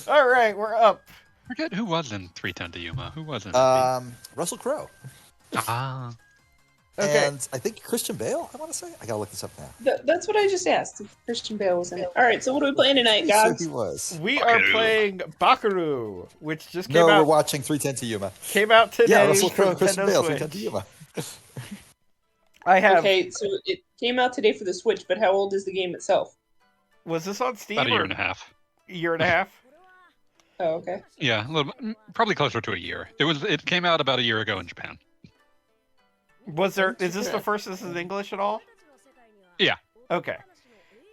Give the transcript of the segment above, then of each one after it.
All right, we're up. Forget who was in 310 to Yuma. Who was in it? Russell Crowe. Ah. Okay. And I think Christian Bale, I want to say. I gotta look this up now. That's what I just asked. If Christian Bale was in it. All right, so what are we playing tonight, Pretty sure guys? he was. We are Bakeru. playing Bakeru, which just No, came out. we're watching 310 to Yuma. Came out today. Yeah, Russell for Crowe and Christian Nintendo Bale, Switch. 310 to Yuma. I have. Okay, so it came out today for the Switch, but how old is the game itself? Was this on Steam? About a year or and a half. Year and a half. Oh, okay. Yeah, a little, probably closer to a year. It came out about a year ago in Japan. Was there? Is this the first? This is in English at all? Yeah. Okay.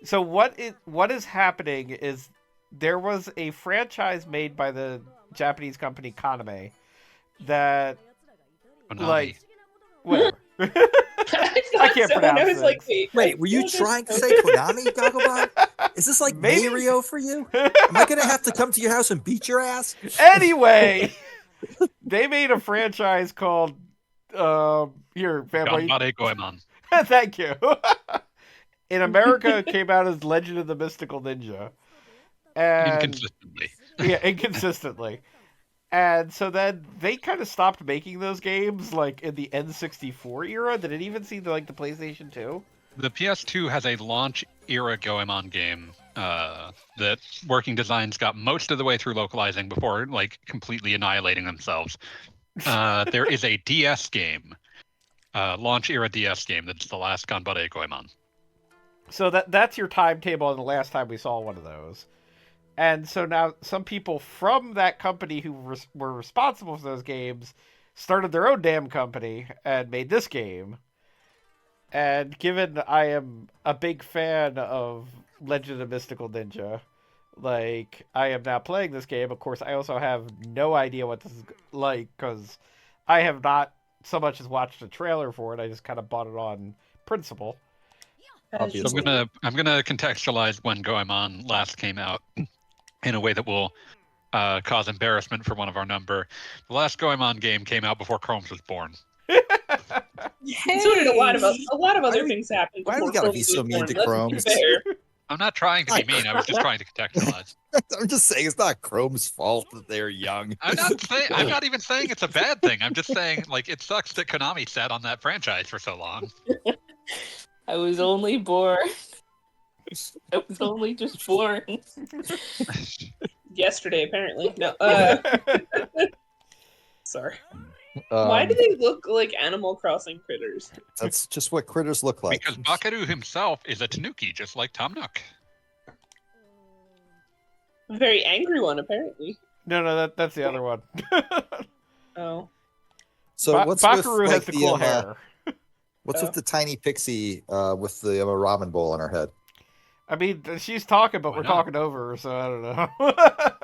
So what is happening is there was a franchise made by the Japanese company Konami that Konami. like whatever. I can't so, pronounce I was like, this. wait, Were you what is- trying to say Konami, Gogglebot? Is this like Maybe. Mario for you? Am I gonna have to come to your house and beat your ass? Anyway, they made a franchise called here, family. Ganbare Goemon. Thank you. In America, it came out as Legend of the Mystical Ninja. And Inconsistently. yeah, inconsistently. And so then they kind of stopped making those games like in the N64 era. Did it even see the PlayStation 2? The PS2 has a launch era Goemon game that Working Designs got most of the way through localizing before completely annihilating themselves. There is a DS game, launch era DS game that's the last Ganbare Goemon. So that's your timetable on the last time we saw one of those. And so now some people from that company who were responsible for those games started their own damn company and made this game. And given I am a big fan of Legend of Mystical Ninja, I am now playing this game. Of course, I also have no idea what this is like because I have not so much as watched a trailer for it. I just kind of bought it on principle. So I'm gonna contextualize when Goemon last came out in a way that will cause embarrassment for one of our number. The last Goemon game came out before Chromes was born. So did a lot of other things happen. Why do we before gotta be Chromes so was mean born. to Let's be Chromes? fair. I'm not trying to be mean. I was just trying to contextualize. I'm just saying it's not Chrome's fault that they're young. I'm not even saying it's a bad thing. I'm just saying it sucks that Konami sat on that franchise for so long. I was only born. I was only just born. Yesterday, apparently. No. Sorry. Why do they look like Animal Crossing critters? That's just what critters look like. Because Bakeru himself is a tanuki, just like Tom Nook. A very angry one, apparently. No, that's the other one. Oh. So what's Bakeru with has the cool hair. What's with the tiny pixie with the ramen bowl on her head? I mean, she's talking, but Why we're not? talking over her, so I don't know.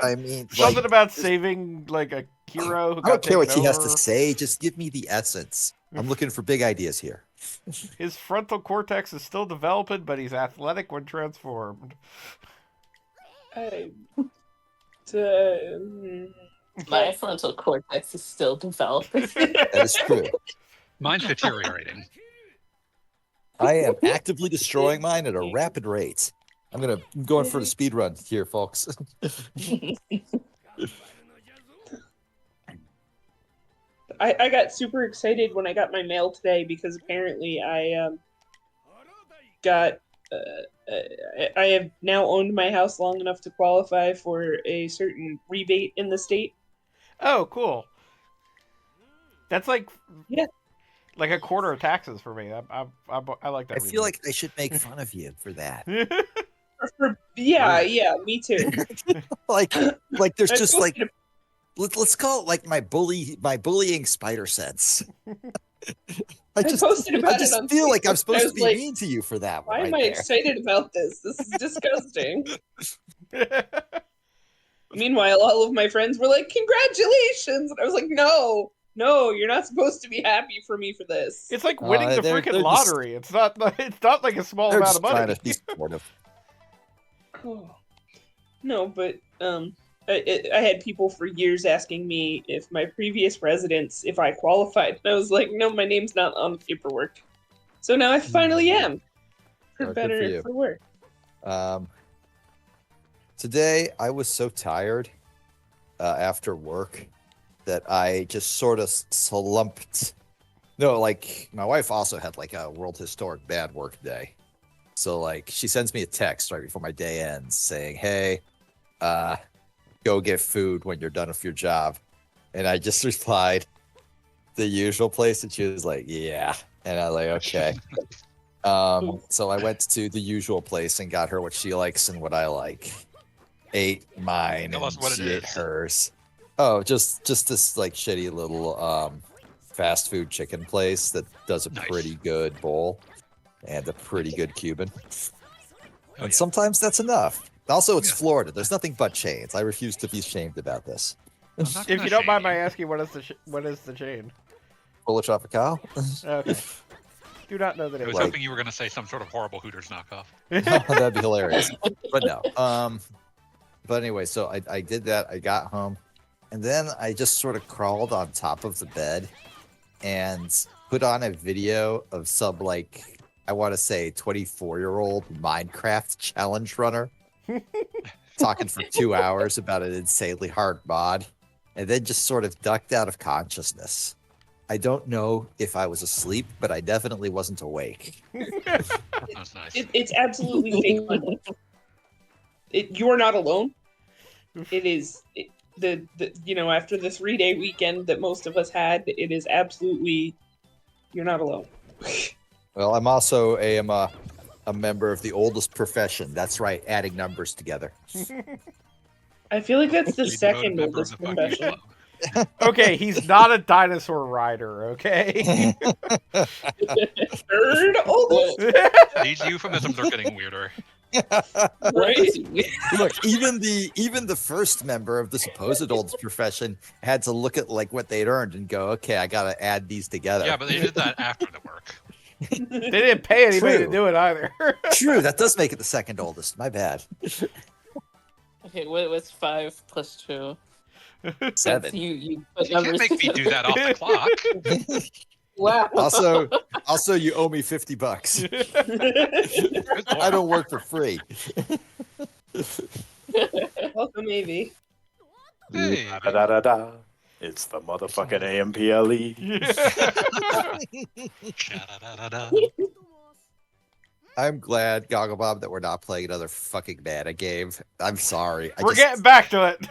I mean, Something about saving a hero who I don't care what taken she has to over. say. Just give me the essence. I'm looking for big ideas here. His frontal cortex is still developing, but he's athletic when transformed. My frontal cortex is still developing. That is true. Mine's deteriorating. I am actively destroying mine at a rapid rate. I'm going for the speed run here, folks. I got super excited when I got my mail today because apparently I I have now owned my house long enough to qualify for a certain rebate in the state. Oh, cool. That's like a quarter of taxes for me. I like that. I feel like I should make fun of you for that. Yeah, me too. like there's just I like let's call it like my bullying spider sense. I posted about it just on feel like I'm Facebook. supposed I to was be like, mean to you for that one. Why am right I there. excited about this? This is disgusting. Meanwhile, all of my friends were like, "Congratulations!" And I was like, "No, you're not supposed to be happy for me for this." It's like winning the they're freaking just- lottery. It's not like a small They're amount just of money. trying to be supportive. Oh. No, but I had people for years asking me if my previous residence, if I qualified. And I was like, no, my name's not on the paperwork. So now I finally am. For Oh, good better for and you. for worse. Today, I was so tired after work that I just sort of slumped. No, like, my wife also had, like, a world historic bad work day. So, like, she sends me a text right before my day ends saying, hey, go get food when you're done with your job. And I just replied, the usual place. And she was like, yeah. And I was like, okay. So I went to the usual place and got her what she likes and what I like. Ate mine Tell us and what it she ate is. hers. Oh, just this like shitty little fast food chicken place that does a Nice. pretty good bowl and a pretty good Cuban. Oh, And yeah. sometimes that's enough. Also, it's Yeah. Florida. There's nothing but chains. I refuse to be shamed about this. I'm not If gonna you don't mind shame my asking, what is the chain? Full of Tropical? Okay. Do not know the I name. was Like- hoping you were going to say some sort of horrible Hooters knockoff. That'd be hilarious. But no. But anyway, so I did that. I got home, and then I just sort of crawled on top of the bed and put on a video of some, like, I want to say 24-year-old Minecraft challenge runner talking for 2 hours about an insanely hard mod, and then just sort of ducked out of consciousness. I don't know if I was asleep, but I definitely wasn't awake. That's nice. It's absolutely fake fun. You are not alone. It is the after the 3-day weekend that most of us had. It is absolutely you're not alone. Well, I'm also a member of the oldest profession. That's right, adding numbers together. I feel like that's the Devoted second member of oldest the fucking profession. club. Okay, he's not a dinosaur rider, okay? Third oldest. These euphemisms are getting weirder. Right? Look, even the first member of the supposed oldest profession had to look at like what they'd earned and go, okay, I gotta add these together. Yeah, but they did that after the work. They didn't pay anybody to True. do it either. True, that does make it the second oldest. My bad. Okay, what's 5 plus 2? 7. You put You can't numbers make me do together. that off the clock. Wow. Also, you owe me $50. Good I lord. don't work for free. Welcome, Avy. Hey, Da da da da. It's the motherfucking AMPLE. sha-da-da-da-da. I'm glad, Gogglebob, that we're not playing another fucking mana game. I'm sorry. We're getting back to it.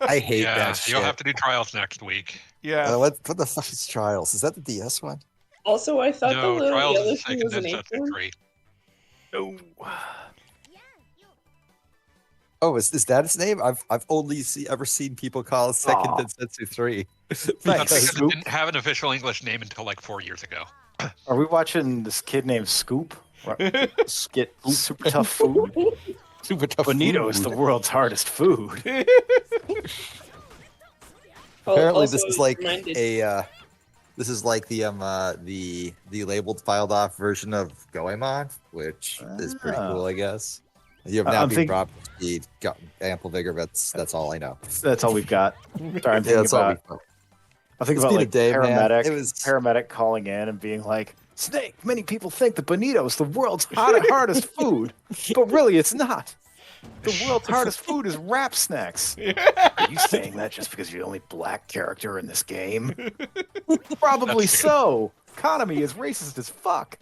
I hate Yeah, that shit. you'll have to do trials next week. Yeah. What the fuck is Trials? Is that the DS one? Also, I thought the No, little trials yellow is thing second was an and Setsu acorn. 3. No. Oh, is that its name? I've only ever seen people call it Second Aw. Densetsu 3. That's Thanks. because it Scoop. didn't have an official English name until like 4 years ago. Are we watching this kid named Scoop get super tough food? Super tough. Bonito is the world's hardest food. Apparently, Also, this I is was like reminded- the labeled filed off version of Goemon, which is pretty Ah. cool, I guess. You have now I'm been think- brought up to speed, got ample vigor. That's all I know. That's all we've got. Sorry, I'm Yeah, thinking that's all about. we. I think It's about been a like day, man. paramedic. It was- Paramedic calling in and being like, "Snake, many people think that bonito is the world's hardest food, but really it's not. The world's hardest food is wrap snacks. Are you saying that just because you're the only black character in this game? Probably That's fair. so. Economy is racist as fuck."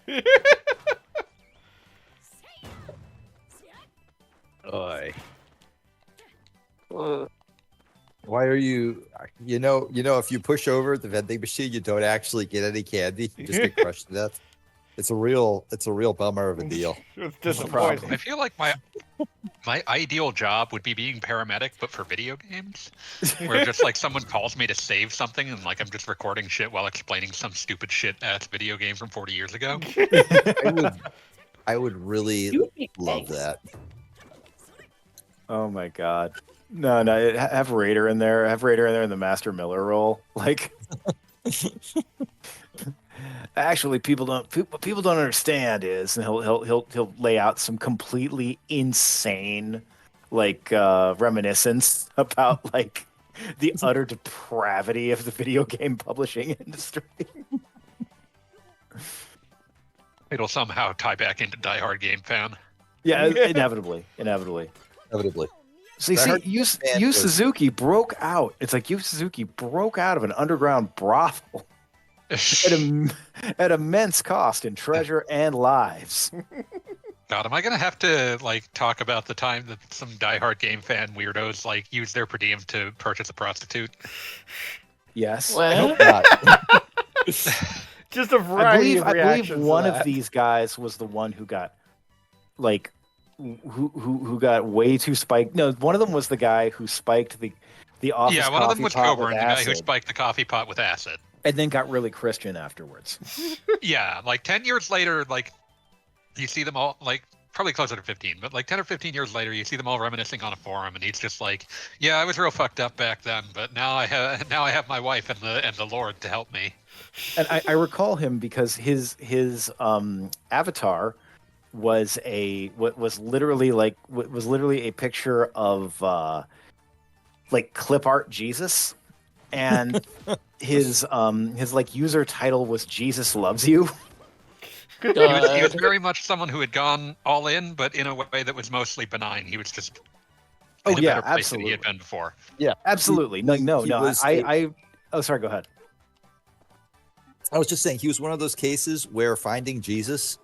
Oy. Uh, Why are you? You know, if you push over the vending machine, you don't actually get any candy. You just get crushed to death. It's a real bummer of a deal. It's problem. disappointing. I feel like my ideal job would be being paramedic, but for video games, where just like someone calls me to save something, and like I'm just recording shit while explaining some stupid shit ass video game from 40 years ago. I would really You would be love thanks. that. Oh my god. No, have Raider in there. Have Raider in there in the Master Miller role. Like, actually, people don't understand is, and he'll lay out some completely insane, like, reminiscence about like the utter depravity of the video game publishing industry. It'll somehow tie back into Die Hard Game Fan. Yeah, inevitably. Inevitably. So you I see, heard Yu band Yu was- Suzuki broke out. It's like Yu Suzuki broke out of an underground brothel at immense cost in treasure and lives. God, am I gonna have to like talk about the time that some diehard game fan weirdos like use their per diem to purchase a prostitute? Yes. I hope What? not. Just a I variety believe of I reactions. believe one to of that. these guys was the one who got like who got way too spiked. No, one of them was the guy who spiked the office Yeah, one of them coffee was pot Coburn, with the guy who acid, spiked the coffee pot with acid. and then got really Christian afterwards. Yeah, like 10 years later, like you see them all, like probably closer to 15, but like 10 or 15 years later, you see them all reminiscing on a forum, and he's just like, "Yeah, I was real fucked up back then, but now I have my wife and the Lord to help me." And I recall him because his avatar was literally a picture of like clip art Jesus, and his like user title was Jesus loves you. He was God. very much someone who had gone all in, but in a way that was mostly benign. He was just Oh in a yeah, better place than he absolutely, had been before. absolutely. No, he was oh sorry, go ahead. I was just saying he was one of those cases where finding Jesus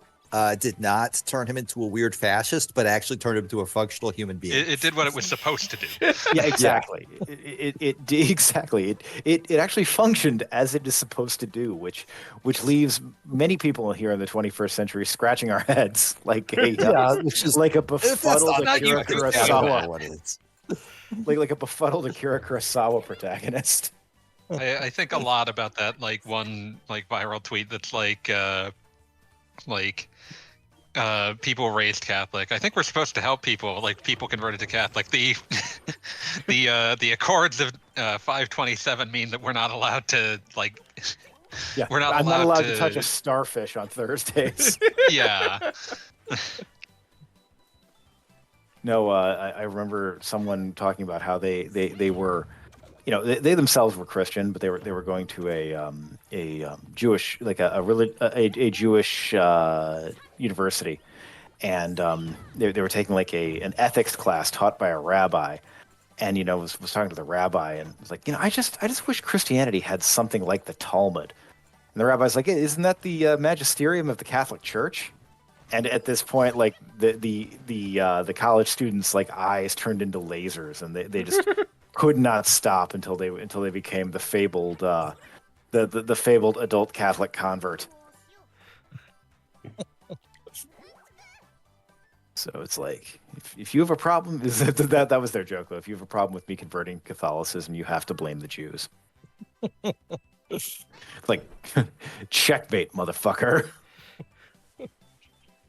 did not turn him into a weird fascist, but actually turned him into a functional human being. It did what it was supposed to do. Yeah, exactly. It did exactly. It actually functioned as it is supposed to do, which leaves many people here in the 21st century scratching our heads like a which is like a if that's befuddled not Akira you, it's Kurosawa, what it is. like a befuddled Akira Kurosawa protagonist. I think a lot about that like one like viral tweet that's like people raised Catholic. I think we're supposed to help people, like people converted to Catholic. The the accords of 527 mean that we're not allowed to like Yeah, we're not I'm not allowed to to touch a starfish on Thursdays. yeah. No, I remember someone talking about how they were, they themselves were Christian, but they were going to a Jewish, like a Jewish university, and they were taking like an ethics class taught by a rabbi, and was talking to the rabbi and was like, I just wish Christianity had something like the Talmud, and the rabbi's like, isn't that the magisterium of the Catholic Church? And at this point, like the college students' like eyes turned into lasers, and they just could not stop until they became the fabled the fabled adult Catholic convert. So it's like if you have a problem, that was their joke though. If you have a problem with me converting to Catholicism, you have to blame the Jews. Like checkmate, motherfucker.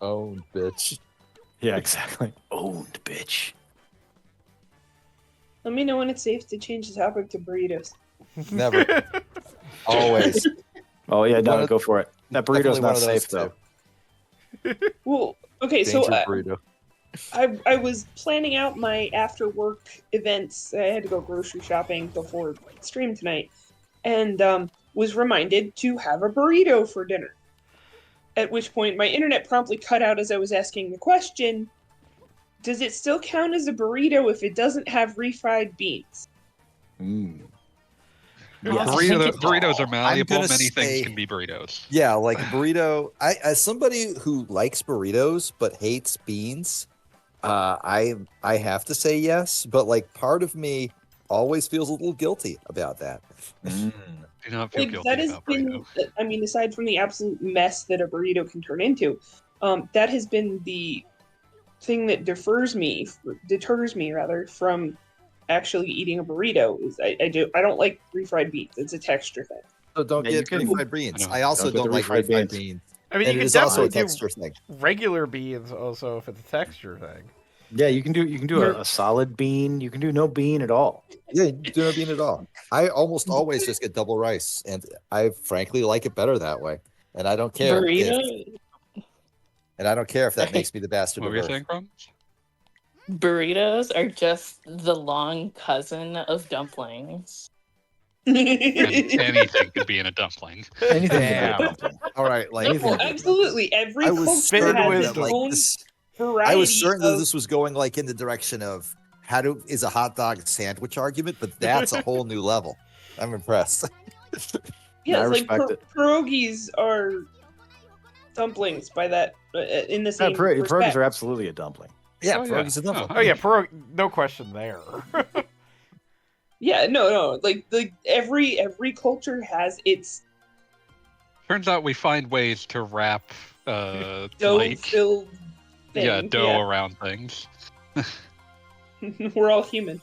Oh, bitch. Yeah, exactly. Owned, bitch. Let me know when it's safe to change the topic to burritos. Never. Always. Oh yeah, One no, of- go for it. That burrito's Definitely one not of those safe though. Well, okay, Danger so burrito. I was planning out my after work events. I had to go grocery shopping before stream tonight, and was reminded to have a burrito for dinner. At which point, my internet promptly cut out as I was asking the question. Does it still count as a burrito if it doesn't have refried beans? Mm. Yes. Burritos are malleable. gonna Many say- things can be burritos. Yeah, like a burrito. As somebody who likes burritos but hates beans, I have to say yes. But like, part of me always feels a little guilty about that. Mm. Do not feel Like, guilty that has about been, burrito. I mean, aside from the absolute mess that a burrito can turn into, that has been the thing that deters me from actually eating a burrito. Is I don't like refried beans. It's a texture thing. So don't Yeah, you get can- refried beans. I know. I also Don't get don't the like refried refried beans. beans. I mean, And you it can is also a definitely texture thing. do regular beans also if it's a texture thing. Yeah, you can do a solid bean. You can do no bean at all. Yeah, do not bean at all. I almost always just get double rice, and I frankly like it better that way. And I don't care. Burrito. And I don't care if that makes me the bastard What of were you Earth. saying, Crum? Burritos are just the long cousin of dumplings. And anything could be in a dumpling. Anything Damn. can be a dumpling. All right, like Anything. Absolutely, every I culture was spitting certain has with that its like own this. variety I was certain that of- this was going like in the direction of is a hot dog a sandwich argument, but that's a whole new level. I'm impressed. Yeah, I it's like respect it. pierogies are dumplings by that in the same Pierogies respect. are absolutely a dumpling. Yeah, Oh, yeah. pierogies are double. Oh yeah, no question there. Yeah, no. Like every culture has its Turns out we find ways to wrap like dough-filled yeah, thing. dough around things. We're all human.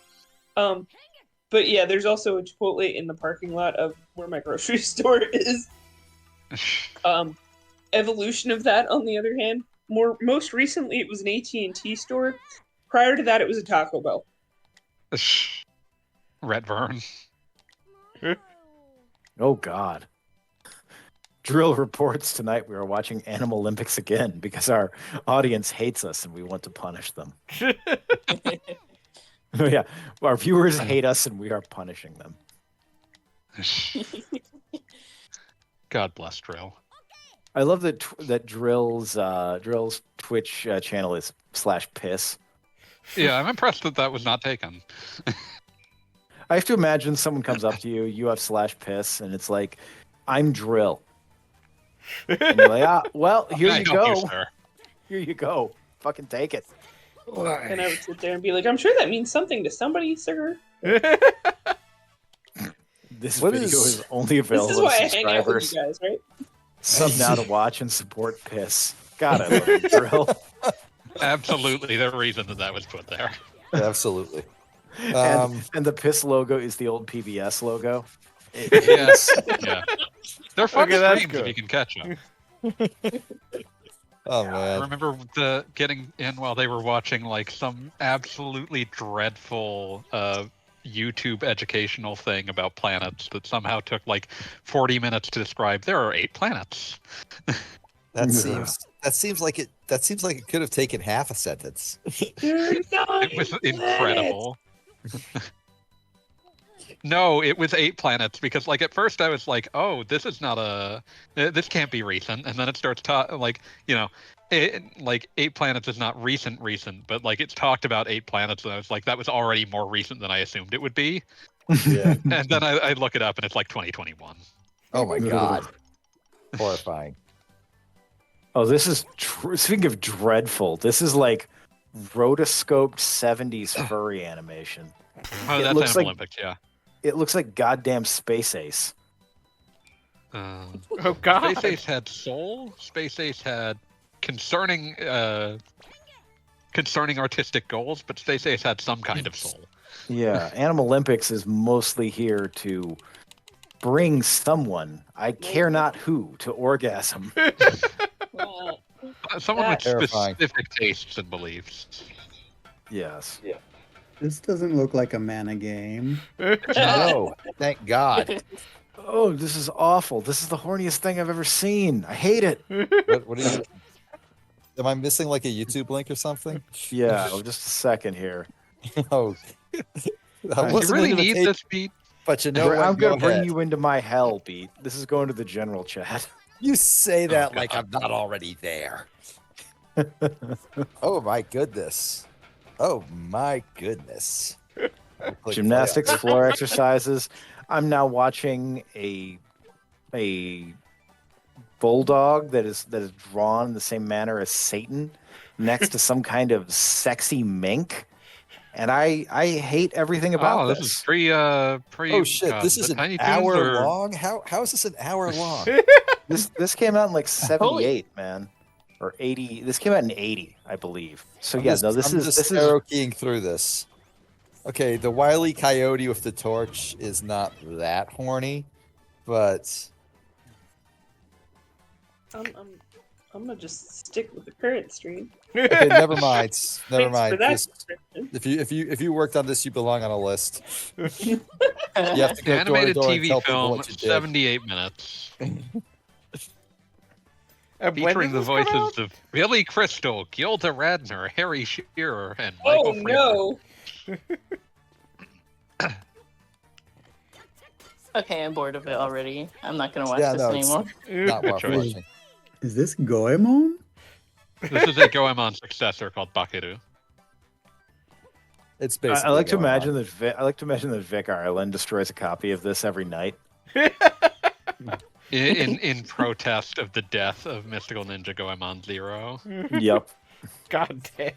But yeah, there's also a Chipotle in the parking lot of where my grocery store is. Evolution of that, on the other hand, most recently it was an AT&T store. Prior to that, it was a Taco Bell. Redburn. Oh God. Drill reports tonight we are watching Animal Olympics again because our audience hates us and we want to punish them. Yeah, our viewers hate us and we are punishing them. God bless Drill. I love that Drill's Twitch channel is /piss. Yeah, I'm impressed that was not taken. I have to imagine someone comes up to you, you have /piss, and it's like, I'm Drill. And you're like, well, here you go. Sir. Here you go. Fucking take it. And I would sit there and be like, I'm sure that means something to somebody, sir. This video is only available This is why to I hang out with subscribers. you guys, right? Sub now to watch and support piss. God, I love you, Drill. Absolutely, the reason that was put there. Absolutely. And the piss logo is the old PBS logo. Yes. Yeah. They're fun Okay, that's streams if good. you can catch them. Oh I man. remember getting in while they were watching like some absolutely dreadful YouTube educational thing about planets that somehow took like 40 minutes to describe. There are 8 planets. That seems like it could have taken half a sentence. It was incredible. No, it was 8 planets because like at first I was like, oh, this can't be recent, and then it starts like, you know, like 8 planets is not recent, but like it's talked about 8 planets, and I was like, that was already more recent than I assumed it would be. Yeah. And then I look it up, and it's like 2021. Oh my god. Horrifying. Oh, this is speaking of dreadful. This is like rotoscoped 70s furry animation. Oh, It that's looks Animal like- Olympics, yeah. It looks like goddamn Space Ace. Oh God. Space Ace had soul. Space Ace had concerning artistic goals, but Space Ace had some kind of soul. Yeah, Animal Olympics is mostly here to bring someone, I care not who, to orgasm. Someone with Terrifying. specific tastes and beliefs. Yes. This doesn't look like a mana game. No, thank God. Oh, this is awful. This is the horniest thing I've ever seen. I hate it. What are you? Am I missing like a YouTube link or something? Yeah, oh, just a second here. Oh, You wasn't really into the need tape, this beat? but you know what? I'm going Go to bring ahead. you into my hell, Beat. This is going to the general chat. You say that God. like I'm not already there. Oh my goodness. Oh my goodness. Click Gymnastics, play. floor exercises. I'm now watching a bulldog that is drawn in the same manner as Satan next to some kind of sexy mink. And I hate everything about This is pre. Oh shit! This is the an Tiny Toons hour are- long. How is this an hour long? This came out in like 78, man. Or 80. This came out in 80, I believe. So I'm yeah, just, no, this I'm is just arrow keying through this. Okay, the wily coyote with the torch is not that horny, but I'm gonna just stick with the current stream. okay, never mind. Never Thanks mind. for that Just- description. if you worked on this, you belong on a list. You have to go Animated door to door and TV tell people film, what you did. 78 minutes, And when featuring did the this come voices out? of Billy Crystal, Gilda Radner, Harry Shearer, and Oh Michael no! Okay, I'm bored of it already. I'm not gonna watch Yeah, this no, it's- anymore. Not worth choice. watching. Is this Goemon? This is a Goemon successor called Bakeru. It's basically. I like to going on. imagine that I like to imagine that Vic Ireland destroys a copy of this every night. In protest of the death of Mystical Ninja Goemon Zero. Yep. God damn.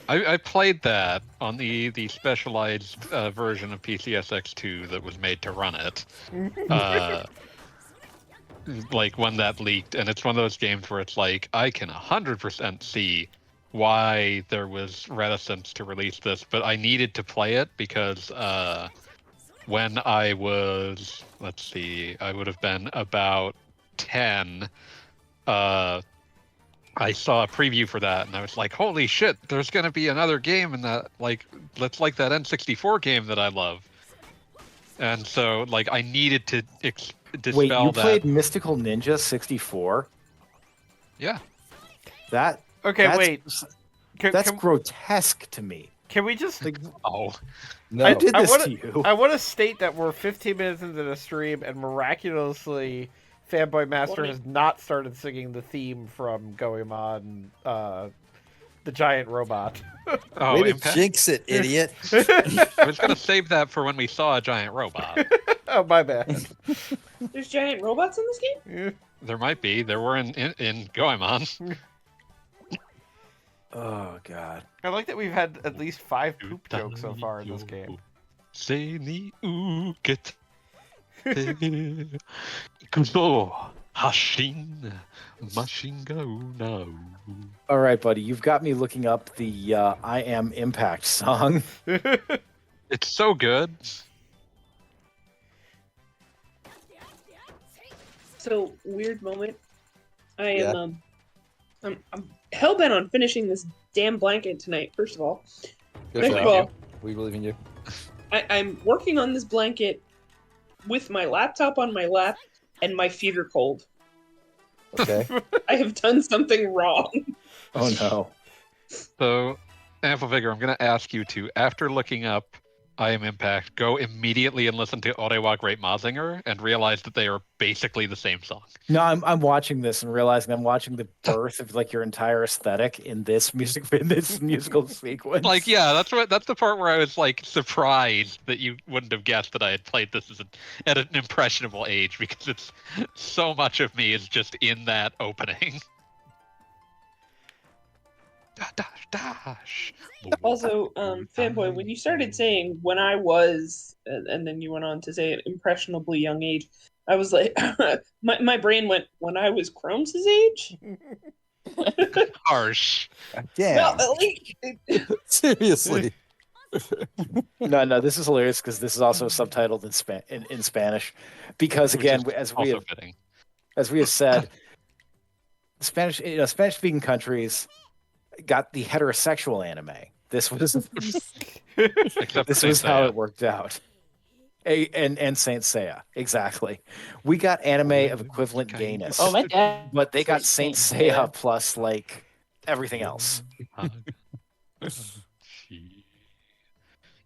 I played that on the specialized version of PCSX2 that was made to run it. Like when that leaked, and it's one of those games where it's like, I can 100% see why there was reticence to release this, but I needed to play it because when I was, let's see, I would have been about 10, I saw a preview for that, and I was like, holy shit, there's going to be another game in that, like, let's like that N64 game that I love. And so, like, I needed to dispel Wait, you that. played Mystical Ninja 64? Yeah. That Okay, that's, wait. That's grotesque to me. Can we just? Like, Oh. No. I did this wanna, to you. I want to state that we're 15 minutes into the stream, and miraculously, Fanboy Master has not started singing the theme from Goemon, the giant robot. Oh, Way to Impact? jinx it, idiot. I was going to save that for when we saw a giant robot. Oh, my bad. There's giant robots in this game? Yeah. There might be. There were in Goemon. Oh god. I like that we've had at least 5 poop jokes so far in this game. Say ni uket. Ikuzo hashin mashinga unau. All right, buddy, you've got me looking up the I Am Impact song. It's so good. So, weird moment. I Yeah. am, I'm hell-bent on finishing this damn blanket tonight, first of all. Good First job. of all, We believe in you. I'm working on this blanket with my laptop on my lap, and my feet are cold. Okay. I have done something wrong. Oh no. So, Amplifigure, I'm going to ask you to, after looking up I Am Impact, go immediately and listen to Orewa Great Mazinger and realize that they are basically the same song. No, I'm watching this and realizing I'm watching the birth of like your entire aesthetic in this musical sequence. Like, yeah, that's the part where I was like surprised that you wouldn't have guessed that I had played this at an impressionable age, because it's so much of me is just in that opening. Dash, dash. Also, Fanboy, when you started saying when I was, and then you went on to say an impressionably young age, I was like, my brain went, when I was Chrome's age? Harsh. Damn. Well, Seriously. No, this is hilarious because this is also subtitled in Spanish, because Which again, is as we also have fitting. said, Spanish-speaking countries got the heterosexual anime. This was Except this for was Saint how Seiya. it worked out. And Saint Seiya, exactly. We got anime of equivalent gayness, Oh, my dad. but they got plays Saint Saint Seiya Seiya. plus like everything else.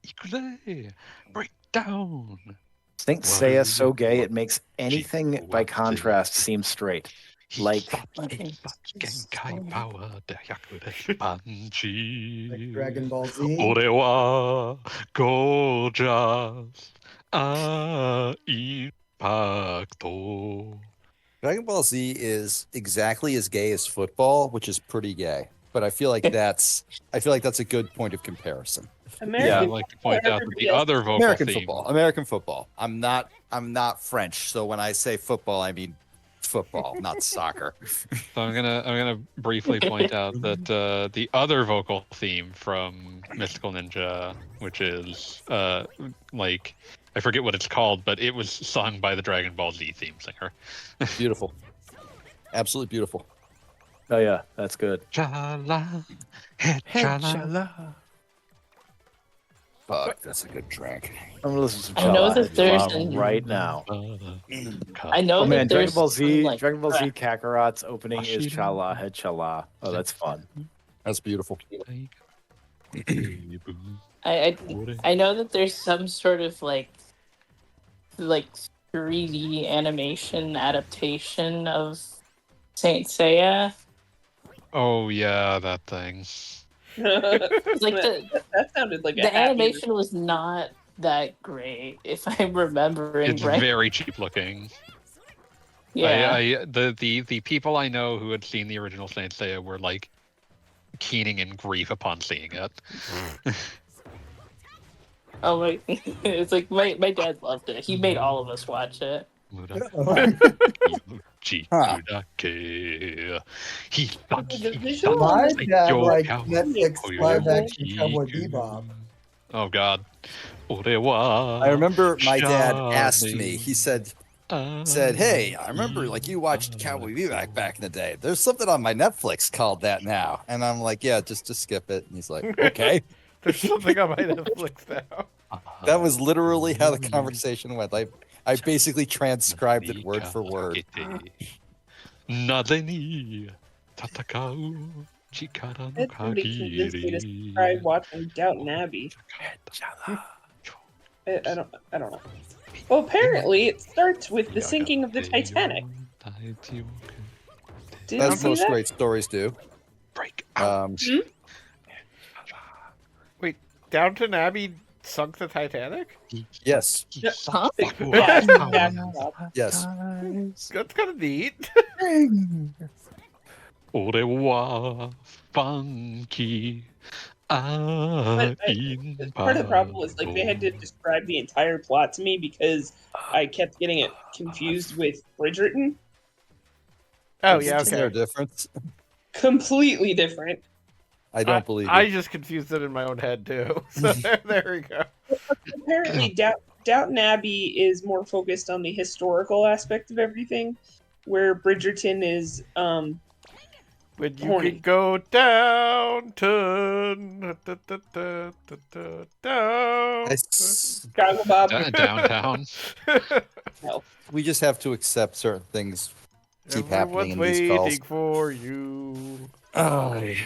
Ikure, break down. Saint Seiya so gay it makes anything by contrast seem straight. Like Genkai power de Hyakure Banji. Like Dragon Ball Z. Ore wa gorgeous impacto. Dragon Ball Z is exactly as gay as football, which is pretty gay. But I feel like that's a good point of comparison. American I'd like to point out that everybody the else- other vocal American theme. football. American football. I'm not French, so when I say football, I mean football, not soccer. So I'm gonna briefly point out that the other vocal theme from Mystical Ninja, which is like, I forget what it's called, but it was sung by the Dragon Ball Z theme singer. Beautiful. Absolutely beautiful. oh yeah, that's good. Chala, chala. Fuck, that's a good track. I'm gonna listen to I know Chala that there's Chala an- right now. I know Oh man, that there's Dragon Ball Z, some, like, Dragon Ball Z track- Kakarot's opening is Ashira. Chala Head Chala. Oh, that's fun. That's beautiful. I know that there's some sort of like 3D animation adaptation of Saint Seiya. Oh yeah, that thing. It's like that sounded like a the happy animation was not that great, if I'm remembering It's right. very cheap looking. Yeah. The people I know who had seen the original Saint Seiya were like keening in grief upon seeing it. Oh my! It's like my dad loved it. He made all of us watch it. The visual My on this dad Yo, liked cow. Netflix live action Cowboy Bebop. Oh God. I remember my dad asked me. He said, "Hey, I remember like you watched Cowboy Bebop back in the day. There's something on my Netflix called that now." And I'm like, "Yeah, just skip it." And he's like, "Okay." There's something on my Netflix now. That was literally how the conversation went. I basically transcribed it word for word. なぜに戦う力の That somebody 限 convinced me to り try watching Downton Abbey. I don't know. Well, apparently it starts with the sinking of the Titanic. Did you As see most that? great stories do. Break out. Wait, Downton Abbey sunk the Titanic? Yes, Huh? Yeah, yes. That's kind of neat. 俺はファンキー Part of the problem was like they had to describe the entire plot to me because I kept getting it confused with Bridgerton. Oh yeah, Isn't there a okay. difference? Completely different. I don't believe I you. just confused it in my own head too. So there we go. Apparently, Downton Abbey is more focused on the historical aspect of everything, where Bridgerton is When you horny. can go downtown, down. Goggle Bob. downtown. No. We just have to accept certain things keep happening Everyone's in these calls. waiting for you. I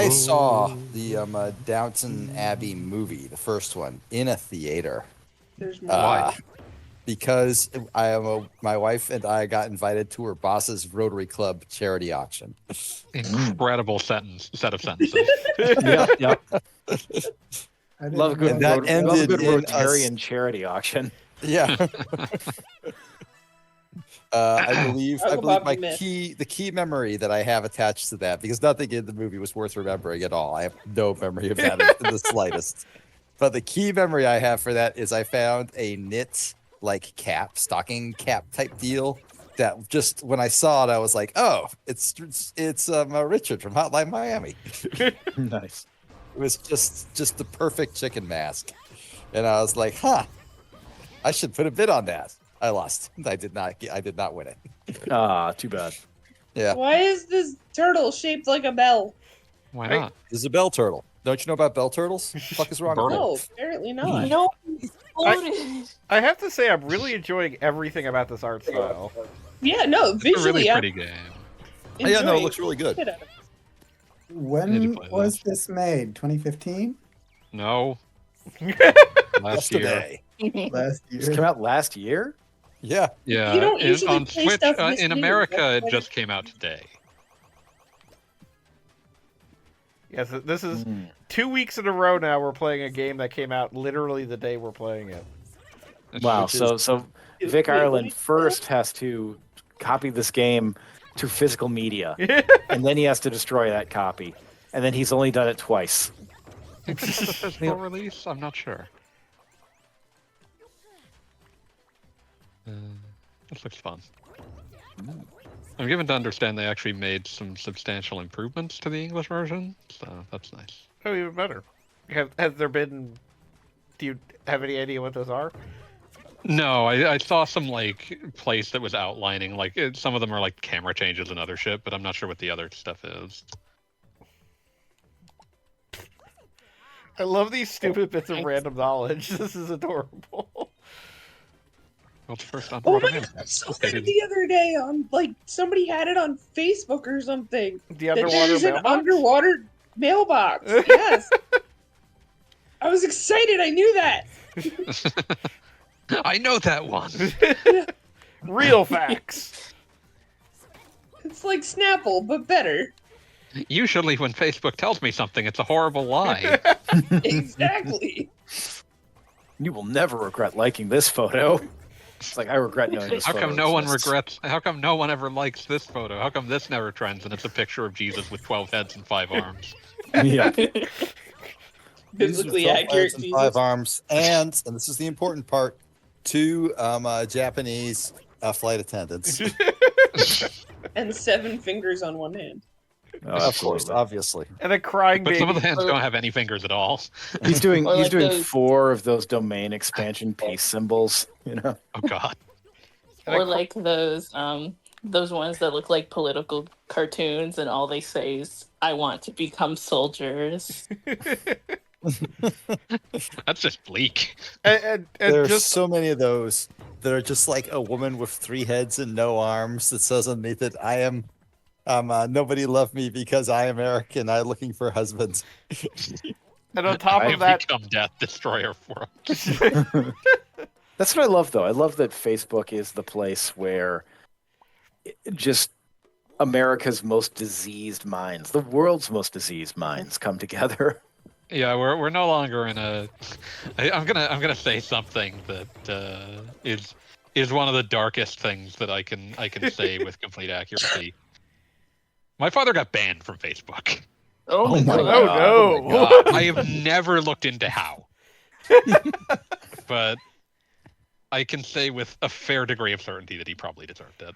saw the Downton Abbey movie, the first one, in a theater. There's more. Why? Because my wife and I got invited to her boss's Rotary Club charity auction. Incredible set of sentences. Yeah. I didn't Love a good, And that love a ended good in Rotarian charity auction. Yeah. I believe Bob, my you missed. the key memory that I have attached to that, because nothing in the movie was worth remembering at all. I have no memory of that in the slightest. But the key memory I have for that is I found a knit like stocking cap type deal that just when I saw it, I was like, oh, it's Richard from Hotline Miami. Nice. It was just the perfect chicken mask. And I was like, huh, I should put a bid on that. I lost. I did not win it. Ah, too bad. Yeah. Why is this turtle shaped like a bell? Why not? This is a bell turtle. Don't you know about bell turtles? What the fuck is wrong with you? No, apparently not. No, exploded. I have to say, I'm really enjoying everything about this art style. Yeah, no, It's a really visually, I'm pretty game. Yeah, no, it enjoying looks really good. the shit out of it. Need When to play was that. this made? 2015? No. Last year. Yesterday. Last This year? came out last year? Yeah. Yeah. You don't usually on play Switch stuff this in new, America, that's it why- just came out today. Yes, this is Hmm. 2 weeks in a row now. We're playing a game that came out literally the day we're playing it. Wow. Which So Vic Wait, what Ireland did you say? first has to copy this game to physical media, and then he has to destroy that copy, and then he's only done it twice. Physical release? I'm not sure. This looks fun. I'm given to understand they actually made some substantial improvements to the English version, so that's nice. Oh, even better. Has there been? Do you have any idea what those are? No, I saw some like place that was outlining like some of them are like camera changes and other shit, but I'm not sure what the other stuff is. I love these stupid bits of random knowledge. This is adorable. Well, it's first Oh underwater my man. god, I saw Okay, that the other day on like somebody had it on Facebook or something. The That underwater there's an mailbox? underwater mailbox. Yes. I was excited. I knew that. I know that one. Real facts. It's like Snapple, but better. Usually when Facebook tells me something, it's a horrible lie. Exactly. You will never regret liking this photo. It's like I regret knowing this How photo come no one exists. regrets? How come no one ever likes this photo? How come this never trends and it's a picture of Jesus with 12 heads and 5 arms? Yeah. Biblically 12 accurate legs and 5 Jesus. arms, and this is the important part, 2 Japanese flight attendants. And 7 fingers on one hand. Oh, Of course, absolutely. obviously. And a crying But baby. some of the hands don't have any fingers at all. He's doing Or he's like doing those- 4 of those domain expansion peace symbols. You know. Oh god. Or like those ones that look like political cartoons, and all they say is, "I want to become soldiers." That's just bleak. And There's just so many of those that are just like a woman with 3 heads and no arms that says underneath it, I am nobody loved me because I am American. I'm looking for husbands. and on top I of have that, become death, destroyer for them. That's what I love, though. I love that Facebook is the place where just America's most diseased minds, the world's most diseased minds, come together. Yeah, we're no longer in a. I'm gonna say something that is one of the darkest things that I can say with complete accuracy. My father got banned from Facebook. Oh, my God. God. oh Oh no! my God. I have never looked into how, but I can say with a fair degree of certainty that he probably deserved it.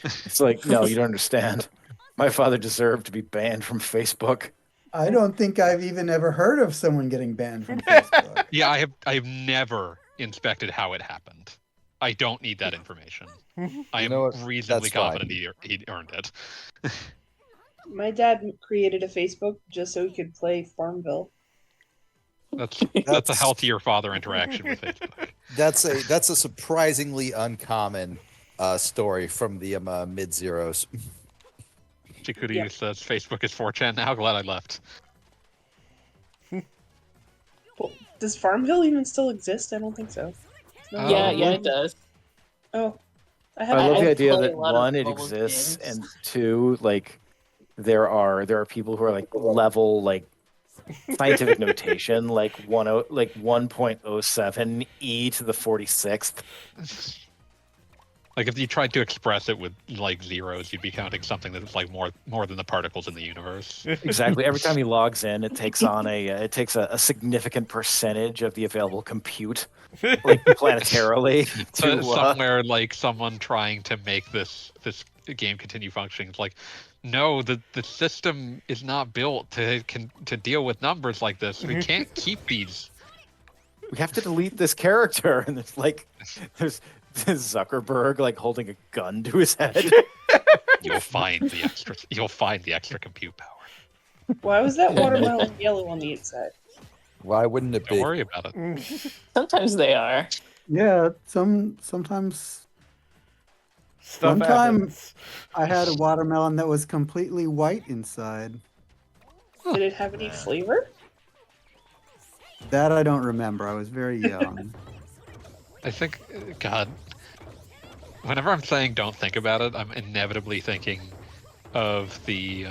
It's like, no, you don't understand. My father deserved to be banned from Facebook. I don't think I've even ever heard of someone getting banned from Facebook. Yeah, I have never inspected how it happened. I don't need that information. I am know what? reasonably That's fine. confident he earned it. My dad created a Facebook just so he could play Farmville. That's a healthier father interaction with Facebook. That's a surprisingly uncommon story from the mid zeros. Chikudu Yeah. says Facebook is 4chan now. Glad I left. Well, does Farmville even still exist? I don't think so. It's not- Yeah, it does. Oh, I I haven't. love I the idea play that a lot of 1, it mobile exists, games. and 2, like there are people who are like level like scientific notation like 1.07 e to the 46th. Like if you tried to express it with like zeros, you'd be counting something that's like more than the particles in the universe. Exactly. Every time he logs in, it takes on a significant percentage of the available compute, like planetarily. So To, somewhere like someone trying to make this game continue functioning. It's like, no, the system is not built to deal with numbers like this. We can't keep these. we have to delete this character, and there's Zuckerberg like holding a gun to his head. You'll find the extra compute power. Why was that watermelon yellow on the inside? Why wouldn't it Don't be? worry about it. Sometimes they are. Yeah, sometimes. Stuff One time- happens. I had a watermelon that was completely white inside. Did it have any flavor? That I don't remember. I was very young. I think, God, whenever I'm saying don't think about it, I'm inevitably thinking of the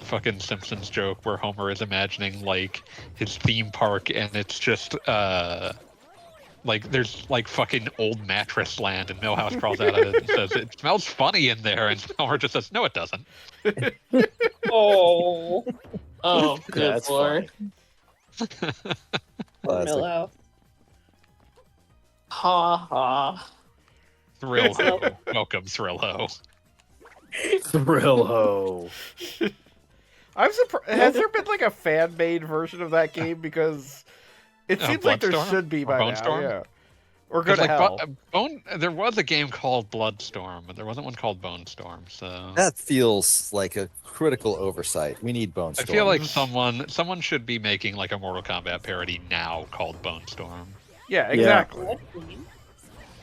fucking Simpsons joke where Homer is imagining like his theme park, and it's just like there's like fucking old mattress land, and Millhouse crawls out of it and says it smells funny in there, and Homer just says no, it doesn't. Oh, Oh, good that's lord. poor Classic. Milhouse. Ha ha. Thrill-ho. Welcome, Thrill-ho. Thrill ho. I'm surprised. Has there been like a fan-made version of that game? Because it seems like there Bloodstorm? should be Or by Bone now. Storm? Yeah. Or go 'Cause, to like, hell. there was a game called Bloodstorm, but there wasn't one called Bone Storm. So That feels like a critical oversight. We need Bone I Storm. feel like someone should be making like a Mortal Kombat parody now called Bone Storm. Yeah, exactly. What green?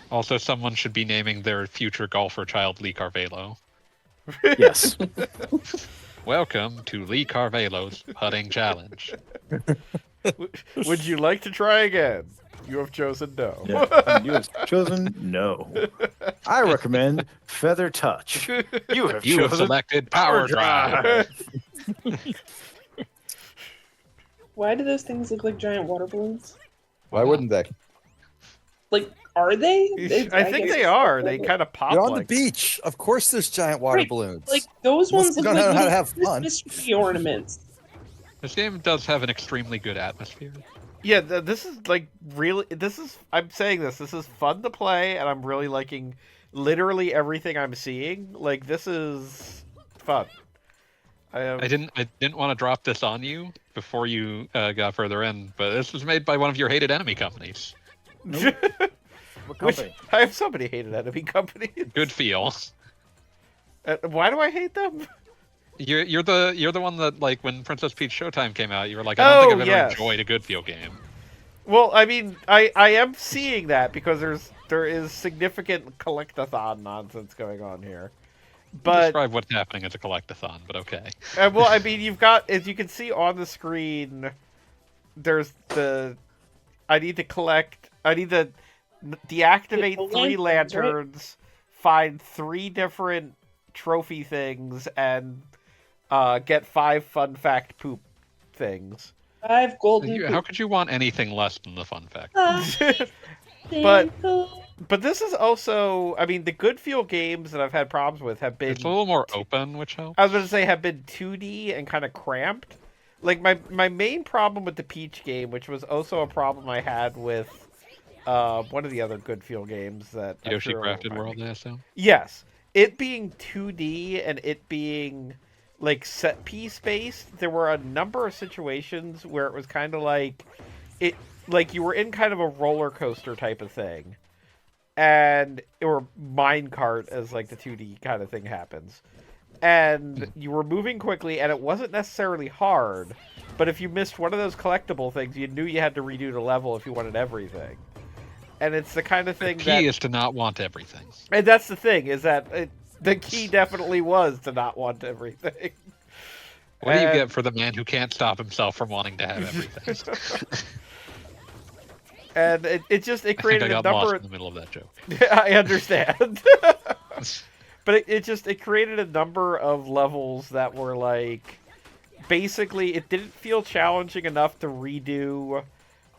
Also, someone should be naming their future golfer child Lee Carvalho. Yes. Welcome to Lee Carvalho's putting challenge. Would you like to try again? You have chosen no. Yeah, and you have chosen no. I recommend Feather Touch. You have You have chosen selected Power Drive. Why do those things look like giant water balloons? Why wouldn't they? Like, are they? I think guess they it's are. like They kind of pop You're on like the beach. Of course, there's giant water Right, balloons. like those Unless ones you look don't like know how to little have fun. Christmas tree ornaments. This game does have an extremely good atmosphere. Yeah, this is like really. This is. I'm saying this. This is fun to play, and I'm really liking literally everything I'm seeing. Like this is fun. I didn't want to drop this on you before you got further in, but this was made by one of your hated enemy companies. What Which company? I have so many hated enemy companies. Good feel. Why do I hate them? You're the one that, like, when Princess Peach Showtime came out, you were like, I don't think I've ever yes. enjoyed a Good Feel game. Well, I mean, I am seeing that because there is significant collectathon nonsense going on here. But Describe what's happening as a collectathon, but okay. well, I mean, you've got, as you can see on the screen, there's the I need to deactivate The 3 lanterns, lanterns, find 3 different trophy things, and get 5 fun fact poop things. 5 golden. How could you want anything less than the fun fact? But this is also, I mean, the Good Feel games that I've had problems with have been It's a little more open, which helps. I was going to say have been 2D and kind of cramped. Like my main problem with the Peach game, which was also a problem I had with one of the other Good Feel games that Yoshi Crafted World, I assume. Yes, it being 2D and it being like set piece based, there were a number of situations where it was kind of like you were in kind of a roller coaster type of thing, or minecart as like the 2D kind of thing happens, and you were moving quickly, and it wasn't necessarily hard, but if you missed one of those collectible things, you knew you had to redo the level if you wanted everything. And it's the kind of thing The key is to not want everything. and that's the thing, is that the key definitely was to not want everything. What do you get for the man who can't stop himself from wanting to have everything? And it I created think I a got lost number in the middle of that joke. I understand. But it created a number of levels that were like, basically it didn't feel challenging enough to redo,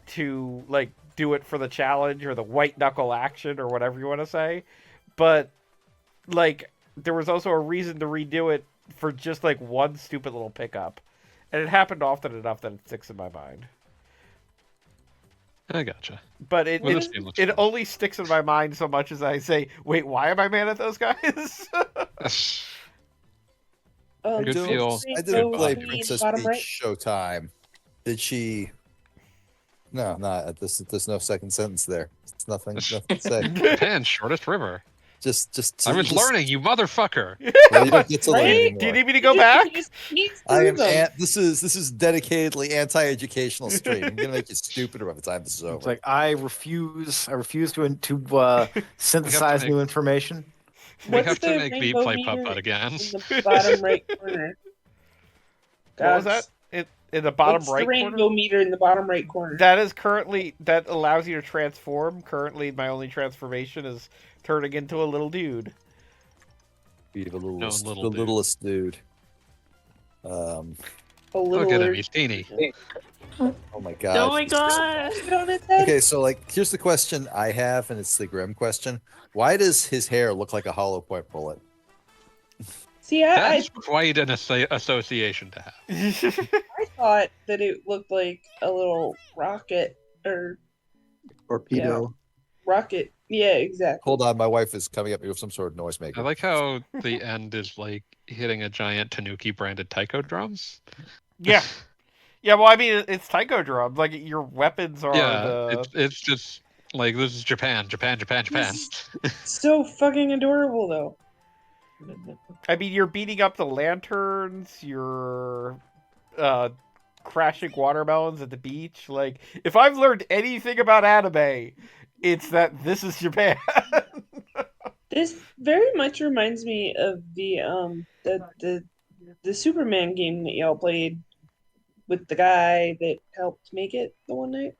to like do it for the challenge or the white knuckle action or whatever you want to say, but like there was also a reason to redo it for just like one stupid little pickup, and it happened often enough that it sticks in my mind. I gotcha. But Well, this game looks it fun. only sticks in my mind so much as I say, wait, why am I mad at those guys? Good so feel. I screen didn't go play to the Princess bottom Peach right. Showtime. Did she? No, not there's no second sentence there. It's nothing to say. Japan's shortest river. Just I was learning, you motherfucker. Well, you don't get to learn Right? anymore. Do you need me to go back? I am. This is dedicatedly anti-educational stream. I'm gonna make you stupider by the time this is over. It's like I refuse to synthesize make- new information. We have to the make Beat rainbow play meter Putt-Putt again. in the bottom right corner? What was Gods. that? In the bottom What's right the rainbow corner? meter in the bottom right corner? That allows you to transform. Currently, my only transformation is turning into a little dude. Be the littlest, little the dude. littlest dude. A Look at him, little. he's teeny. Oh my god. Oh my god! Okay, so like, here's the question I have, and it's the grim question: why does his hair look like a hollow point bullet? See, I That's quite an association to have. thought that it looked like a little rocket or Torpedo. rocket. Yeah, exactly. Hold on, my wife is coming at me with some sort of I noisemaker. like how the end is like hitting a giant Tanuki branded taiko drums. Yeah. Yeah, well, I mean, it's taiko drum. Like, your weapons are Yeah, it's just like, this is Japan. So fucking adorable, though. I mean, you're beating up the lanterns, you're crashing watermelons at the beach. Like, if I've learned anything about anime, it's that this is Japan. This very much reminds me of the Superman game that y'all played with the guy that helped make it the one night.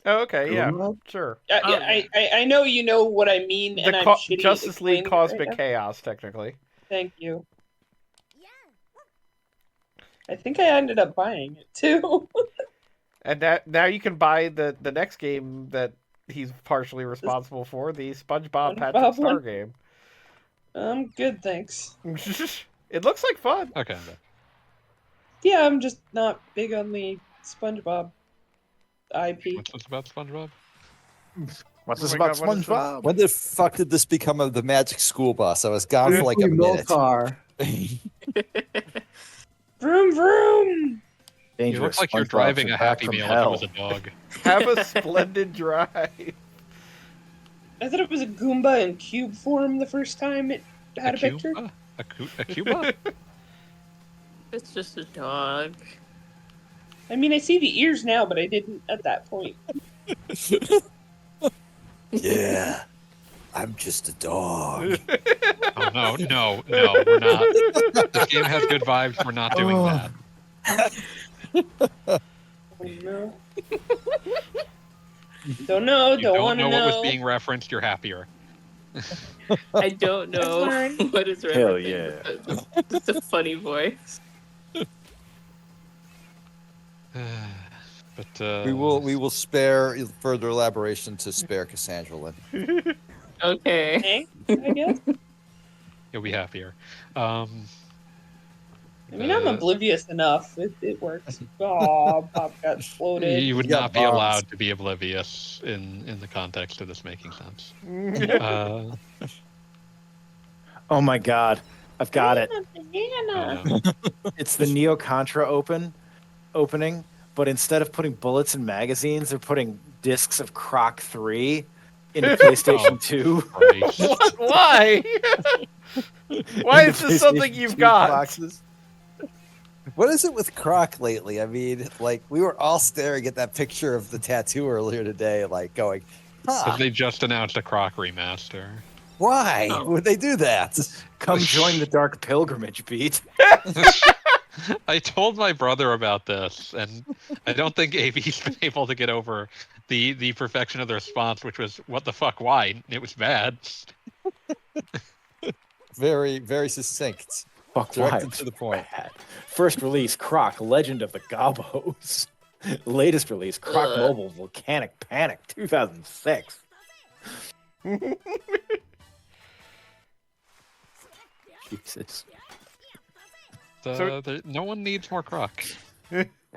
Oh, okay, yeah, Guma? sure. I know you know what I mean, and I'm shitty at Justice League explaining it Cosmic right now. Chaos, technically. Thank you. I think I ended up buying it too. And that now you can buy the next game that he's partially responsible for, the SpongeBob Patrick SpongeBob Star one? game. I'm good, thanks. It looks like fun. Okay. Yeah, I'm just not big on the SpongeBob IP. What's this about SpongeBob? What's Oh this my about God, what is this? SpongeBob? When the fuck did this become the magic school bus? I was gone for like a Weekly minute. Moltar. Vroom vroom! You Dangerous. look like you're SpongeBob's driving are a back Happy from Meal hell. if it was a dog. Have a splendid drive. I thought it was a Goomba in cube form the first time it had a picture. Cuba? A Cuba? It's just a dog. I mean, I see the ears now, but I didn't at that point. Yeah, I'm just a dog. Oh no, we're not. This game has good vibes. We're not doing that. Oh no. Don't know, You don't don't want to know know. what was being referenced. You're happier. I don't know fine. what is Hell referencing, but it's a funny voice. But we will spare further elaboration to spare Cassandra Lynn. Okay. Thanks, I guess. You'll be happier. I mean, I'm oblivious enough. It works. Oh, Pop got exploded. You would You got not be bombs. allowed to be oblivious in the context of this making sense. Oh my god. I've got it. Banana. It's the Neo Contra opening, but instead of putting bullets in magazines, they're putting discs of Croc 3 into PlayStation 2. Christ. What? Why? Why Into is this something PlayStation you've 2 got? boxes. What is it with Croc lately? I mean, like we were all staring at that picture of the tattoo earlier today, like going, Because they just announced a Croc remaster. why Oh. would they do that? Come join the Dark Pilgrimage, Beat. I told my brother about this, and I don't think AV's been able to get over the perfection of the response, which was, "What the fuck? Why? It was bad." Very, very succinct. Fuck, Directed why? to the point. Bad. First release, Croc, Legend of the Gobos. Latest release, Croc Mobile, Volcanic Panic, 2006. Jesus. No one needs more Croc.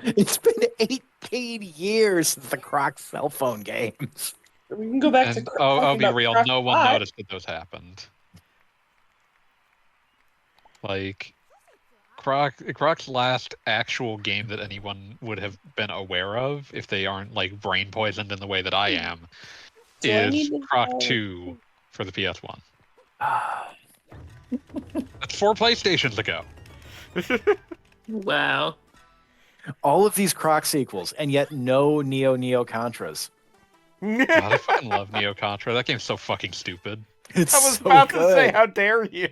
It's been 18 years since the Croc cell phone games. We can go back to And talking I'll be about real, Croc no one 5. noticed that those happened. Like, Croc's last actual game that anyone would have been aware of, if they aren't like brain poisoned in the way that I am, Do I is need to Croc know? 2 for the PS1. That's 4 PlayStations ago. Wow. All of these Croc sequels, and yet no Neo Contras. God, I fucking love Neo Contra. That game's so fucking stupid. It's I was so about good. to say, how dare you?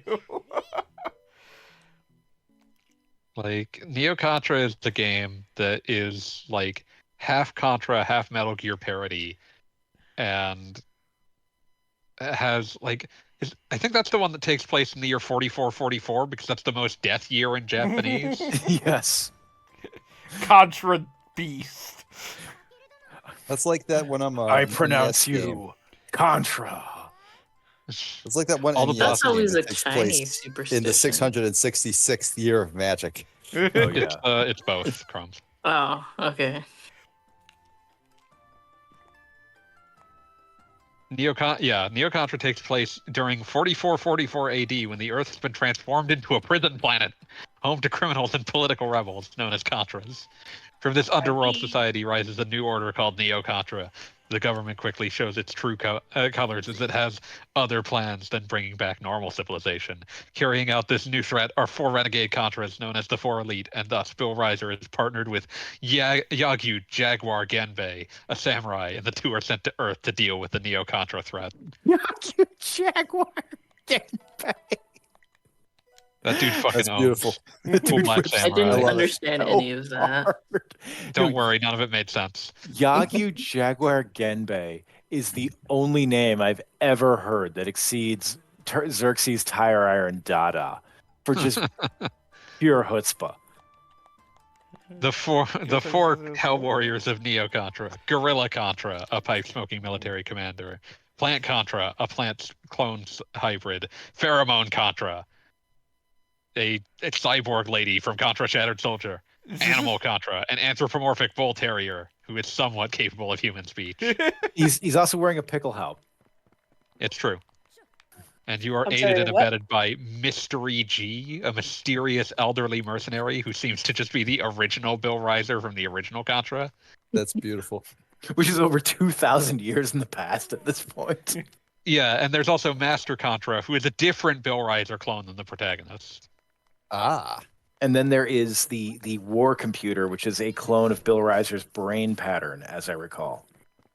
Like, Neo Contra is the game that is like half Contra, half Metal Gear parody, and has like I think that's the one that takes place in the year 4444 because that's the most death year in Japanese. Yes. Contra Beast. That's like that when I'm. I pronounce NES you game. Contra. It's like that one All the NES That's game always that a takes Chinese place superstition. in the 666th year of magic. Oh, yeah. It's both, Crumbs. Oh, okay. Neo Contra takes place during 4444 AD when the Earth has been transformed into a prison planet, home to criminals and political rebels known as Contras. From this underworld society rises a new order called Neo Contra. The government quickly shows its true colors as it has other plans than bringing back normal civilization. Carrying out this new threat are 4 renegade Contras known as the 4 Elite, and thus Bill Reiser is partnered with Yagyu Jaguar Genbei, a samurai, and the 2 are sent to Earth to deal with the Neo Contra threat. Yagyu Jaguar Genbei. That dude fucking That's owns. beautiful. The Full dude Black whips I Samurai. didn't love it. understand so any of that. hard. Don't Dude, worry, none of it made sense. Yagyu Jaguar Genbei is the only name I've ever heard that exceeds Xerxes Tire Iron Dada for just pure chutzpah. The four Hell Warriors of Neo Contra. Gorilla Contra, a pipe-smoking military commander. Plant Contra, a plant clone hybrid. Pheromone Contra, a cyborg lady from Contra Shattered Soldier. Animal Contra, an anthropomorphic bull terrier who is somewhat capable of human speech. He's also wearing a pickle helm. It's true. And you are I'm aided sorry, and what? abetted by Mystery G, a mysterious elderly mercenary who seems to just be the original Bill Riser from the original Contra. That's beautiful. Which is over 2,000 years in the past at this point. Yeah, and there's also Master Contra, who is a different Bill Riser clone than the protagonist. Ah. And then there is the War Computer, which is a clone of Bill Reiser's brain pattern, as I recall.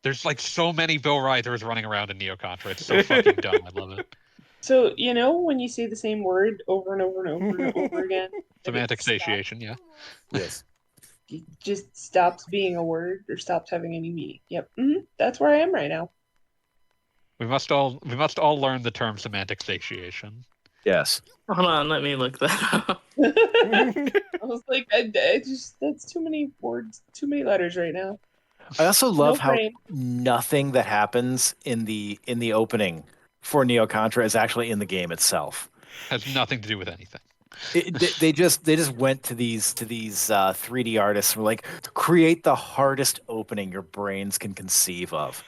There's like so many Bill Risers running around in Neo Contra. It's so fucking dumb. I love it. So, when you say the same word over and over and over and over again, that Semantic it stops- satiation, yeah. Yes. it just stops being a word or stops having any meaning. Yep. That's where I am right now. We must all learn the term semantic satiation. Yes. Hold on, let me look that up. I was like, I just, that's too many words, too many letters right now. I also love No how brain. nothing that happens in the opening for Neo Contra is actually in the game itself. Has nothing to do with anything. They just went to these 3D artists and were like, create the hardest opening your brains can conceive of.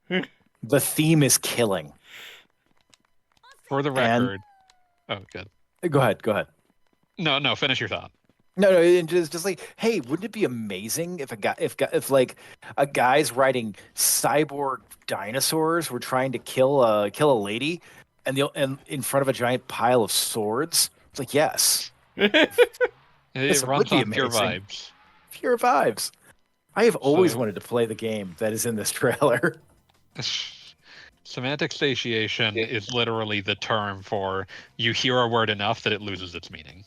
The theme is killing. For the And- record. Oh, good. Go ahead. No, finish your thought. No, it's just like, hey, wouldn't it be amazing if a guy's riding cyborg dinosaurs were trying to kill a lady, and in front of a giant pile of swords? It's like, yes, It This runs would be on pure amazing. vibes. pure vibes. I have always So- wanted to play the game that is in this trailer. Semantic satiation is literally the term for you hear a word enough that it loses its meaning.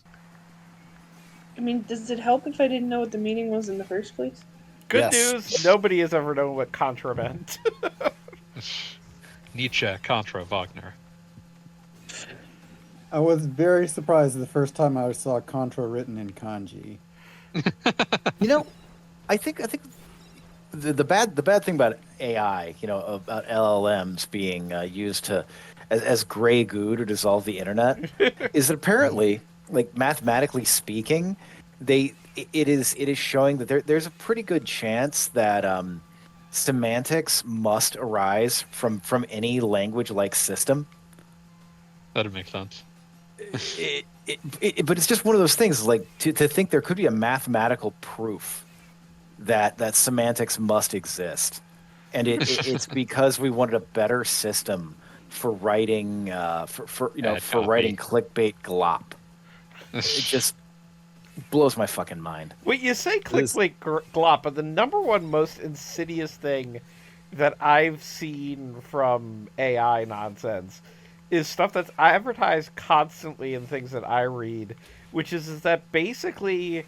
I mean, does it help if I didn't know what the meaning was in the first place? Good Yes. news, nobody has ever known what Contra meant. Nietzsche, Contra, Wagner. I was very surprised the first time I saw Contra written in kanji. I think the bad thing about AI, about LLMs being used as gray goo to dissolve the internet, is that apparently, like mathematically speaking, it is showing that there's a pretty good chance that semantics must arise from any language-like system. That'd make sense. But it's just one of those things, like to think there could be a mathematical proof that semantics must exist, and it's because we wanted a better system for writing for writing clickbait glop. It just blows my fucking mind. Wait, you say clickbait glop, but the number one most insidious thing that I've seen from AI nonsense is stuff that's advertised constantly in things that I read, which is that basically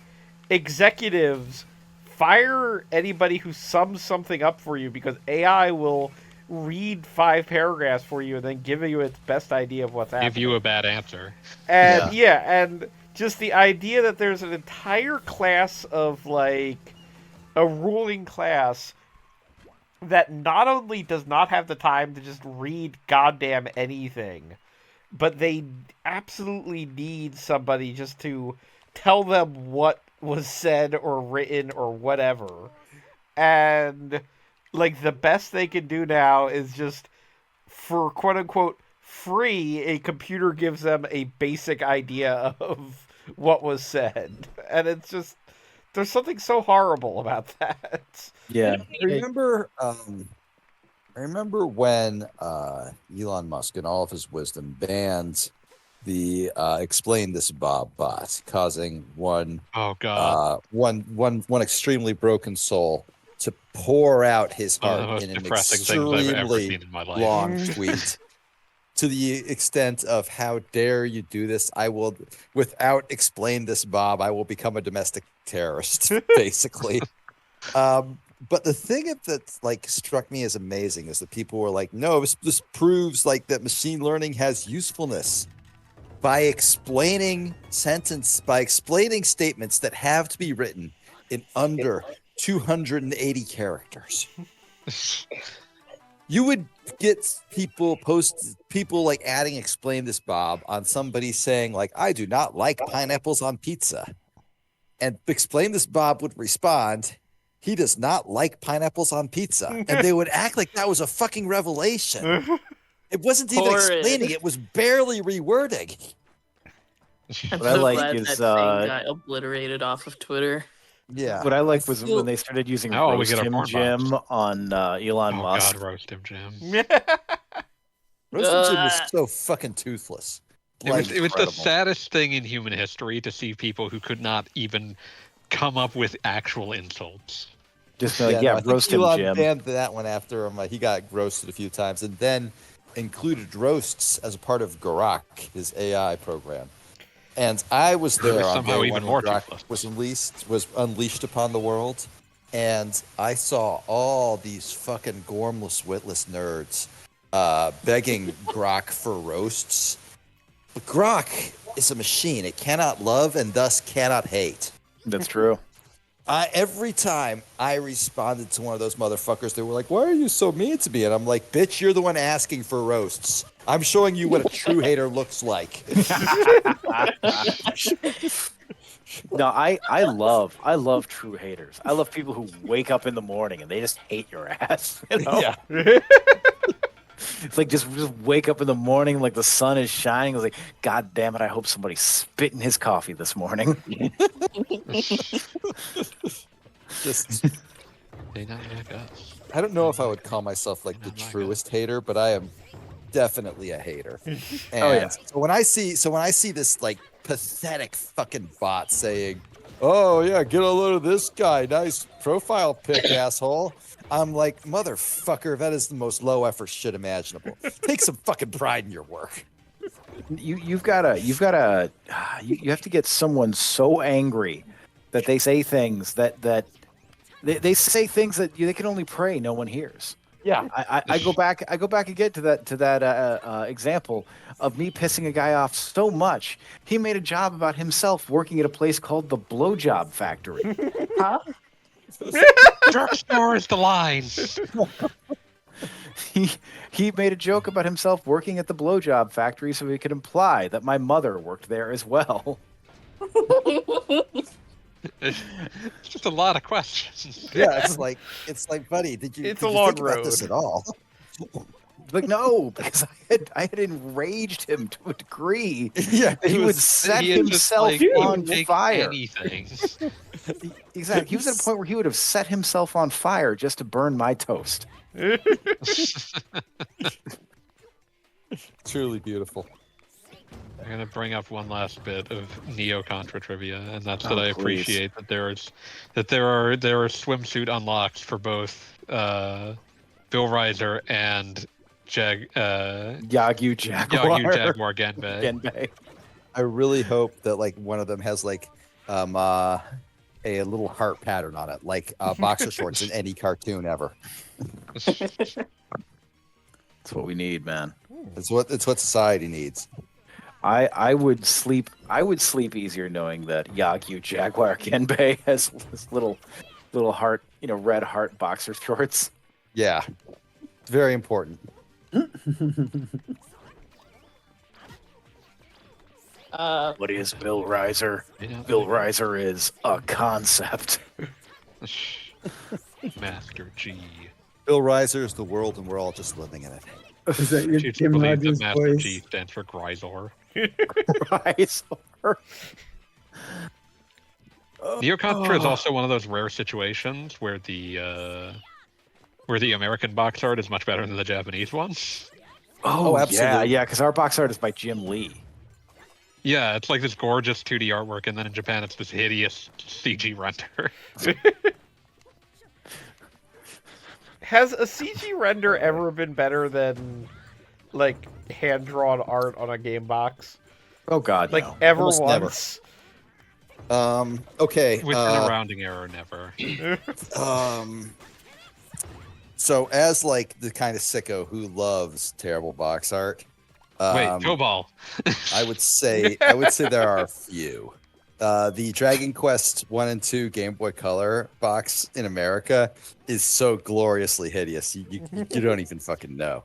executives fire anybody who sums something up for you because AI will read 5 paragraphs for you and then give you its best idea of what's happening. Give you a bad answer. And and just the idea that there's an entire class of like a ruling class that not only does not have the time to just read goddamn anything, but they absolutely need somebody just to tell them what was said or written or whatever. And like the best they can do now is just, for quote unquote free, a computer gives them a basic idea of what was said. And it's just, there's something so horrible about that. Yeah, I remember when Elon Musk, in all of his wisdom, banned the explain this Bob bot, causing one extremely broken soul to pour out his One of the heart most in an depressing things I've ever extremely seen in my life. long tweet to the extent of how dare you do this, I will, without explain this, Bob, I will become a domestic terrorist, basically. But the thing that like struck me as amazing is that people were like, no, this proves like that machine learning has usefulness by explaining statements that have to be written in under 280 characters. You would get people like adding explain this, Bob, on somebody saying like, I do not like pineapples on pizza. And explain this, Bob would respond, he does not like pineapples on pizza. And they would act like that was a fucking revelation. It wasn't even Horrid. explaining, it was barely rewording. I'm What I so like glad is, that thing got obliterated off of Twitter. Yeah. What I liked was when they started using Now we Roast get our Him porn Jim box. on Elon Oh Musk. God, roast him, Jim. Roasted Jim was so fucking toothless. It was the Incredible. saddest thing in human history to see people who could not even come up with actual insults. Just no, I think roast him, Elon Jim. banned that one after him. He got roasted a few times, and then included roasts as a part of Grok, his AI program. And I was there on Somehow day even one more when Grok toothless. was unleashed upon the world, and I saw all these fucking gormless, witless nerds begging Grok for roasts. But Grok is a machine; it cannot love and thus cannot hate. That's true. Every time I responded to one of those motherfuckers, they were like, "Why are you so mean to me?" And I'm like, "Bitch, you're the one asking for roasts. I'm showing you what a true hater looks like." No, I love true haters. I love people who wake up in the morning and they just hate your ass. You know? Yeah. It's like just wake up in the morning like the sun is shining. It's like, God damn it! I hope somebody spit in his coffee this morning. Just, They not like us. I don't know if I would call myself like the truest hater, but I am definitely a hater. And Oh, yeah. so when I see this like pathetic fucking bot saying, "Oh yeah, get a load of this guy, nice profile pic, asshole," I'm like, motherfucker, that is the most low effort shit imaginable. Take some fucking pride in your work. You have to get someone so angry that they say things that they say things that they can only pray no one hears. Yeah. I go back again to that example of me pissing a guy off so much he made a job about himself working at a place called the Blowjob Factory. Huh? Drugstore is the line. He made a joke about himself working at the Blowjob Factory so he could imply that my mother worked there as well. It's just a lot of questions. Yeah, it's like, buddy, did you It's did a you long think about this road. at all? Like, no, because I had enraged him to a degree Yeah, that he would set He had just, himself like, on take fire. Anything. Exactly. He was at a point where he would have set himself on fire just to burn my toast. Truly beautiful. I'm gonna bring up one last bit of Neo Contra trivia, and that's Oh, that I please. appreciate that there are swimsuit unlocks for both Bill Reiser and Yagyu Jaguar. Yagyu Jaguar Genbei. Genbei. I really hope that like one of them has like a little heart pattern on it, like boxer shorts in any cartoon ever. That's what we need, man. It's what society needs. I would sleep easier knowing that Yagyu Jaguar Genbei has this little heart, red heart boxer shorts. Yeah, it's very important. What is Bill Reiser? You know, Bill Reiser is a concept. Master G. Bill Reiser is the world, and we're all just living in it. Is that your Choose to Tim believe that Rogers Master voice? G stands for Grisor. Reiser. Neo Contra is also one of those rare situations where the American box art is much better than the Japanese one. Oh, absolutely. yeah, because our box art is by Jim Lee. Yeah, it's like this gorgeous 2D artwork, and then in Japan it's this hideous CG render. Has a CG render ever been better than like hand drawn art on a game box? Oh God, Like no. ever Almost never. once? Okay. Within a rounding error, never. So as like the kind of sicko who loves terrible box art, Wait, Tobal. I would say there are a few. The Dragon Quest 1 and 2 Game Boy Color box in America is so gloriously hideous. You don't even fucking know.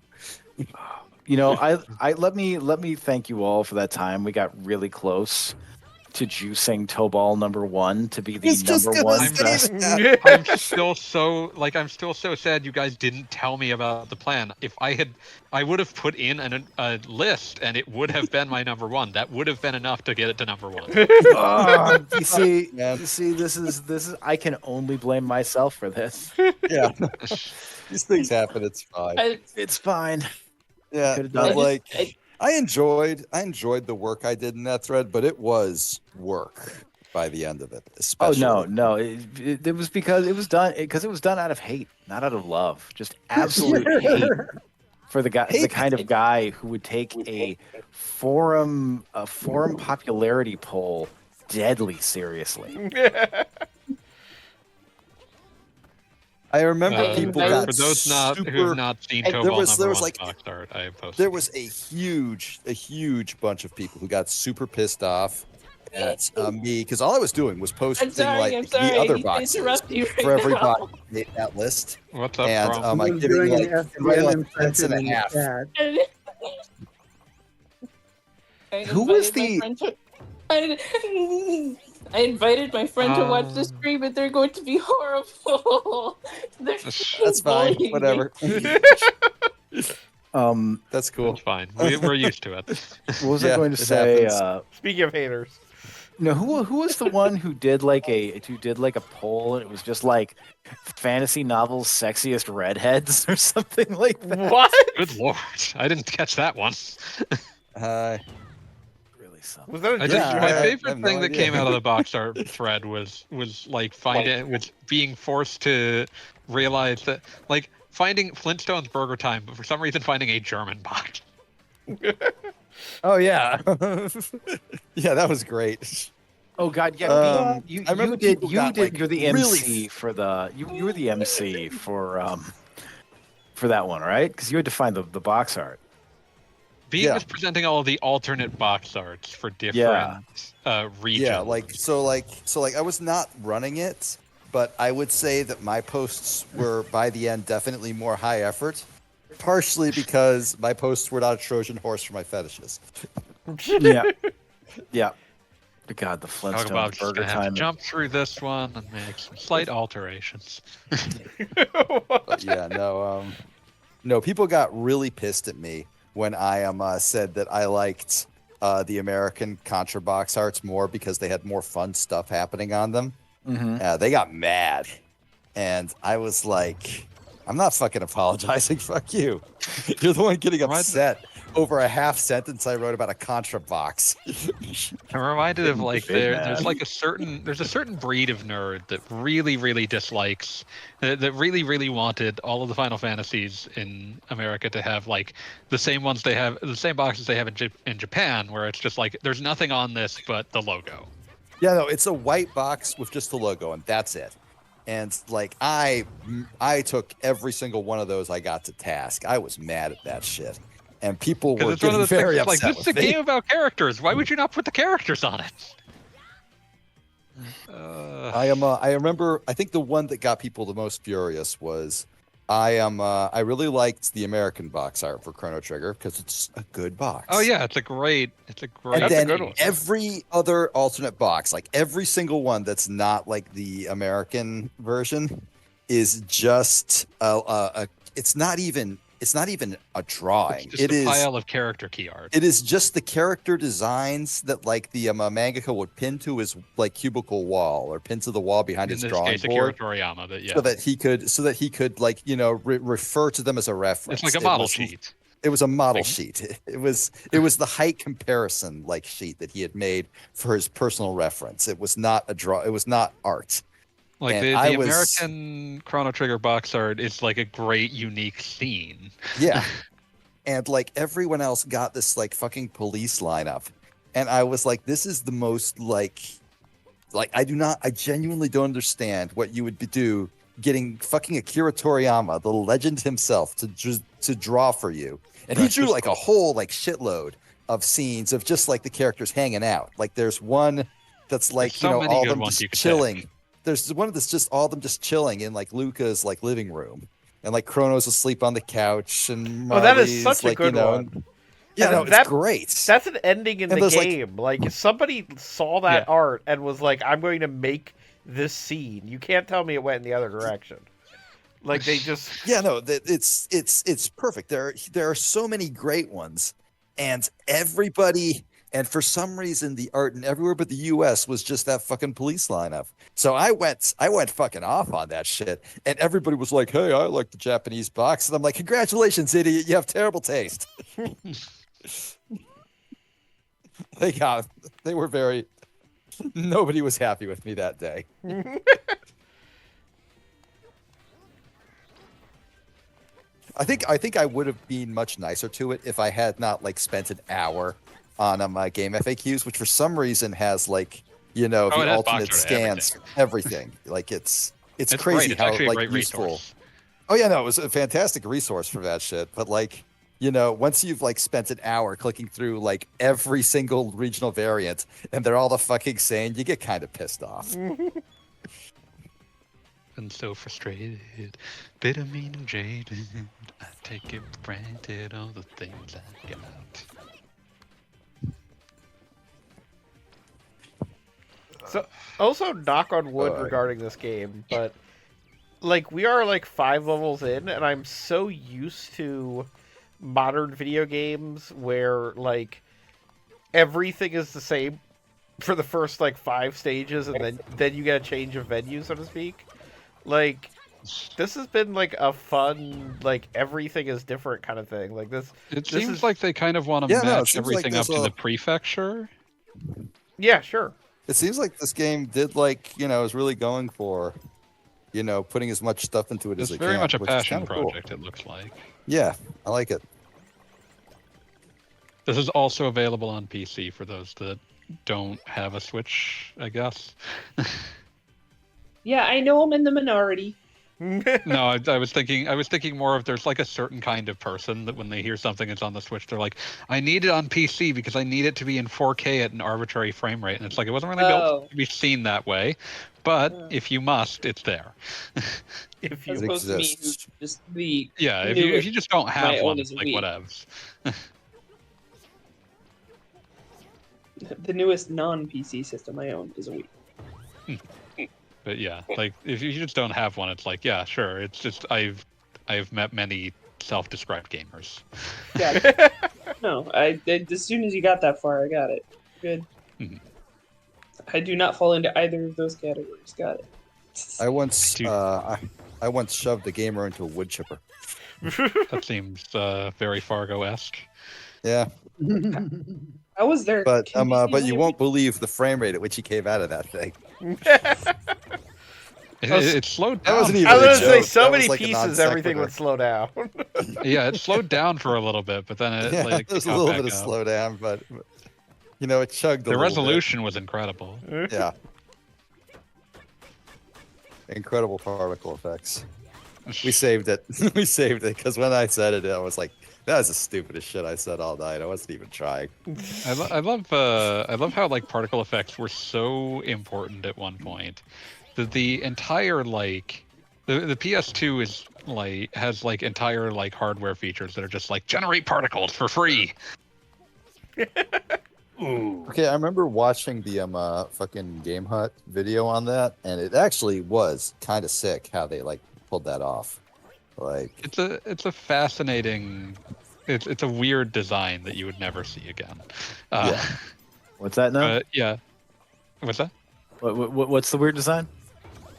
You know, I let me thank you all for that time. We got really close to juicing Tobal #1 to be the It's just number gonna one say best. that. I'm still so sad you guys didn't tell me about the plan. I would have put in a list and it would have been my #1. That would have been enough to get it to #1. You see, Man. this is. I can only blame myself for this. Yeah, these things happen. It's fine. It's fine. Yeah, Could've done but it. like I enjoyed the work I did in that thread, but it was work by the end of it. Oh Especially. no! It was because it was done out of hate, not out of love. Just absolute hate for the guy, the kind of guy who would take a forum popularity poll deadly seriously. I remember people got for those who have not seen Tobal there was #1 like box art, I posted. there was a huge bunch of people who got super pissed off at me because all I was doing was posting I'm sorry. the other I boxes interrupt you right for everybody now. who made that list, What's up, and bro? I was giving doing like, an right, like FDM cents and impression in a the half. chat. Who was I invited my friend to watch the Um, stream, and they're going to be horrible. They're That's fine, bullying me. whatever. That's cool. It's fine. We're used to it. What was I Yeah, going to it say? happens. Speaking of haters. No, who was the one who did like a poll and it was just like fantasy novels sexiest redheads or something like that? What? Good lord, I didn't catch that one. Really something. Was that a I joke? just, Yeah, my I favorite have no thing that idea. came out of the box art thread was being forced to realize that like finding Flintstones Burger Time, but for some reason finding a German box. Oh yeah, yeah, that was great. Oh God, yeah. I remember people got, like, You're the really MC for the you were the MC for that one, right? Because you had to find the box art. Bean Yeah. was presenting all of the alternate box arts for different regions. Yeah, like I was not running it, but I would say that my posts were by the end definitely more high effort, partially because my posts were not a Trojan horse for my fetishes. Yeah, yeah. God, the Talk Flintstones about just Burger gonna have to Time. jump through this one and make some slight alterations. But yeah, no, people got really pissed at me when I said that I liked the American Contra box arts more because they had more fun stuff happening on them. Mm-hmm. They got mad, and I was like, I'm not fucking apologizing. Fuck you. You're the one getting upset over a half sentence I wrote about a Contra box. I'm reminded of like Big man. there's a certain breed of nerd that really dislikes that really wanted all of the Final Fantasies in America to have like the same boxes they have in Japan, where it's just like there's nothing on this but the logo. Yeah, no, it's a white box with just the logo, and that's it. And like I took every single one of those I got to task. I was mad at that shit, and people Because were it's one of getting those very things like upset this is a with me. game about characters. Why would you not put the characters on it? I remember. I think the one that got people the most furious was I really liked the American box art for Chrono Trigger because it's a good box. Oh yeah, it's a great. And That's a then good one. every other alternate box, like every single one that's not like the American version, is just it's not even a drawing. It's just It a is pile of character key art. it is just the character designs that like the mangaka would pin to his like cubicle wall or pin to the wall behind In his this drawing case, Akira board. Toriyama, but yeah, So that he could like refer to them as a reference. it's like a It model was- sheet. It was a model Like- sheet. It was the height comparison like sheet that he had made for his personal reference. It was not a draw. It was not art. Like And the I was- American Chrono Trigger box art is like a great unique scene. Yeah. and like everyone else got this like fucking police lineup, and I was like, this is the most like I genuinely don't understand what you would do getting fucking Akira Toriyama, the legend himself, to draw for you, and he That's drew just like a cool. whole like shitload of scenes of just like the characters hanging out. Like there's one that's like There's so many all good them ones just you could chilling. pick. There's one that's just all them just chilling in like Luca's like living room, and like Chrono's asleep on the couch, and Oh, that is Marley's such a like good and one. yeah, And no, it's that great. that's an ending in And the there's, like- game. Like somebody saw that art and was like, "I'm going to make this scene." You can't tell me it went in the other direction. Like they just Yeah, no, it's perfect. There are so many great ones, and everybody, and for some reason, the art in everywhere but the U.S. was just that fucking police lineup. So I went fucking off on that shit, and everybody was like, "Hey, I like the Japanese box," and I'm like, "Congratulations, idiot! You have terrible taste." They were very. Nobody was happy with me that day. I think I would have been much nicer to it if I had not like spent an hour on my game FAQs, which for some reason has like Oh, the it has box alternate art of scans, everything. Like it's It's crazy great. It's how actually a like great useful. resource. Oh yeah, no, it was a fantastic resource for that shit. But like once you've like spent an hour clicking through like every single regional variant and they're all the fucking same, you get kind of pissed off. And so frustrated, bitter, mean, and jaded. I take it for granted all the things I got. so also knock on wood regarding this game, but like we are like 5 levels in, and I'm so used to modern video games where like everything is the same for the first like 5 stages, and then you get a change of venue, so to speak. Like this has been like a fun like everything is different kind of thing. Like this It this seems is like they kind of want to Yeah, no, it match seems like everything up there's to a- the prefecture. yeah, sure. It seems like this game did like is really going for putting as much stuff into it It's as it very can, much a which is passion kinda cool. project, it looks like. Yeah, I like it. This is also available on PC for those that don't have a Switch, I guess. Yeah, I know I'm in the minority. No, I was thinking more of there's like a certain kind of person that when they hear something that's on the Switch, they're like, I need it on PC because I need it to be in 4K at an arbitrary frame rate. And it's like, it wasn't really built to be seen that way. But if you must, it's there. If As you opposed to me, who exists. just the Yeah, if newest you just don't have my one, own it's is a like Wii. whatevs. the newest non-PC system I own is a Wii. But yeah, like if you just don't have one, it's like, yeah, sure. It's just I've met many self-described gamers. Got it. No, I as soon as you got that far, I got it. Good. Mhm. I do not fall into either of those categories. Got it. I once Dude. I once shoved a gamer into a wood chipper. That seems very Fargo-esque. Yeah, I was there. but you conveniently- won't believe the frame rate at which he came out of that thing. It slowed That down. wasn't even I was a gonna say joke. so That many was like a pieces, non everything would slow down. Yeah, it slowed down for a little bit, but then it Yeah, like there's a got little back bit of up. slowdown, but it chugged a The little resolution was incredible. bit. Yeah. Incredible particle effects. We saved it. We saved it because when I said it, I was like, "That was the stupidest shit I said all night." I wasn't even trying. I love how like particle effects were so important at one point that the entire like the PS2 is like has like entire like hardware features that are just like generate particles for free. Okay, I remember watching the fucking Game Hut video on that, and it actually was kind of sick how they like pulled that off. Like, It's a fascinating. It's a weird design that you would never see again. Yeah. What's that now? Yeah. What's that? What's the weird design?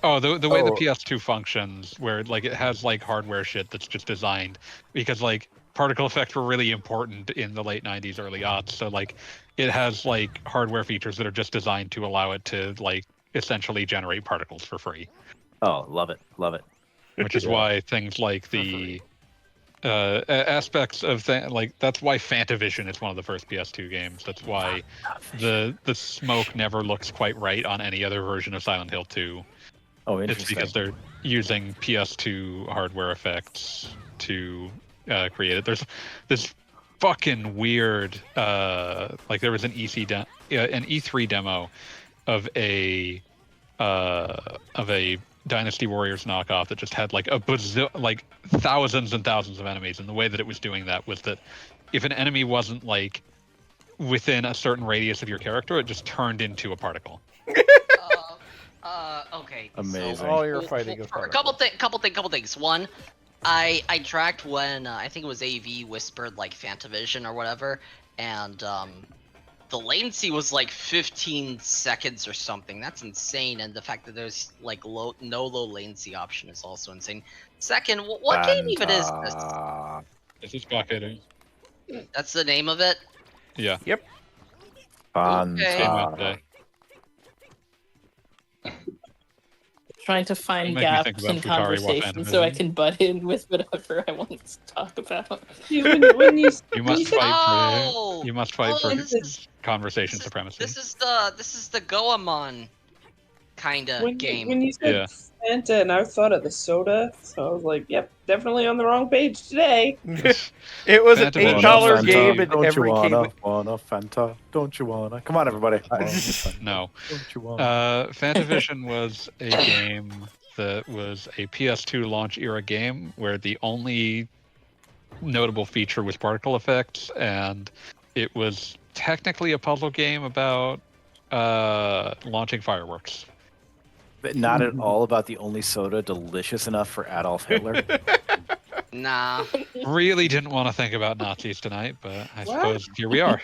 Oh, the way the Oh. PS2 functions, where like it has like hardware shit that's just designed because like particle effects were really important in the late 90s, early aughts. So like it has like hardware features that are just designed to allow it to like essentially generate particles for free. Oh, love it, love it. Which is Yeah. why things like the aspects of like that's why Fantavision is one of the first PS2 games. That's why the smoke never looks quite right on any other version of Silent Hill 2. Oh, It's interesting. because they're using PS2 hardware effects to create it. There's this fucking weird like there was an E3 demo of a Dynasty Warriors knockoff that just had like like thousands and thousands of enemies, and the way that it was doing that was that if an enemy wasn't like within a certain radius of your character, it just turned into a particle. Okay. Amazing. So, All you're fighting is a couple things. One, I tracked when I think it was AV whispered like Fantavision or whatever, and the latency was like 15 seconds or something. That's insane, and the fact that there's like no low latency option is also insane. Second, what game even is this? This is Bakeru. That's the name of it. Yeah. Yep. Fanta. Trying to find Don't make me think gaps about in Futari while conversation so I Fantavision. can butt in with whatever I want to talk about. See, when you You must said- fight Oh! for. You must fight for this is- conversation supremacy. This is the Goemon kind of game. When you said Yeah. Fanta, and I thought of the soda, so I was like, "Yep, definitely on the wrong page today." It was an Fantavision. $8 Fanta. game, and Don't every you game. wanna Fanta? Don't you wanna? Come on, everybody. No. Don't you wanna? Fantavision was a game that was a PS2 launch era game where the only notable feature was particle effects, and it was technically a puzzle game about launching fireworks. But not at all about the only soda delicious enough for Adolf Hitler. Nah. Really didn't want to think about Nazis tonight, but I What? suppose here we are.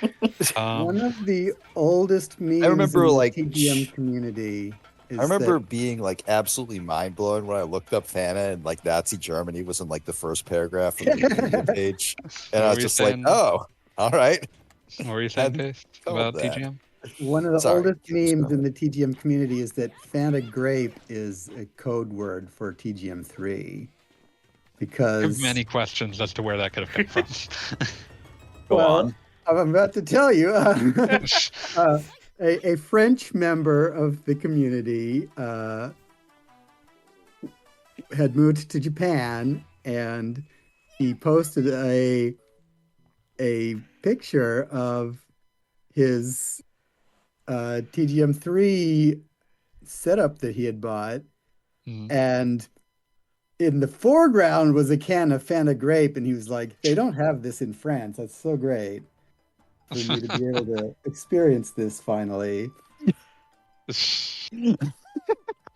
One of the oldest memes remember, in the like, TGM community is I remember that being like absolutely mind blown when I looked up Fanta and like Nazi Germany was in like the first paragraph of the Wikipedia page, and I was Were you just like, saying- oh, all right. What were you saying, Hadn't Pace, thought about of that. TGM? one of the Sorry, oldest keep us memes going. in the TGM community is that Fanta Grape is a code word for TGM3 because There's many questions as to where that could have come from. Go Well, on. I'm about to tell you. A French member of the community had moved to Japan, and he posted a picture of his TGM3 setup that he had bought, Mhm. and in the foreground was a can of Fanta Grape, and he was like, "They don't have this in France. That's so great for me to be able to experience this finally."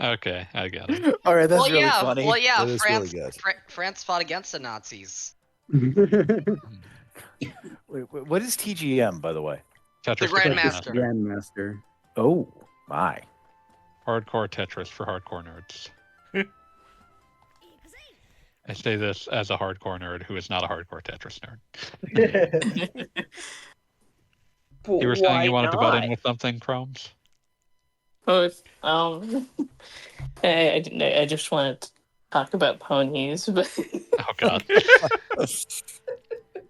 Okay, I got it. All right, that's well, really yeah. funny. Well, yeah. That is France, really good. France fought against the Nazis. Wait, what is TGM, by the way? Tetris The for Grandmaster. Grandmaster. Oh my! Hardcore Tetris for hardcore nerds. I say this as a hardcore nerd who is not a hardcore Tetris nerd. But You were saying why you wanted to butt in not? with something, Chromes? Oh, I just wanted to talk about ponies, but Oh God.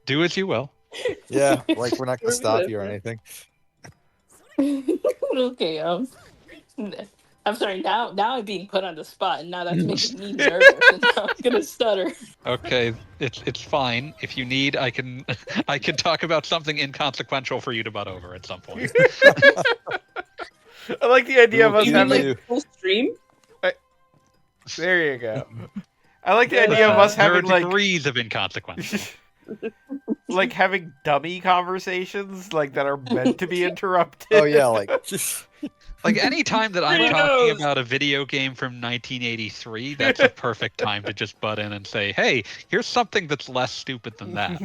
Do as you will. Yeah, like we're not gonna stop you or anything. okay. I'm sorry. Now I'm being put on the spot, and now that's making me nervous, and now I'm gonna stutter. Okay, it's fine. If you need, I can talk about something inconsequential for you to butt over at some point. I like the idea of us You mean having. like full stream? There you go. I like the idea of us There are having like degrees of inconsequential. like having dummy conversations like that are meant to be interrupted. Oh yeah, like Like any time that I'm Pretty talking nose. about a video game from 1983, that's a perfect time to just butt in and say, "Hey, here's something that's less stupid than that."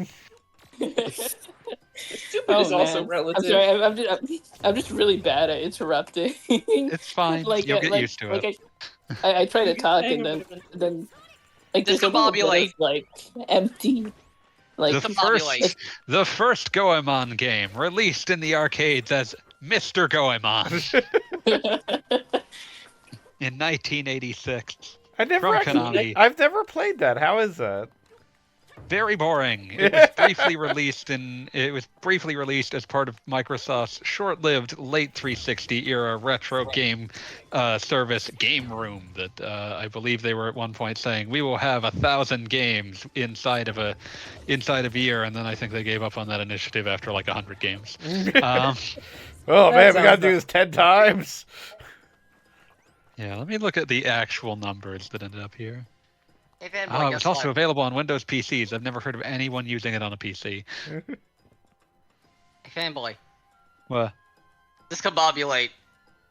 Stupid is also relative. I'm sorry. I'm just really bad at interrupting. It's fine. You'll get used to it. I try to talk, and then like there's a little bit Discombobulate. of, like empty. Like The first Goemon game released in the arcades as Mr. Goemon in 1986. I never From actually, Konami. I've never played that. How is that? Very boring. It was briefly released as part of Microsoft's short-lived late 360 era retro game service Game Room that I believe they were at one point saying we will have 1,000 games inside of a year, and then I think they gave up on that initiative after like 100 games. Oh man, we sounds gotta do this 10 times. Yeah, let me look at the actual numbers that ended up here. Hey, fanboy, Oh, guess it's also what? available on Windows PCs. I've never heard of anyone using it on a PC. Hey, fanboy, What? discombobulate.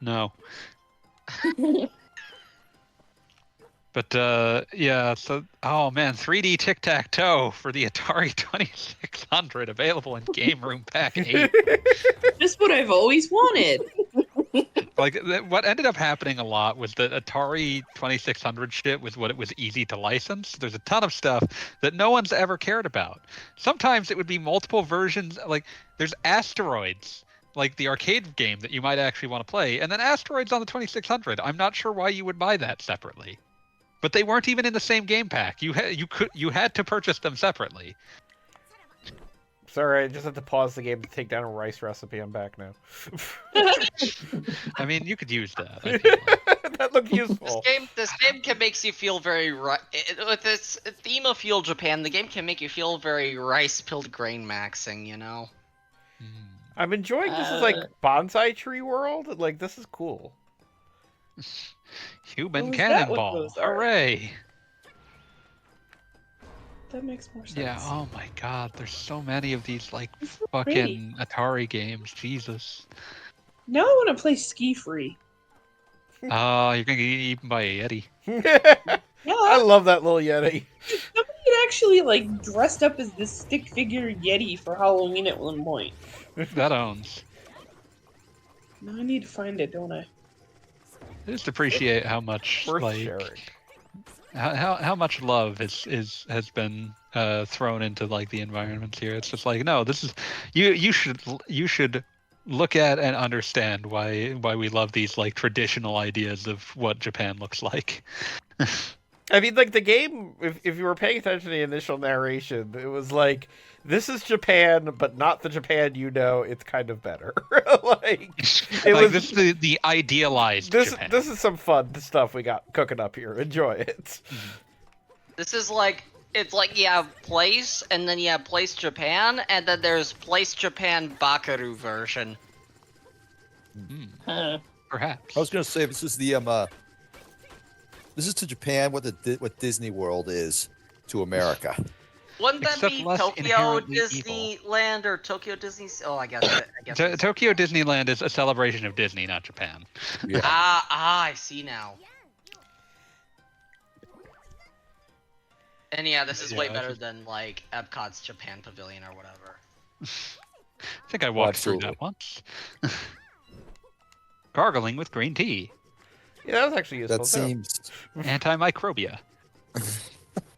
No. But yeah, so oh man, 3D tic-tac-toe for the Atari 2600 available in Game Room Pack 8. Just what I've always wanted. Like what ended up happening a lot was that Atari 2600 shit was what it was easy to license. There's a ton of stuff that no one's ever cared about. Sometimes it would be multiple versions. Like there's Asteroids, like the arcade game that you might actually want to play, and then Asteroids on the 2600. I'm not sure why you would buy that separately, but they weren't even in the same game pack. You had to purchase them separately. Sorry, I just had to pause the game to take down a rice recipe. I'm back now. I mean, you could use that. I feel like. That looked useful. This game can makes you feel very with this theme of Fuel Japan. The game can make you feel very rice pilled grain maxing. You know. I'm enjoying this is like Bonsai Tree World. Like this is cool. Human What was that with Cannonball! those art? Hooray! That makes more sense. Yeah. Oh my God, there's so many of these like It's so fucking Atari games. Jesus. Now I want to play Ski Free. Oh, you're gonna get eaten by a Yeti. Yeah, I love that little Yeti. somebody had actually like dressed up as this stick figure Yeti for Halloween at one point. That owns. Now I need to find it, don't I? I just appreciate how much Worth like sharing. how much love has been thrown into like the environments here. It's just like no, this is you should look at and understand why we love these like traditional ideas of what Japan looks like. I mean, like the game. If you were paying attention to the initial narration, it was like this is Japan, but not the Japan you know. It's kind of better. Like it Like, was. this is the idealized Japan. This is some fun stuff we got cooking up here. Enjoy it. This is like it's like you have Place, and then you have Place Japan, and then there's Place Japan Bakeru version. Perhaps. I was gonna say this is the this is to Japan what what Disney World is to America. Wouldn't that Except be less Tokyo inherently Disneyland or Tokyo Disney? Oh, I guess it. Tokyo Disneyland is a celebration of Disney, not Japan. Yeah. I see now. And yeah, this is way Yeah, better than like Epcot's Japan Pavilion or whatever. I think I walked through that once. Gargling with green tea. Yeah, that was actually useful. That too. seems Antimicrobia.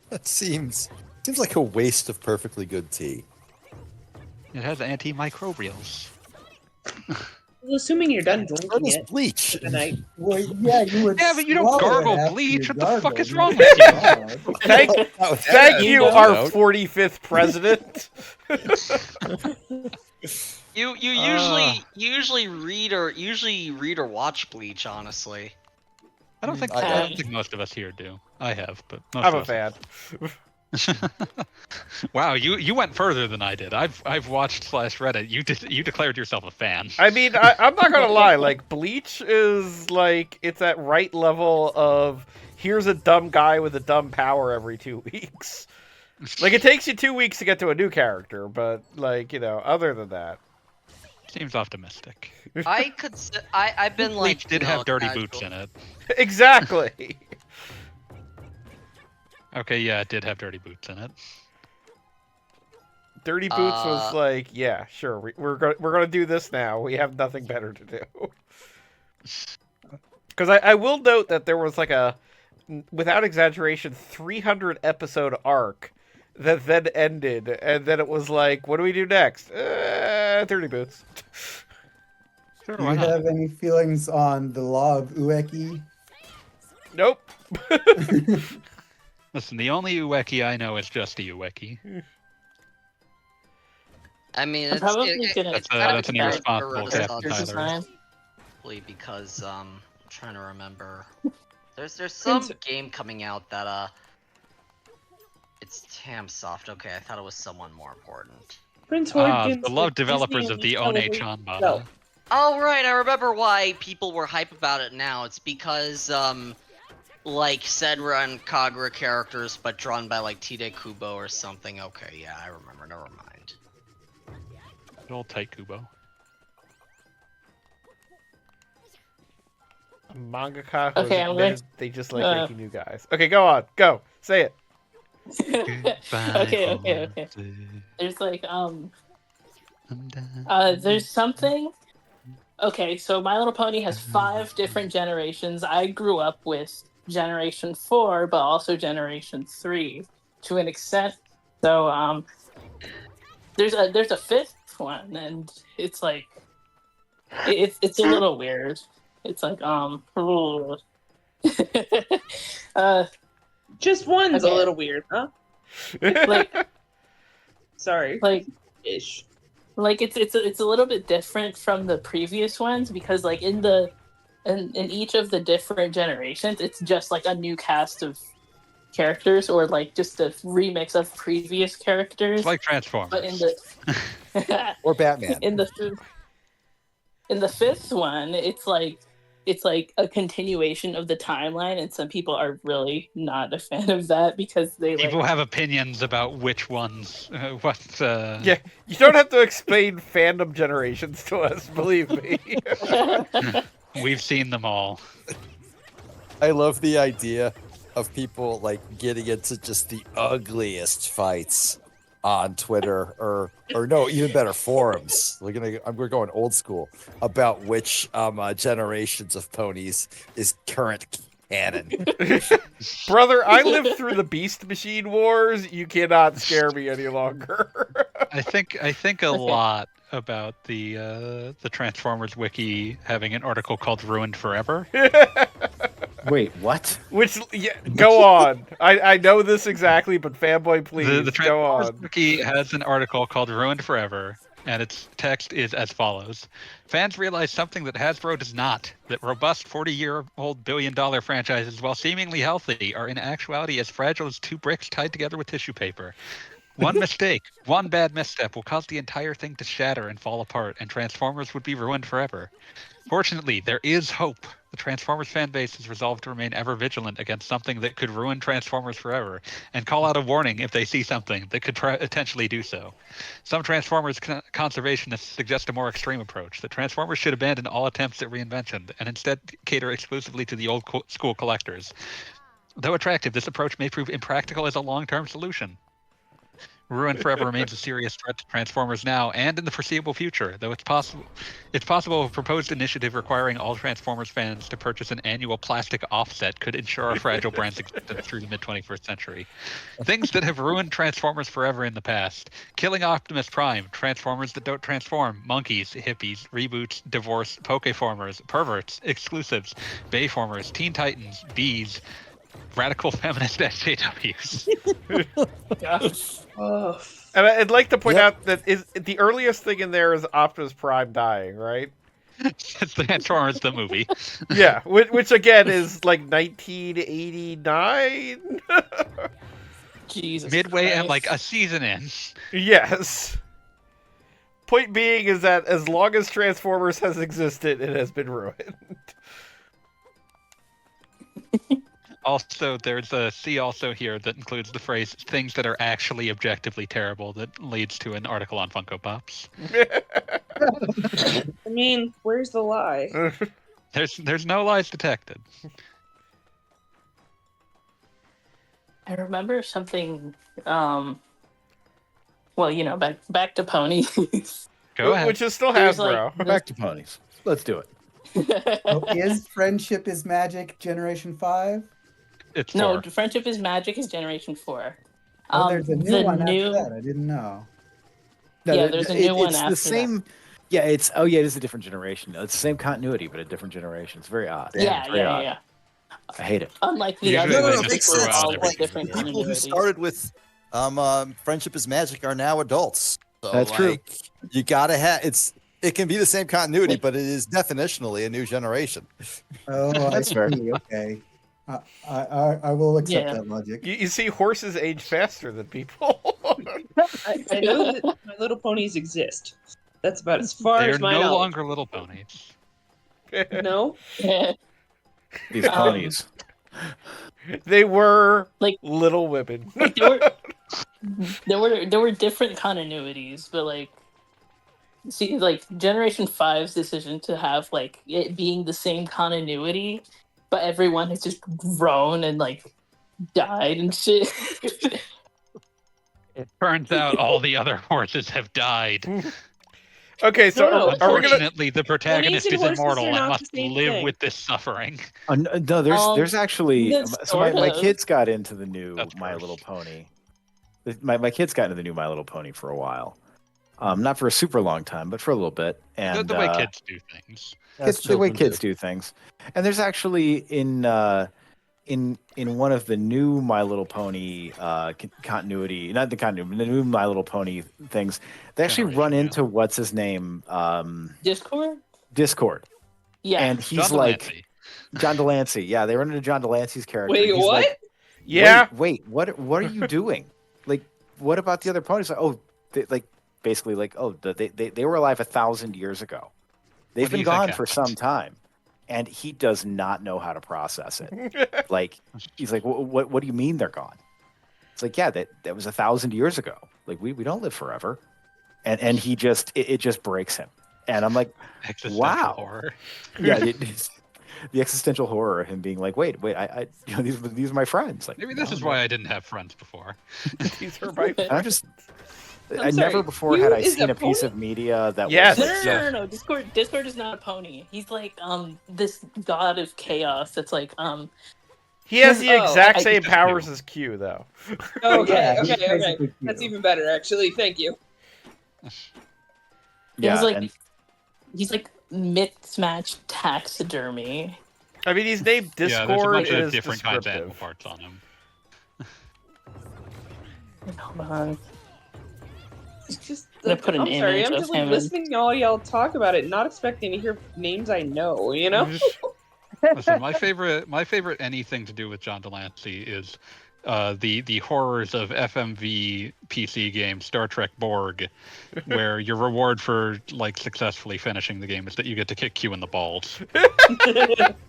that seems like a waste of perfectly good tea. It has antimicrobials. Well, assuming you're done So drinking does it bleach. for the night. Well, yeah, you would. Yeah, but you don't swallow it gargle after bleach. you What the fuck is gargle. wrong with you? Thank you, our know. 45th president. You usually read or watch Bleach, honestly. I don't think I I don't. don't think most of us here do. I have, but most I'm a of us fan. Wow, you went further than I did. I've watched /Reddit. You declared yourself a fan. I mean, I'm not gonna lie. Like Bleach is like it's that right level of here's a dumb guy with a dumb power every 2 weeks. Like it takes you 2 weeks to get to a new character, but like other than that, Seems optimistic. I've been like Bleach did have dirty boots in it. exactly. Okay, yeah, it did have dirty boots in it. Dirty Boots was like, yeah, sure, we're gonna do this now. We have nothing better to do. Because I will note that there was like a, without exaggeration, 300 episode arc that then ended, and then it was like, what do we do next? Dirty Boots. Sure, Do why you not? have any feelings on the law of Ueki? Nope. Listen, the only Ueki I know is just a Ueki. I mean, I'm probably gonna it's kind That's of an a irresponsible Renaissance Captain character Tyler. design. because I'm trying to remember. There's some Prince- game coming out that it's Tamsoft. Okay, I thought it was someone more important. Prince Horgens, The loved Disney developers of and the One television- Chanbara. No. Oh right, I remember why people were hype about it now. It's because like Senra and Kagura characters, but drawn by like Tide Kubo or something. Okay, yeah, I remember. Never mind. Good old tight Kubo. A mangaka who Okay, has I'm admitted going- they just like making new guys. Okay, go on. Go. Say it. Okay. There's like there's something. Okay, so My Little Pony has 5 different generations. I grew up with Generation 4, but also Generation 3 to an extent. So there's a 5th one, and it's like it's a little weird. It's like Just one's a Okay. little weird, huh? like Sorry. like Ish. like it's a little bit different from the previous ones because like in each of the different generations it's just like a new cast of characters or like just a remix of previous characters. It's like Transformers. But in the Or Batman. in the 5th one it's like a continuation of the timeline, and some people are really not a fan of that because they People like have opinions about which ones, Yeah, you don't have to explain fandom generations to us, believe me. We've seen them all. I love the idea of people like getting into just the ugliest fights on Twitter or no, even better, forums. We're going old school about which generations of ponies is current canon. Brother, I lived through the Beast Machine Wars. You cannot scare me any longer. I think a lot about the Transformers wiki having an article called "Ruined Forever." Wait, what? Which, yeah, go on. I know this exactly, but fanboy, please, The go Transformers on. wiki has an article called "Ruined Forever," and its text is as follows: Fans realize something that Hasbro does not: that robust 40-year-old billion-dollar franchises, while seemingly healthy, are in actuality as fragile as 2 bricks tied together with tissue paper. One mistake, one bad misstep will cause the entire thing to shatter and fall apart, and Transformers would be ruined forever. Fortunately, there is hope. The Transformers fan base is resolved to remain ever vigilant against something that could ruin Transformers forever, and call out a warning if they see something that could potentially do so. Some Transformers conservationists suggest a more extreme approach, that Transformers should abandon all attempts at reinvention, and instead cater exclusively to the old school collectors. Though attractive, this approach may prove impractical as a long-term solution. Ruin Forever remains a serious threat to Transformers now and in the foreseeable future, though it's possible a proposed initiative requiring all Transformers fans to purchase an annual plastic offset could ensure our fragile brand's existence through the mid-21st century. Things that have ruined Transformers forever in the past: killing Optimus Prime, Transformers that don't transform, monkeys, hippies, reboots, divorce, Pokeformers, perverts, exclusives, Bayformers, Teen Titans, bees, radical feminist SJWs. Oh, And I'd like to point Yep. out that is the earliest thing in there is Optimus Prime dying, right? It's the Transformers the movie. Yeah, which again is like 1989. Jesus Midway and Christ. like a season in. Yes. Point being is that as long as Transformers has existed, it has been ruined. Also, there's a see also here that includes the phrase "things that are actually objectively terrible" that leads to an article on Funko Pops. I mean, where's the lie? There's no lies detected. I remember something. Well, you know, back to ponies. Go ahead. Which is still There's, Hasbro. like, Back to ponies. Let's do it. Oh, is Friendship is Magic Generation 5? It's No, 4. Friendship is Magic is Generation 4. Oh, there's a new the one new- after that. I didn't know. Yeah, there's a new one It's after the same. Yeah, it is a different generation. It's the same continuity, but a different generation. It's very odd. Yeah, It's very odd. yeah. I hate it. Unlike the Usually other they ones, just which throw were out all every like different The people who continuities. started with Friendship is Magic are now adults. So, That's true. You gotta have it can be the same continuity, but it is definitionally a new generation. Oh, I That's fair. see. Okay. I will accept Yeah. that logic. You see, horses age faster than people. I know that My Little Ponies exist. That's about as far They as are my no knowledge. longer little ponies. No, These ponies. They were Like- Little Women. Like, there were different continuities, but like, see, like Generation 5's decision to have like it being the same continuity, but everyone has just grown and like died and shit. It turns out all the other horses have died. Okay, so No, are we gonna? Unfortunately, the protagonist and is horses immortal are and not must the same live thing. with this suffering. No, there's actually that's so my sort of. kids got into the new That's My worse. Little Pony. My kids got into the new My Little Pony for a while, not for a super long time, but for a little bit. And The way kids do things. the way kids do things. And there's actually in one of the new My Little Pony continuity, not the continuity, but the new My Little Pony things, they actually run Generation, into what's his name, Discord? Yeah, and he's John like Delancey. John Delancey. Yeah, they run into John Delancey's character. wait, He's what? like, Yeah. Wait, what are you doing? Like, what about the other ponies? Like, oh, basically, they were alive 1,000 years ago. They've What do been you think gone for happened? some time, and he does not know how to process it. Like, he's like, what do you mean they're gone? It's like, yeah, that was 1,000 years ago. Like, we don't live forever, and he just it just breaks him. And I'm like, Existential wow. horror. Yeah, the existential horror of him being like, wait, I these are my friends. Like, Maybe this no, is no. why I didn't have friends before. These are my. And I'm just. I'm I never sorry, before you had I is seen a a piece pony? of media that Yes. was like, No. Discord is not a pony. He's like this god of chaos. That's like He has the Oh, exact I- same just powers knew. as Q, though. Okay, Yeah, he's okay. basically cute. That's even better, actually. Thank you. yeah, like- and he's like mix match taxidermy. I mean, he's named Yeah, there's a Discord. bunch It of is different kinds of animal descriptive. parts on him. Hold on. It's just, I'm gonna put an I'm sorry. image I'm of just like him in- listening to all y'all talk about it, not expecting to hear names I know. You know? Listen, my favorite anything to do with John Delancey is the horrors of FMV PC game Star Trek Borg, where your reward for like successfully finishing the game is that you get to kick Q in the balls.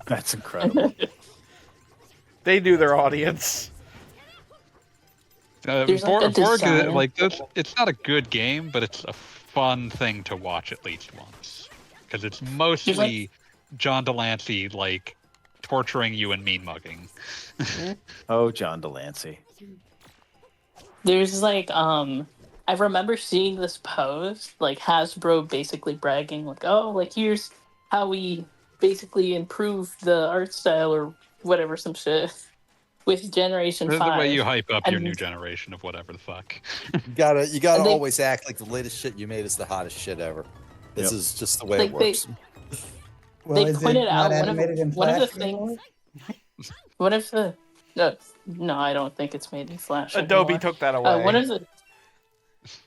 that's incredible. They knew their audience. There's, like, a Borg, design. it's not a good game, but it's a fun thing to watch at least once because it's mostly John Delancey like torturing you and mean mugging. Oh, John Delancey. There's like I remember seeing this post, like Hasbro basically bragging like, oh, like here's how we basically improved the art style or whatever, some shit with Generation The 5. way you hype up your And- new generation of whatever the fuck. You gotta And they- always act like the latest shit you made is the hottest shit ever. This Yep. is just the way Like, it works. Well, they is pointed it not out animated in one of Flash the anymore? one of the no, I don't think it's made in Flash. Adobe anymore. took that away.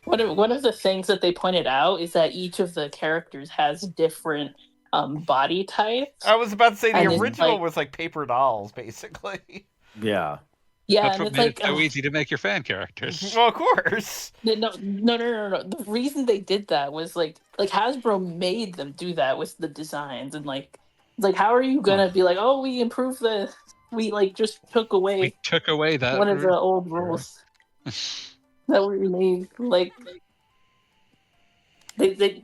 One of the things that they pointed out is that each of the characters has different body types. I was about to say the And it's original like- was like paper dolls, basically. Yeah. Yeah, That's and what it's made like it so easy to make your fan characters. Well, of course. no. The reason they did that was like Hasbro made them do that with the designs, and like how are you gonna be like, oh, we improved we like just took away We took away that. one of the old rules that we made. Like they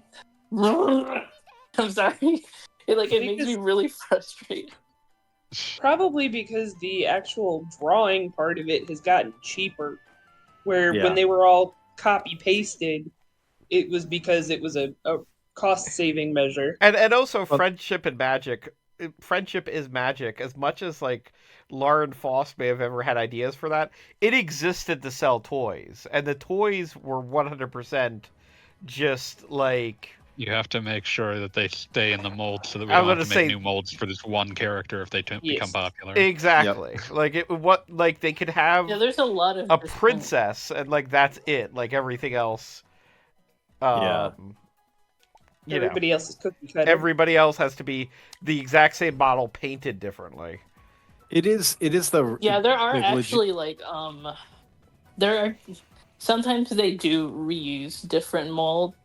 I'm sorry. It makes me really frustrated. Probably because the actual drawing part of it has gotten cheaper. Where Yeah. when they were all copy pasted, it was because it was a cost saving measure. And also friendship and magic. Friendship is magic. As much as like Lauren Foss may have ever had ideas for that, it existed to sell toys, and the toys were 100% just like You have to make sure that they stay in the mold so that we I was don't have to gonna make say- new molds for this one character if they become Yes. popular. Exactly. Like they could have Yeah, there's a lot of a different- princess and like that's it. Like everything else. Yeah. You know, Everybody else is cookie cutter. everybody else has to be the exact same model painted differently. It is the Yeah, there are the legit- actually there are sometimes they do reuse different molds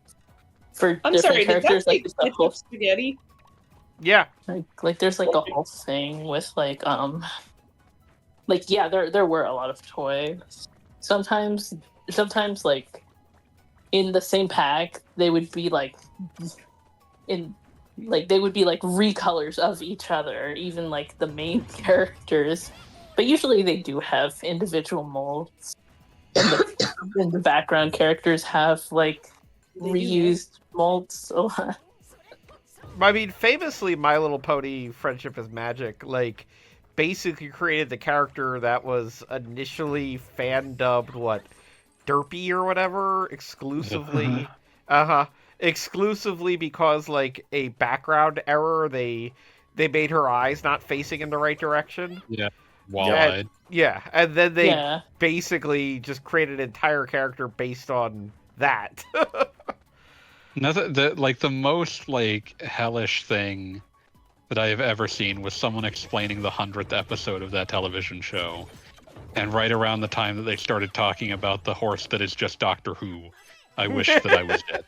for I'm different sorry, did that characters. say Like, it's the whole, ketchup spaghetti? Yeah. like there's like a whole thing with yeah, there were a lot of toys. Sometimes like in the same pack they would be like they would be like recolors of each other, even like the main characters. But usually they do have individual molds. And the background characters have like They do. reused molds a lot. I mean, famously, My Little Pony: Friendship is Magic, like, basically created the character that was initially fan dubbed Derpy or whatever, exclusively. Exclusively because like a background error, they made her eyes not facing in the right direction. Yeah. Wall-eyed. Yeah, and then they Yeah. basically just created an entire character based on that. Nothing. The most like hellish thing that I have ever seen was someone explaining the 100th episode of that television show, and right around the time that they started talking about the horse that is just Doctor Who, I wish that I was dead.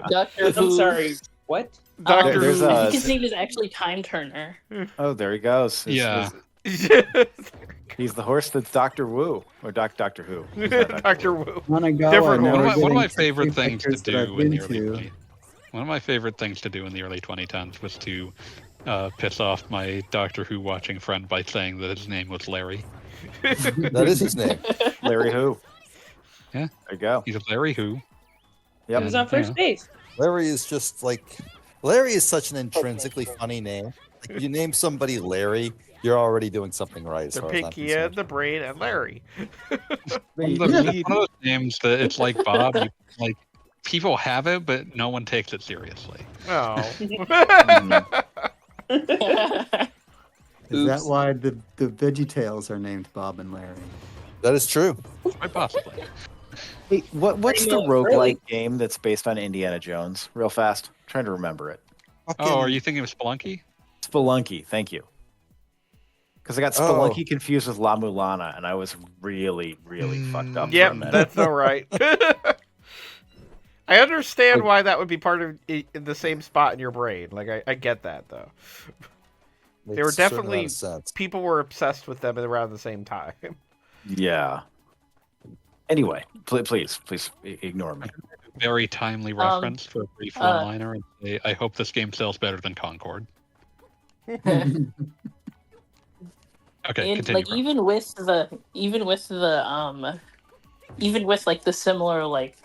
Doctor I'm Who. sorry, what? Doctor there's Who. I a- think his name is actually Time Turner. Oh, there he goes. Yeah. He's the horse that's Doctor Wu or Doctor Who. He's not Doctor Wu. Wanna go? Different I know one. we're One of getting my to favorite three things to pictures that I've do in the been early to. 20 one of my favorite things to do in the early 2010s was to piss off my Doctor Who watching friend by saying that his name was Larry. That is his name. Larry Who. Yeah. There you go. He's Larry Who. He Yep. was on first base. Larry is just like Larry is such an intrinsically funny name. Like, you name somebody Larry, you're already doing something right. As The far as I'm pinky concerned. and the brain and Larry. One of those names that it's like Bob. Like people have it, but no one takes it seriously. Oh. Is that Oops. why the VeggieTales are named Bob and Larry? That is true. Quite possibly. Hey, what's the I know, roguelike really. game that's based on Indiana Jones? Real fast. trying to remember it. Oh, are you thinking of Spelunky? Spelunky, thank you. Because I got Oh. Spelunky confused with La Mulana, and I was really, really fucked up for a Yep, minute. that's all right. I understand why that would be part of in the same spot in your brain. Like I get that though. They were Makes a certain definitely- amount of sense. People were obsessed with them around the same time. Yeah. Anyway, please ignore me. Very timely reference for a brief one-liner. And say, I hope this game sells better than Concord. Okay, And continue. like Bro. even with like the similar like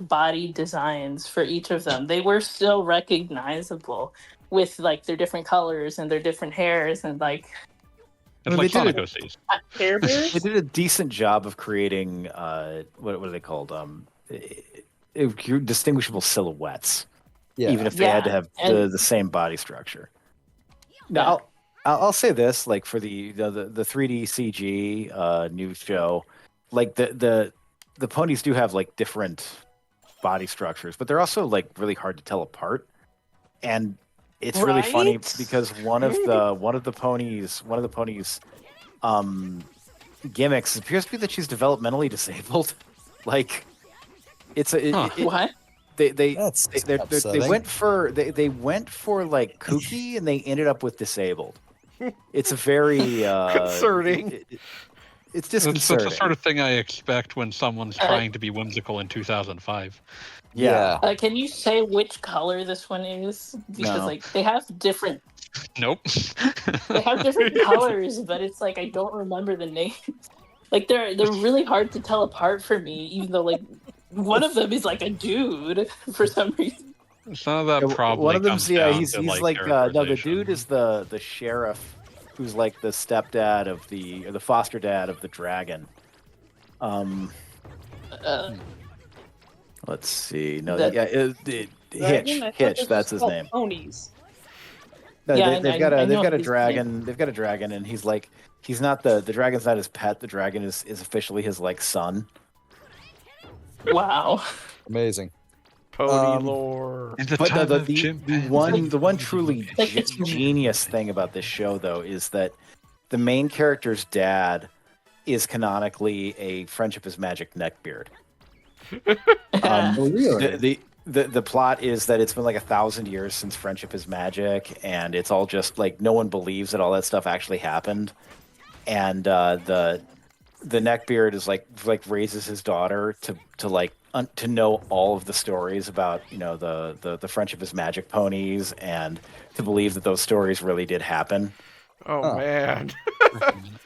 body designs for each of them, they were still recognizable with like their different colors and their different hairs and like It's Well, like they did Sonic it. OCs. Care Bears? They did a decent job of creating what are they called? Distinguishable silhouettes, Yeah. even if they had to Yeah, have and- the same body structure. Now, I'll say this: like for the 3D CG new show, like the ponies do have like different body structures, but they're also like really hard to tell apart. And it's really funny Right? because one of the ponies gimmicks appears to be that she's developmentally disabled. Like it's what? they That's they upsetting. went for like kooky and they ended up with disabled. It's a very Concerning. It's That's disconcerting. the sort of thing I expect when someone's trying to be whimsical in 2005. yeah. Can you say which color this one is? Because No. like they have different Nope. colors, but it's like I don't remember the names. Like they're really hard to tell apart for me, even though like one of them is like a dude for some reason. Some of that Yeah, probably one of comes them's down he's to, like no, the characterization. dude is the sheriff who's like the stepdad of the foster dad of the dragon. Uh, Let's see. No, That- yeah, Dragon? I thought Hitch. this That's was his called name. Ponies. No, Yeah, they've I got a know they've got a his dragon. name. They've got a dragon, and he's like he's not the dragon's not his pet. The dragon is officially his like son. Wow. Amazing. Pony Um, lore. In the But time of the chimpanzees. one truly Like, it's- genius thing about this show though is that the main character's dad is canonically a Friendship is Magic neckbeard. Oh, really? The plot is that it's been like 1,000 years since Friendship is Magic, and it's all just like no one believes that all that stuff actually happened, and the neckbeard is like raises his daughter to know all of the stories about the Friendship is Magic ponies and to believe that those stories really did happen. Oh Huh. man.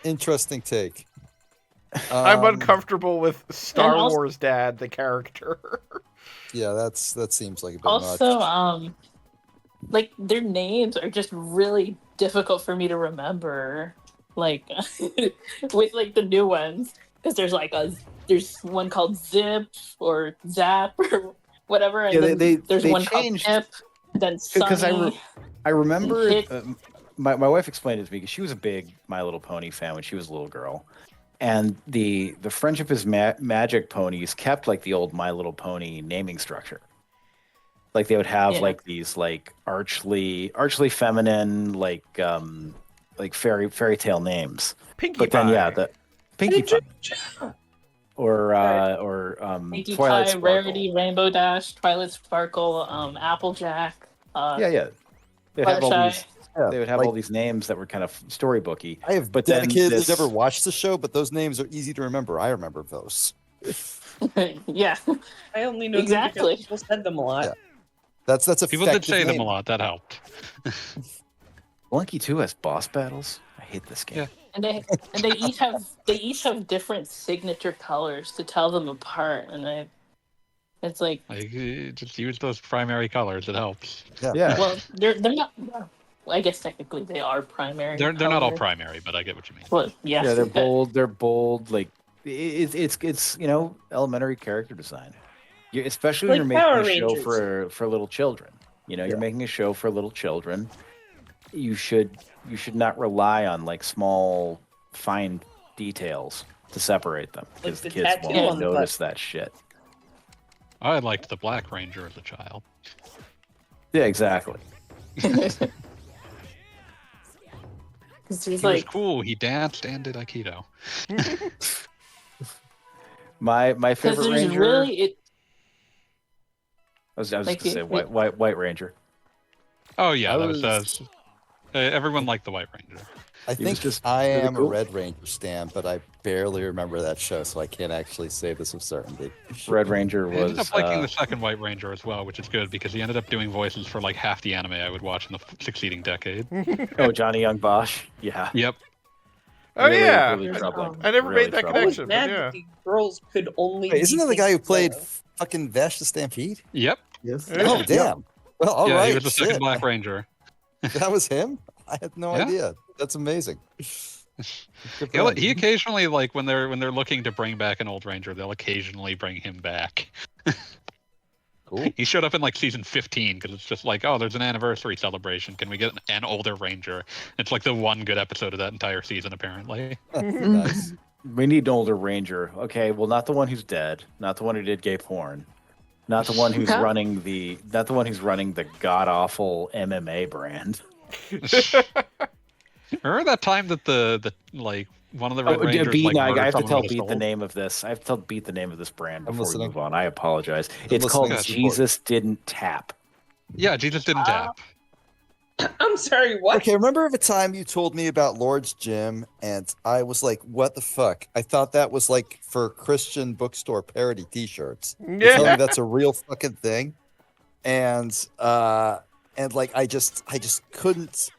Interesting take. I'm uncomfortable with Star And also- Wars Dad, the character. Yeah, that seems like a bit Also, much. like their names are just really difficult for me to remember. Like with like the new ones, because there's one called Zip or Zap or whatever, and Yeah, then there's they one changed- called Tip. Then Because Sunny. I remember Hit- my wife explained it to me because she was a big My Little Pony fan when she was a little girl, and the Friendship is Magic ponies kept like the old My Little Pony naming structure. Like they would have Yeah. like these like archly feminine like fairy tale names. Pinkie But then Pie. the Pinkie Pie or Pinkie Twilight Pie, Sparkle. Rarity, Rainbow Dash, Twilight Sparkle, Applejack. Yeah. They'd have all Fluttershy. these. They would have like- all these names that were kind of storybooky. I have but then dedicatedly this- never watched the show, but those names are easy to remember. I remember those. Yeah, I only know them Exactly. because people said them a lot. Yeah. That's a People did say them a lot. That helped. Blunky 2 has boss battles. I hate this game. Yeah. and they each have different signature colors to tell them apart, and it's like, Like, just use those primary colors. It helps. Yeah. well, they're not. Well, I guess technically they are primary. They're not all color. primary, but I get what you mean. Well, yeah. Yeah, they're bold. They're bold. Like it's elementary character design. Especially when Like you're Power making a show Rangers. for little children. You're making a show for little children. You should not rely on like small, fine details to separate them because the the kids tattoo won't on the notice that shit. I liked the Black Ranger as a child. Yeah, exactly. Because He he's was like, cool. He danced and did Aikido. My because favorite there's ranger. really I was like, just gonna say it- white ranger. Oh yeah, I that was. was- Everyone liked the White Ranger. I He was think just I really am cool. a Red Ranger stan, but I barely remember that show, so I can't actually say this with certainty. Red Ranger I ended was up liking the second White Ranger as well, which is good because he ended up doing voices for like half the anime I would watch in the succeeding decade. Johnny Young Bosch. Yeah. Yep. Oh Really, yeah. really troubling. I never Really made that troubling. I was connection. mad But yeah. that the girls could only. Wait, isn't that the guy who played Well, fucking Vash the Stampede? Yep. Yes. Yeah. Oh, damn. Well, all right. yeah, he was the second shit. Black Ranger. That was him? I had no Yeah. idea. That's amazing. Good for him. He occasionally, like when they're looking to bring back an old Ranger, they'll occasionally bring him back. Cool. He showed up in like season 15 because it's just like, oh, there's an anniversary celebration. Can we get an older Ranger? It's like the one good episode of that entire season, apparently. Nice. We need an older ranger. Okay, well, not the one who's dead, not the one who did gay porn, not the one who's Huh? running the god awful MMA brand. Remember that time that the like one of the Red Rangers Beat, like I murdered have to someone tell with a Beat the sword? name of this. I have to tell Beat the name of this brand I'm before we listening. move on. I apologize. I'm It's called listening. Jesus Didn't Tap. Yeah, Jesus didn't tap. I'm sorry. What? Okay, remember the time you told me about Lord's Gym, and I was like, what the fuck? I thought that was like for Christian bookstore parody t-shirts. You're telling me Yeah. that's a real fucking thing? And like I just couldn't,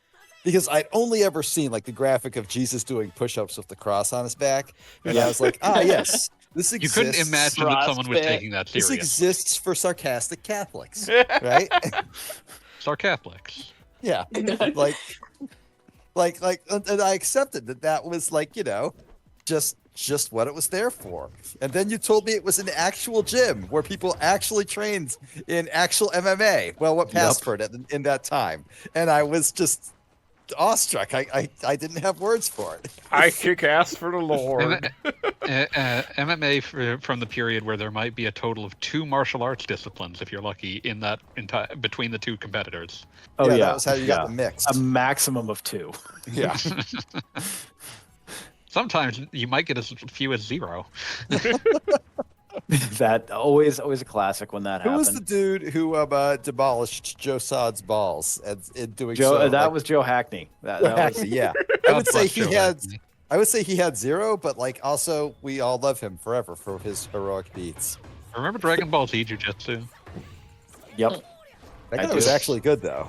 because I'd only ever seen like the graphic of Jesus doing push-ups with the cross on his back. And I was like, yes, this You exists. couldn't imagine that someone was CrossFit. taking that This serious. exists for sarcastic Catholics, right? Star Catholics. Yeah, like, and I accepted that was like, just just what it was there for. And then you told me it was an actual gym where people actually trained in actual MMA. Well, what passed for it in that time. And I was just awestruck. I didn't have words for it. I kick ass for the Lord. MMA from the period where there might be a total of 2 martial arts disciplines, if you're lucky, in that between the 2 competitors. Oh yeah, that was how you got the mix. A maximum of 2. Yeah. Sometimes you might get as few as 0. That always a classic when that Who happened. was the dude who demolished Joe Sod's balls in doing Joe? so? That was Joe Hackney. That was, Hackney, yeah. I would say he had 0, but like also we all love him forever for his heroic deeds. Remember Dragon Ball Z Jiu-Jitsu? Yep. That guy was actually good though.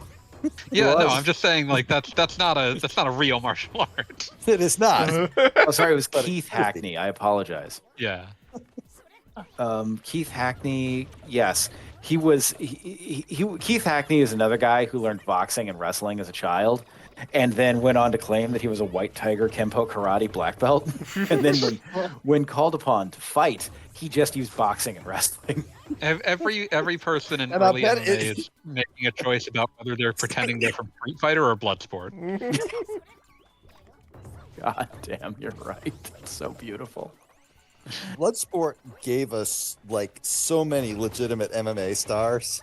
Yeah, no, I'm just saying like that's not a real martial art. It is not. Oh, sorry, it was Keith Hackney. I apologize. Yeah. Keith Hackney, yes. He was Keith Hackney is another guy who learned boxing and wrestling as a child and then went on to claim that he was a white tiger Kempo karate black belt. And then when called upon to fight, he just used boxing and wrestling. Every person in early MMA is making a choice about whether they're pretending they're from Street Fighter or Bloodsport. God damn, you're right. That's so beautiful. Bloodsport gave us like so many legitimate MMA stars.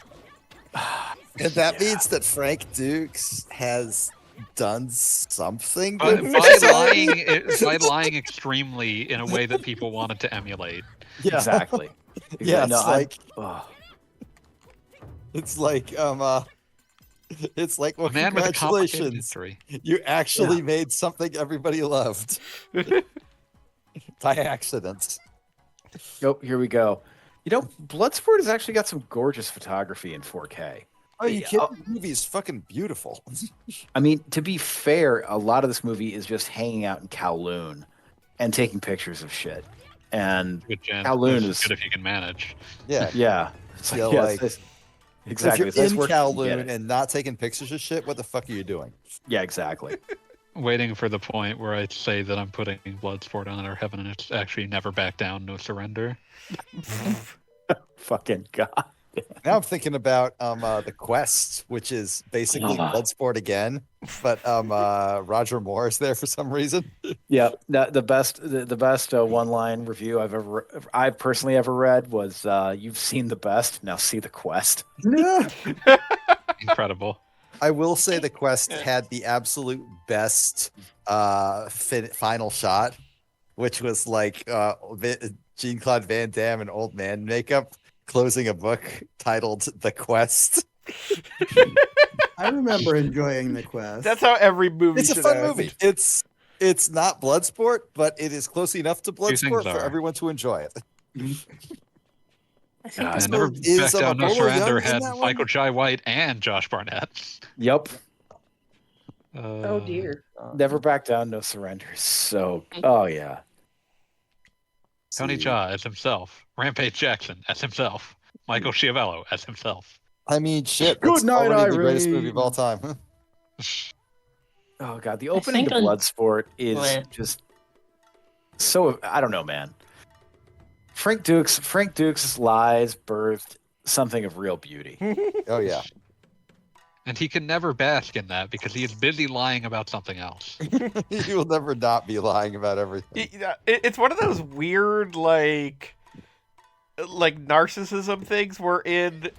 And that means that Frank Dukes has done something by lying extremely in a way that people wanted to emulate. Yeah. Exactly. Yeah, No, it's like well, Man with a complicated congratulations. history. You actually made something everybody loved. By accident. Oh, here we go. You know, Bloodsport has actually got some gorgeous photography in 4K. Oh, you kidding? The movie is fucking beautiful. I mean, to be fair, a lot of this movie is just hanging out in Kowloon and taking pictures of shit. And Kowloon is good if you can manage. Yeah. Yeah. It's Yeah, exactly. If you're in Kowloon and not taking pictures of shit, what the fuck are you doing? Yeah, exactly. Waiting for the point where I say that I'm putting Bloodsport on our heaven and it's actually never back down, no surrender. Fucking God. Now I'm thinking about the Quest, which is basically Bloodsport again, but Roger Moore is there for some reason. Yeah, the best one-line review I've personally ever read was "You've seen the best, now see the Quest." Incredible. I will say the Quest had the absolute best final shot, which was like Jean-Claude Van Damme in old man makeup closing a book titled The Quest. I remember enjoying The Quest. That's how every movie It's a should fun end. movie. It's not Bloodsport, but it is close enough to Bloodsport for everyone to enjoy it. Never Back Down, No Surrender had Michael Jai White and Josh Barnett. Yep. Oh dear. Never Back Down, No Surrender. So, oh yeah. Tony Jaa as himself. Rampage Jackson as himself. Michael Schiavello as himself. I mean, shit. Good That's night, already the Irene. greatest movie of all time. Oh God, the opening to think Bloodsport is just so. I don't know, man. Frank Dukes' lies birthed something of real beauty. Oh yeah. And he can never bask in that because he is busy lying about something else. He will never not be lying about everything. It's one of those weird like narcissism things wherein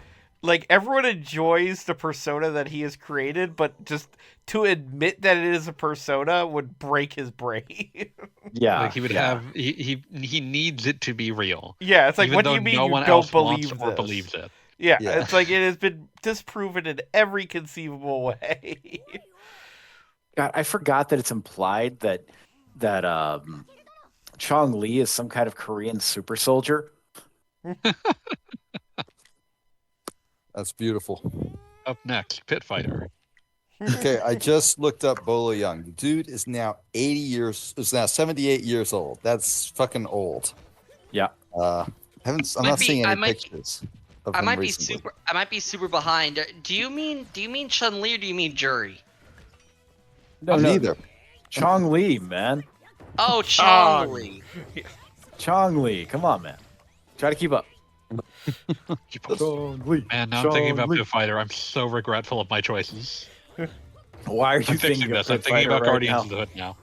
like everyone enjoys the persona that he has created, but just to admit that it is a persona would break his brain. Yeah, like he would have he needs it to be real. Yeah, it's like, even what do though you mean no you one don't else believe wants or this? believes it. Yeah, Yeah. it's like it has been disproven in every conceivable way. God, I forgot that it's implied that Chong Li is some kind of Korean super soldier. That's beautiful. Up next, Pit Fighter. Okay, I just looked up Bolo Young. The dude is now 78 years old. That's fucking old. Yeah. I'm not seeing any pictures of I him might recently. be super behind. Do you mean Chun-Li or do you mean Jury? No, Neither. Chong Li, man. Oh, Chong. Chongli. Chongli, come on, man. Try to keep up. Keep up. Chongli. Man, now I'm thinking about Chongli. Pit Fighter. I'm so regretful of my choices. Why are you I'm fixing thinking of this. I'm Pit thinking Fighter about right Guardians now? of the Hood now.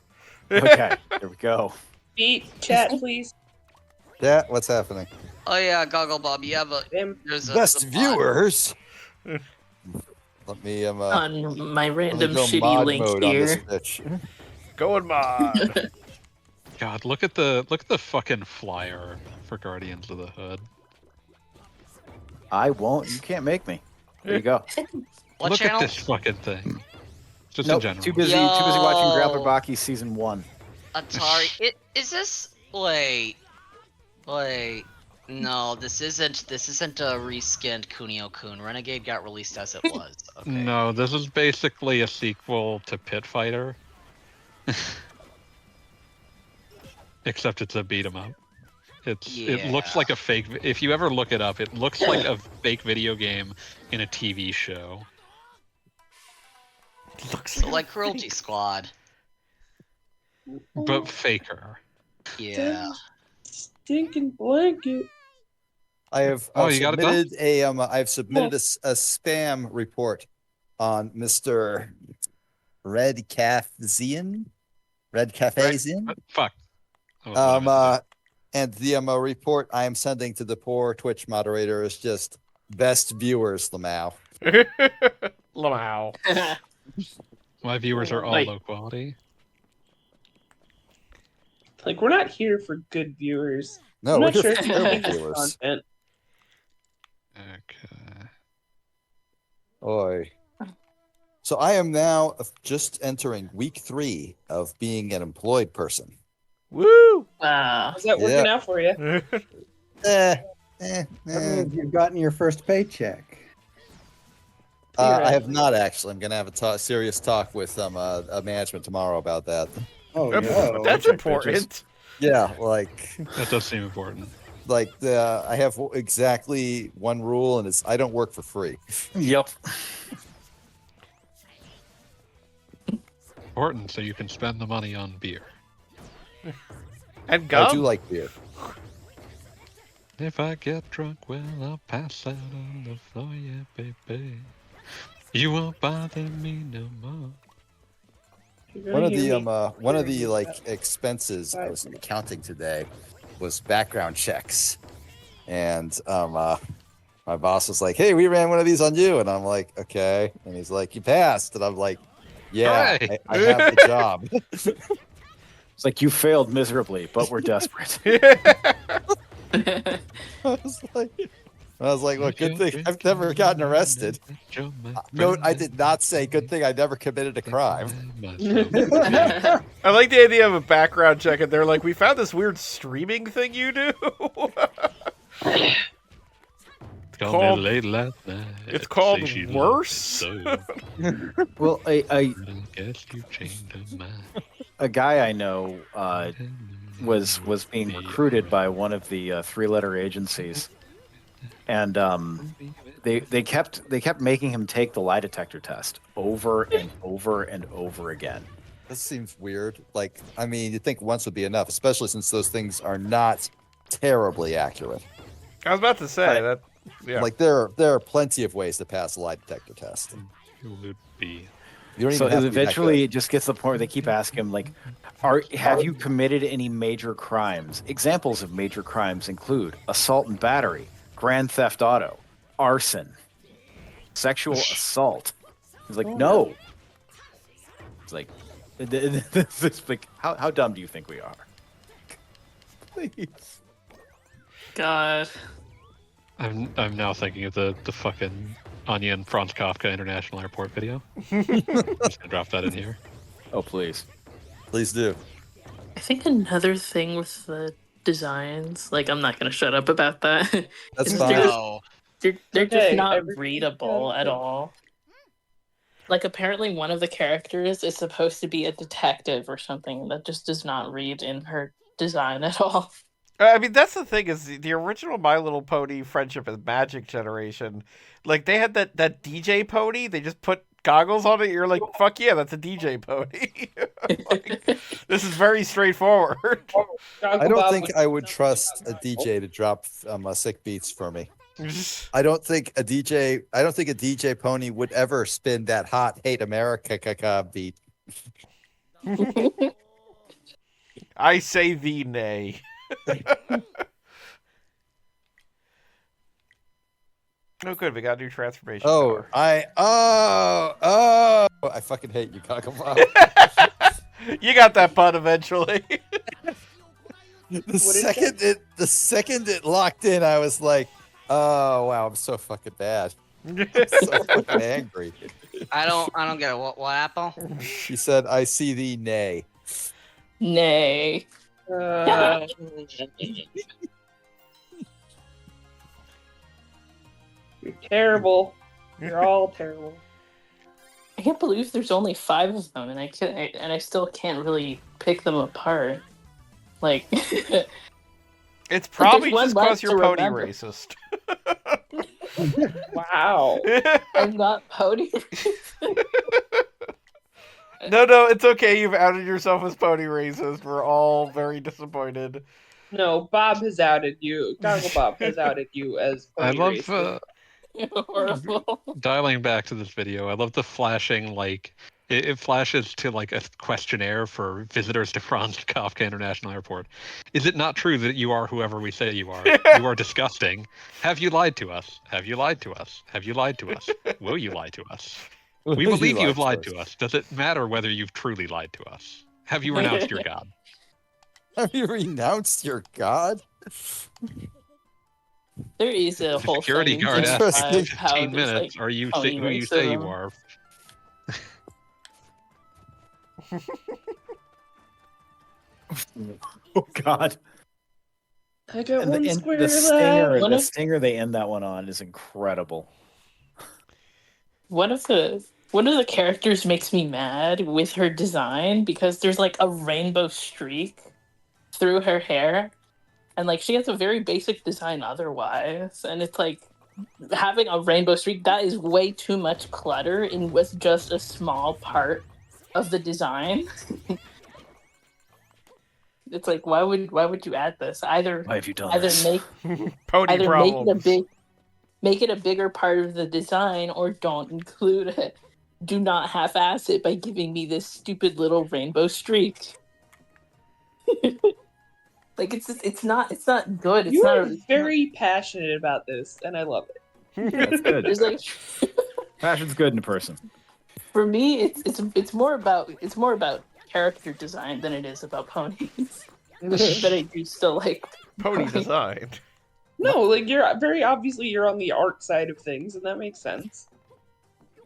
Okay, here we go. Beat chat, please. Yeah, what's happening? Oh yeah, Goggle Bob, you have a there's a Best there's a mod. viewers. Let me On my let me random go shitty mod link mode on this here. bitch. Going mod. God, look at the fucking flyer for Guardians of the Hood. I won't. You can't make me. There you go. What look channel? at this fucking thing. Just Nope. in general. Too busy watching Yo. Grappler Baki season 1. Atari. Is this wait? No, this isn't a reskinned Kunio-kun. Renegade got released as it was. Okay. No, this is basically a sequel to Pit Fighter. Except it's a beat 'em up. It looks Yeah. like a fake. If you ever look it up, it looks like a fake video game in a TV show. Looks So like Cruelty Squad. But faker. Yeah. Stinking blanket. I've you got it done? submitted I've submitted a spam report on Mr. Red Cafezian. Fuck. That was what I meant to And the report I am sending to the poor Twitch moderator is just best viewers, Lamau. Lamau. do. My viewers are all Wait. low quality. Like, we're not here for good viewers. No, I'm we're not here sure for if you terrible like this viewers. content. Okay. Oi. So I am now just entering week 3 of being an employed person. Woo! Wow. How's that working out for you? That means you've gotten your first paycheck. I have not actually. I'm gonna have a serious talk with a management tomorrow about that. Oh That's no. Paycheck, important. Yeah, like That does seem important. I have exactly one rule, and it's I don't work for free. Yep. Important so you can spend the money on beer. And I gum. do like beer. If I get drunk, well, I'll pass out on the floor, yeah, baby. You won't bother me no more. One of the like expenses I was counting today was background checks, and my boss was like, "Hey, we ran one of these on you," and I'm like, "Okay," and he's like, "You passed," and I'm like, "Yeah, Hooray. I have the job." It's like you failed miserably, but we're desperate. I was like, "Well, good thing I've never gotten arrested." Note, I did not say good thing I never committed a crime. I like the idea of a background check, and they're like, "We found this weird streaming thing you do." Called me late last night. It's called Say she Worse? loved me so. Well, Guess you changed her mind. a guy I know was being recruited by one of the 3-letter agencies, and they kept making him take the lie detector test over and over and over again. This seems weird. Like, I mean, you'd think once would be enough, especially since those things are not terribly accurate. I was about to say that. Yeah. Like, there are plenty of ways to pass a lie detector test. You would be. You don't So even have to be that eventually, good. it just gets to the point where they keep asking him, like, have you committed any major crimes? Examples of major crimes include assault and battery, grand theft auto, arson, sexual assault. He's like, no. It's like, it's like, how dumb do you think we are? Please. God. I'm now thinking of the fucking Anya and Franz Kafka International Airport video. I'm just gonna drop that in here. Oh, please. Please do. I think another thing with the designs, like, I'm not going to shut up about that. That's is fine. No. They're just Okay, not everything readable got at it. all. Like, apparently one of the characters is supposed to be a detective or something that just does not read in her design at all. I mean, that's the thing is the original My Little Pony Friendship is Magic generation. Like, they had that DJ pony. They just put goggles on it, you're like, fuck yeah, that's a DJ pony. Like, this is very straightforward. I don't think I would trust a DJ to drop sick beats for me. I don't think a DJ pony would ever spin that hot "Hate America" beat. I say thee nay. Oh, good. We got a new transformation. Oh, power. I fucking hate you, Gogglebop. You got that pun eventually. The second it locked in, I was like, oh wow, I'm so fucking bad. So fucking angry. I don't get it. What Apple? He said, "I see thee, nay." Nay. You're terrible. You're all terrible. I can't believe there's only 5 of them, and I still can't really pick them apart. Like, It's probably one just because left you're to pony remember. racist. Wow. I'm not pony. No, it's okay. You've outed yourself as pony racist. We're all very disappointed. No, Bob has outed you. Gogglebop has outed you as I pony love racist. Horrible. dialing back to this video. I love the flashing, like it flashes to like a questionnaire for visitors to Franz Kafka International Airport. Is it not true that you are whoever we say you are? You are disgusting. Have you lied to us? Have you lied to us? Have you lied to us? Will you lie to us? We believe you have lied to us. Does it matter whether you've truly lied to us? Have you renounced your God? Have you renounced your god? There is a The whole security thing guard in asks Interesting. you Gen 5 how 15 there's, minutes. like, Are you pony who you say you racism. are? Oh God. I got And one the, square the stinger, left. One the of- stinger they end that one on is incredible. One of the characters makes me mad with her design because there's like a rainbow streak through her hair, and like she has a very basic design otherwise, and it's like having a rainbow streak that is way too much clutter in with just a small part of the design. It's like why would you add this? Either Why have you done either this? make Pony either problems. make it a bigger part of the design or don't include it. Do not half-ass it by giving me this stupid little rainbow streak. Like it's not good. It's You not are a, very passionate about this, and I love it. That's good. there's like Passion's good in a person. for me it's more about character design than it is about ponies. But I do still like Pony ponies. design. No, like you're very obviously you're on the art side of things, and that makes sense.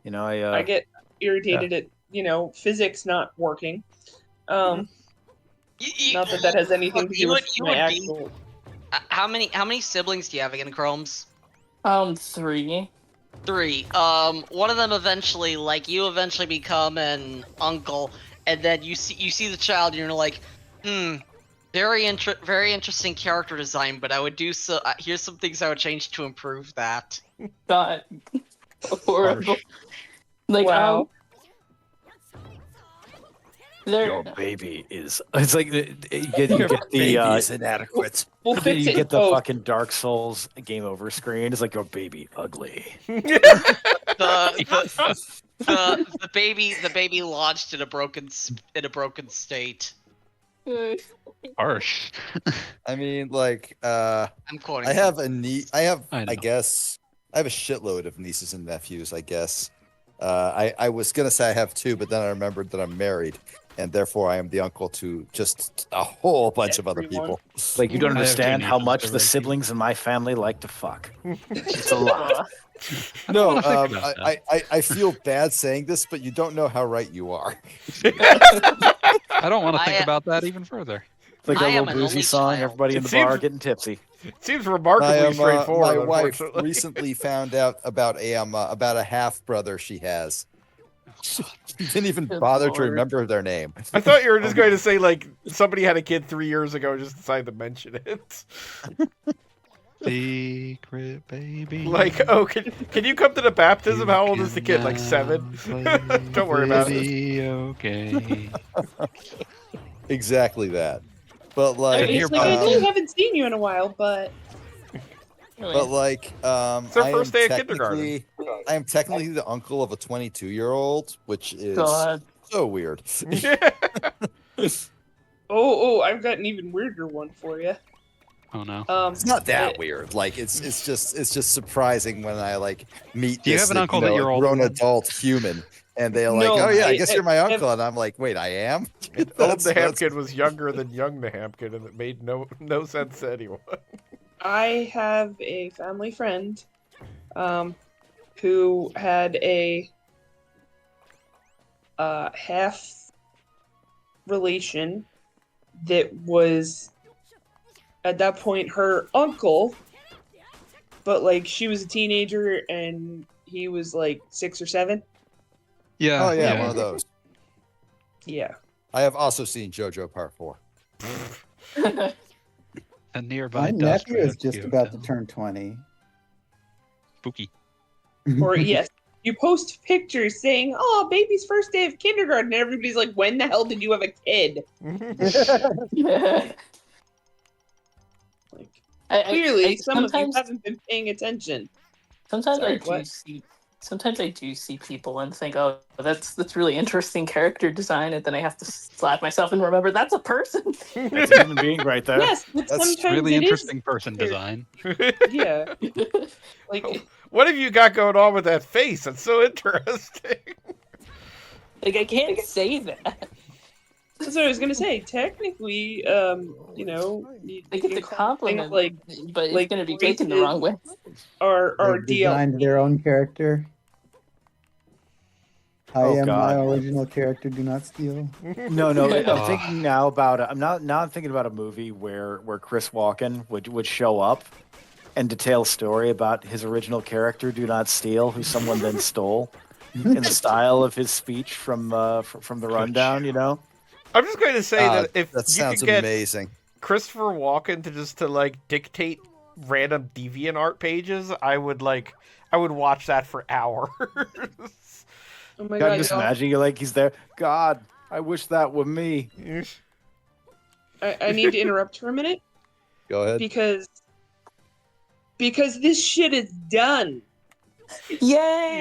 You know, I get irritated at physics not working. Not that has anything to do with my actual. How many siblings do you have again, Chromes? 3. 3. One of them eventually, you eventually become an uncle, and then you see the child, and you're like, very interesting character design, but I would do so. Here's some things I would change to improve that. God, horrible. Like Wow. your baby is. It's like you get the Baby is inadequate. We'll fix you it. get the Oh, fucking Dark Souls game over screen. It's like your baby ugly. The baby launched in a broken state. Harsh. I mean, like, I'm quoting. I have a niece. I have I know. a shitload of nieces and nephews. I guess. I was gonna say I have 2, but then I remembered that I'm married, and therefore I am the uncle to just a whole bunch of other Everyone. people. Like you don't I have understand two how nieces much that the are siblings in my family like to fuck. It's a lot. No, wanna think about I feel bad saying this, but you don't know how right you are. I don't want to I, think uh, about that even further. It's like I a am little an boozy only song. child. Everybody in It the bar seems- getting tipsy. Seems remarkably straightforward. My wife unfortunately. recently found out about a half brother she has. She didn't even Good bother to lord. remember their name. I thought you were just going to say somebody had a kid 3 years ago, and just decided to mention it. Secret baby. Like, oh, can you come to the baptism? How old is the kid? Like 7? Don't worry about it. Okay. Exactly that. But like, here, It's like I know bud. you haven't seen you in a while, but but like, It's their first day of I am technically the uncle of a 22-year-old, which is God. so weird. oh, I've got an even weirder one for you. Oh no. It's not that weird. Like, it's just surprising when I like meet Do you this have an uncle that you're older grown than? adult human, and they're like, No, "Oh yeah, I I- guess I- you're my I've- uncle," and I'm like, "Wait, I am." Old That's- Nahamkin was younger than young Nahamkin, and it made no sense to anyone. I have a family friend, who had a half relation that was at that point her uncle, but like she was a teenager and he was like 6 or 7. Yeah. Oh yeah, one of those. Yeah. I have also seen JoJo Part 4. A nearby My dust nephew is just rescue about to hotel. turn 20. Spooky. Or yes, you post pictures saying, "Oh, baby's first day of kindergarten," and everybody's like, "When the hell did you have a kid?" Like, clearly, some of you sometimes, haven't been paying attention. sometimes Sorry, I do what? see. Sometimes I do see people and think, "Oh, that's really interesting character design," and then I have to slap myself and remember that's a person. That's a human being right there. Yes, but That's sometimes Really it is- interesting person design. Yeah, like What have you got going on with that face? That's so interesting. Like I can't say that. that's what I was gonna say. Technically, you know, They you get can the call things compliment, like but it's like going to be taken the voices wrong way. or They've designed their own character. I Oh, am my God. original character. Do not steal. No, I'm Oh. thinking now about I'm thinking about a movie where Chris Walken would show up and detail a story about his original character, Do Not Steal, who someone then stole, in the style of his speech from the rundown. You know. I'm just going to say that if that you sounds could get amazing. Christopher Walken to like dictate random DeviantArt pages, I would watch that for hours. Oh my God, god, just y'all. imagine you're like he's there. God, I wish that were me. I need to interrupt for a minute Go ahead. because this shit is done. Yay!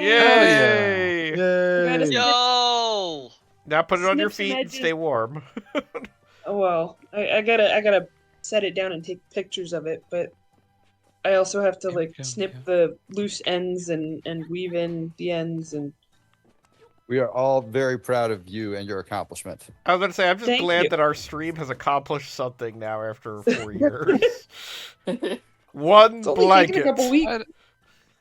Yay! Gotta Yo! Now put it on your Snips and feet and edges. stay warm. Oh well, I gotta set it down and take pictures of it, but I also have to like snip the loose ends and weave in the ends and We are all very proud of you and your accomplishment. I was going to say, I'm just Thank glad you. that our stream has accomplished something now after 4 years. One it's only taken blanket. a couple weeks.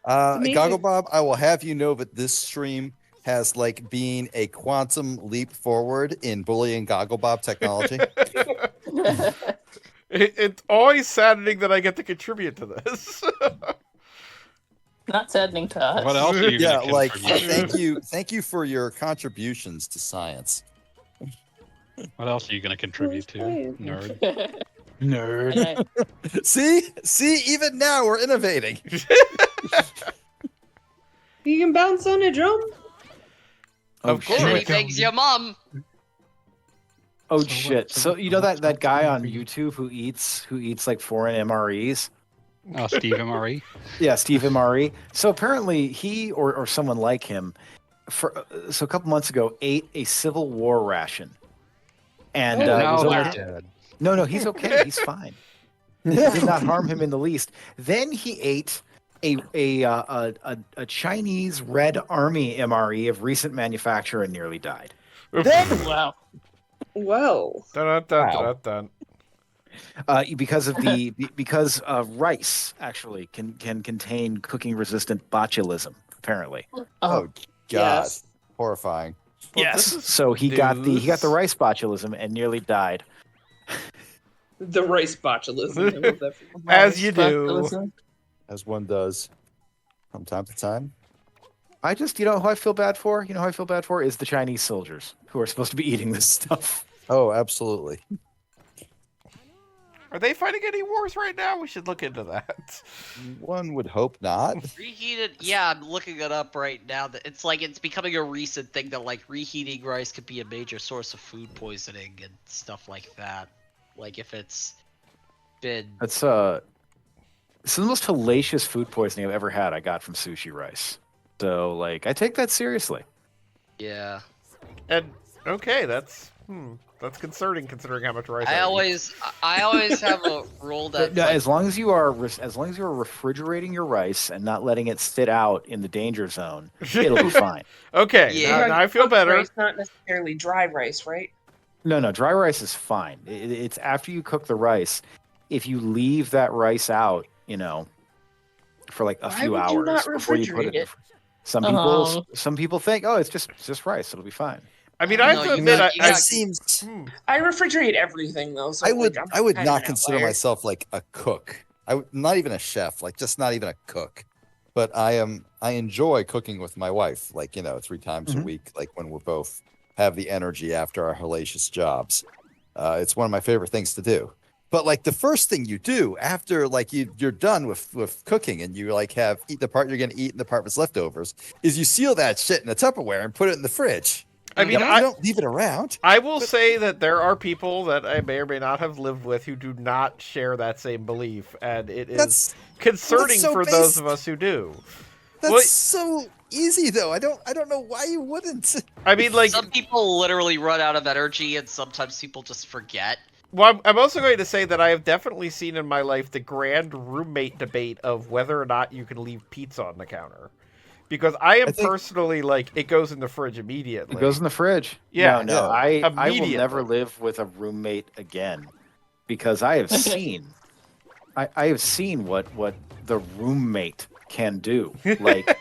amazing. Goggle Bob, I will have you know that this stream has like been a quantum leap forward in bullying Goggle Bob technology. It's always saddening that I get to contribute to this. Not saddening to us. What else are you Yeah, gonna like contribute? thank you for your contributions to science. What else are you gonna contribute to, saying. nerd? Nerd. See, even now we're innovating. You can bounce on a drum. Of course. Anything's your mom. Oh So shit! what- So you know that guy on YouTube who eats like foreign MREs? Oh, Steve MRE. Yeah, Steve MRE. So apparently he or someone like him, so a couple months ago ate a Civil War ration, and Oh, it was No, okay. they're dead. No, he's okay. He's fine. It did not harm him in the least. Then he ate a Chinese Red Army MRE of recent manufacture and nearly died. Wow. Well, Dun, dun, dun, dun, dun. Because rice actually can contain cooking resistant botulism apparently. Oh Oh, God, yes. horrifying. Well, Yes. this is So he got the news. rice botulism and nearly died. The rice botulism. I love that. As you do. As one does from time to time. I just, who I feel bad for? You know who I feel bad for is the Chinese soldiers who are supposed to be eating this stuff. Oh, absolutely. Are they fighting any wars right now? We should look into that. One would hope not. Reheated, yeah, I'm looking it up right now. It's like it's becoming a recent thing that like reheating rice could be a major source of food poisoning and stuff like that. Like if it's been It's it's the most hellacious food poisoning I've ever had. I got from sushi rice. So like I take that seriously. yeah. And okay, that's concerning considering how much rice I eat. always have a rule that No, like, as long as you are refrigerating your rice and not letting it sit out in the danger zone, it'll be fine. Okay, Yeah. now I feel better. Rice, not necessarily dry rice, right? No, dry rice is fine. It's after you cook the rice. If you leave that rice out, for like a Why few would you hours not before you put refrigerate it. it? Some people think, oh, it's just rice. It'll be fine. I mean, I have No, to you admit, got- you I It got- seems I refrigerate everything though. So I would like, I'm I would kind of not an consider outlier. myself like a cook. Not even a chef, like just not even a cook. But I enjoy cooking with my wife, like 3 times a Mhm. week, like when we're both have the energy after our hellacious jobs. It's one of my favorite things to do. But like the first thing you do after like you're done with cooking and you like have eat the part you're gonna eat and the part that's leftovers is you seal that shit in a Tupperware and put it in the fridge. I mean, You don't leave it around. I will say that there are people that I may or may not have lived with who do not share that same belief, and it is That's concerning so for those basic. of us who do. That's Well- so easy though. I don't know why you wouldn't. I mean, like, some people literally run out of energy, and sometimes people just forget. well, I'm also going to say that I have definitely seen in my life the grand roommate debate of whether or not you can leave pizza on the counter. Because I am I think- personally like, it goes in the fridge immediately. It goes in the fridge. Yeah, No, yeah. I will never Immediately. live with a roommate again because I have seen I have seen what the roommate can do. Like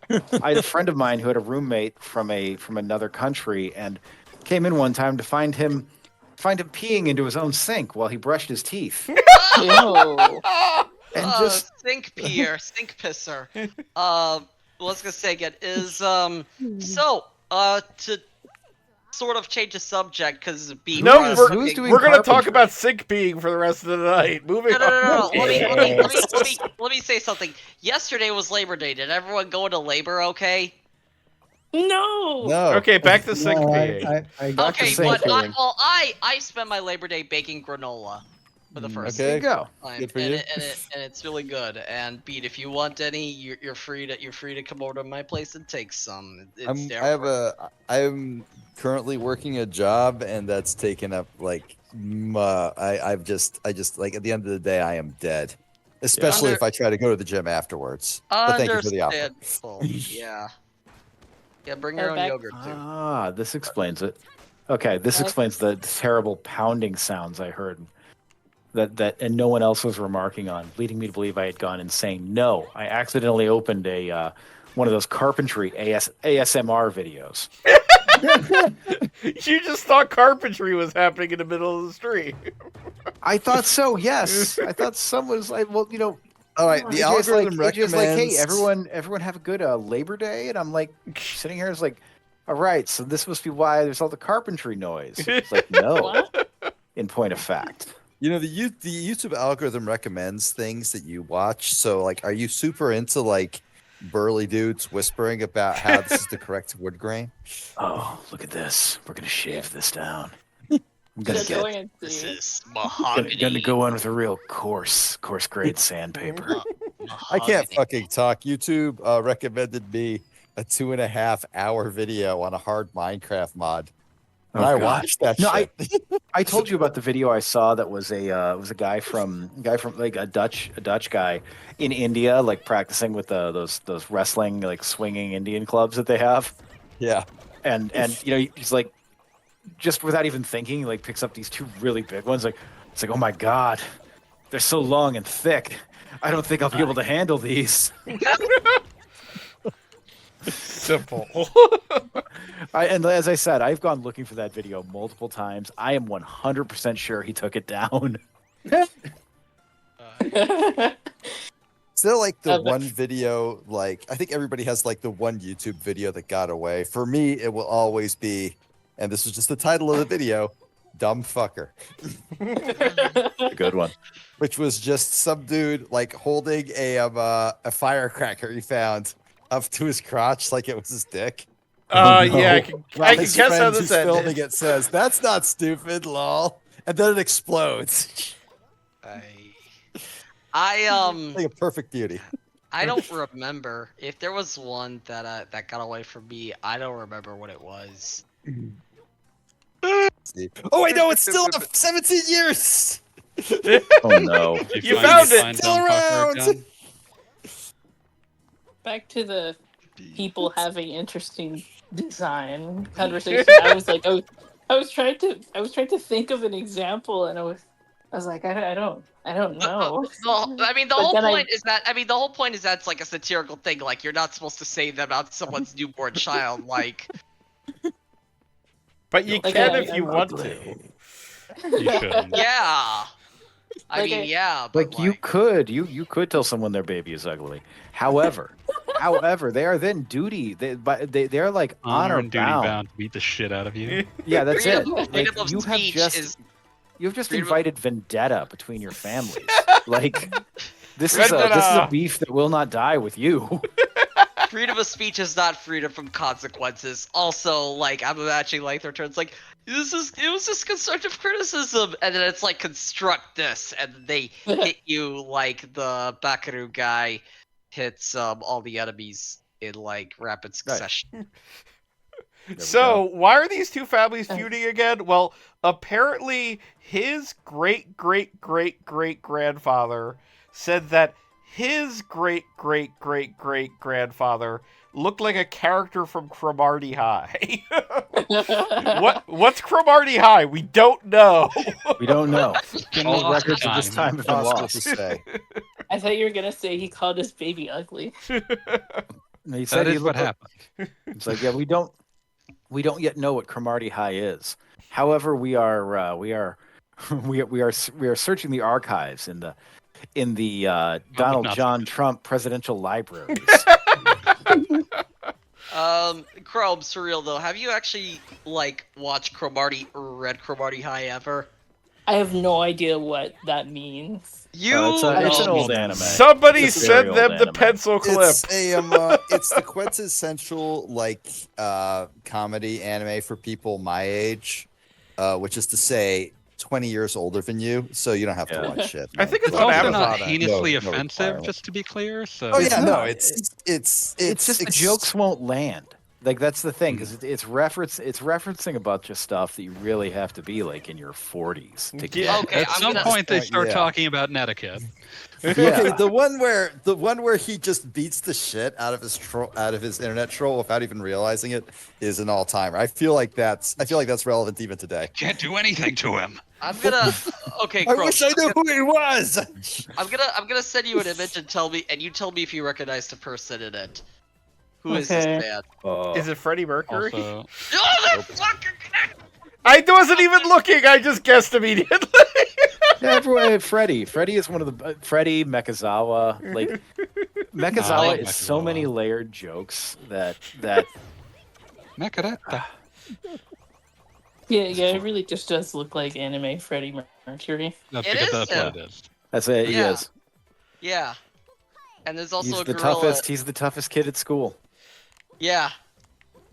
I had a friend of mine who had a roommate from another country and came in one time to find him peeing into his own sink while he brushed his teeth. Ew. And just Stink peer, stink pisser. What I was gonna say again is to sort of change the subject because being No, who's doing we're going to talk carpentry? about sick peeing for the rest of the night. Moving No. on. Let me say something. Yesterday was Labor Day. Did everyone go into labor okay? No. No. Okay, back to sick No, peeing. I got Okay, the same but feeling. I spent my Labor Day baking granola for the first there you go. time, Good for and you. and it's really good. And Beat, if you want any, you're free to come over to my place and take some. It's I'm currently working a job and that's taken up like I just like at the end of the day I am dead. Especially if I try to go to the gym afterwards. But thank you for the offer. Understandable. Yeah. Yeah, bring your own Back- yogurt too. Ah, this explains it. Okay, this What? explains the terrible pounding sounds I heard that and no one else was remarking on, leading me to believe I had gone insane. No, I accidentally opened a one of those carpentry ASMR videos. You just thought carpentry was happening in the middle of the street. I thought so. Yes, I thought someone was like, well, All right, the AJ's algorithm like, AJ's like, hey, recommends everyone have a good Labor Day, and I'm like sitting here, it's like, all right, so this must be why there's all the carpentry noise. It's like, no, What? in point of fact. the YouTube algorithm recommends things that you watch. So like are you super into like burly dudes whispering about how this is the correct wood grain? Oh, look at this. We're gonna shave this down. I'm gonna Just get going and This see. is gonna, mahogany. gonna go in with a real coarse grade sandpaper. I can't Mahogany. fucking talk. YouTube recommended me a 2.5 hour video on a hard Minecraft mod. And Oh, I God. watched that No, shit. I told you about the video I saw that was a guy from like a Dutch guy in India, like practicing with those wrestling like swinging Indian clubs that they have, Yeah. and he's like just without even thinking, he like picks up these 2 really big ones. Like it's like, oh my god, they're so long and thick. I don't think I'll be able to handle these. Simple. And as I said, I've gone looking for that video multiple times. I am 100% sure he took it down. Is there like the Oh, but- one video, like, I think everybody has like the one YouTube video that got away. For me, it will always be, and this was just the title of the video, dumb fucker, A good one. which was just some dude like holding a firecracker he found up to his crotch like it was his dick. Oh, Yeah, I no. can, While I can his guess how friend this who's filming ended. it says, "That's not stupid, lol," and then it explodes I like a perfect beauty. I don't remember if there was one that that got away from me. I don't remember what it was. Oh, I know it's still up 17 years. Oh no. You finally found it! find Still dumb fucker around. again? Back to the people having interesting design conversation. I was like, I was trying to think of an example, and I was like, I don't know. I mean, the But whole then point is that it's like a satirical thing. Like you're not supposed to say that about someone's newborn child. Like, But you Like, can I- if you I'm want ugly. to. You shouldn't. yeah. I Like, mean, I- yeah, but Like you could tell someone their baby is ugly. However, they are then they're like honor And duty bound. bound to beat the shit out of you. Yeah, that's it. freedom, Like, freedom of you have speech just is you've just freedom of- invited vendetta between your families. Like this is Vendetta. a beef that will not die with you. freedom of speech is not freedom from consequences. Also, like I'm imagining like their turns like it was just constructive criticism, and then it's like construct this, and they hit you like the Bakeru guy hits all the enemies in like rapid succession. So, why are these two families feuding again? Well, apparently his great great great great grandfather said that his great great great great grandfather looked like a character from Cromartie High. What's Cromartie High? We don't know. We don't know. Been All lost records of this time. time have been Impossible to lost. say. I thought you were gonna say he called his baby ugly. And he said That he is what looked like- happened. It's like, yeah, we don't yet know what Cromartie High is. However, we are searching the archives in the Donald Nazi. John Trump presidential libraries. Chrome, surreal though. Have you actually like watched Cromartie or read Cromartie High ever? I have no idea what that means. You it's an know- old anime. Somebody It's a very send old them the anime. pencil clip. It's the quintessential like comedy anime for people my age, which is to say 20 years older than you, so you don't have to Yeah. watch shit. I think It's on also Amazon, not I- heinously No offensive, requirement. just to be clear. So Oh yeah, no, not. it's Just the jokes won't land. Like that's the thing, because it's referencing a bunch of stuff that you really have to be like in your 40s to Yeah. get. Okay, at I'm some gonna- point they start Yeah. talking about netiquette. Okay, the one where he just beats the shit out of his internet troll without even realizing it is an all timer. I feel like that's relevant even today. Can't do anything to him. I'm gonna. Okay, I Chrome, wish I knew who he was. I'm gonna send you an image and you tell me if you recognize the person in it. Who is this Okay. man? Is it Freddie Mercury? Also, Oh, that fucking I wasn't even looking. I just guessed immediately. Yeah, everyone, Freddy is one of the Freddy Mekazawa. Like Mekazawa like is so Mekazawa. many layered jokes that Macaretta. Yeah, it really just does look like anime Freddie Mercury. That's It because is that's him. what it is. that's it. He Yeah. is. Yeah. And there's also He's a the gorilla. toughest. He's the toughest kid at school. Yeah.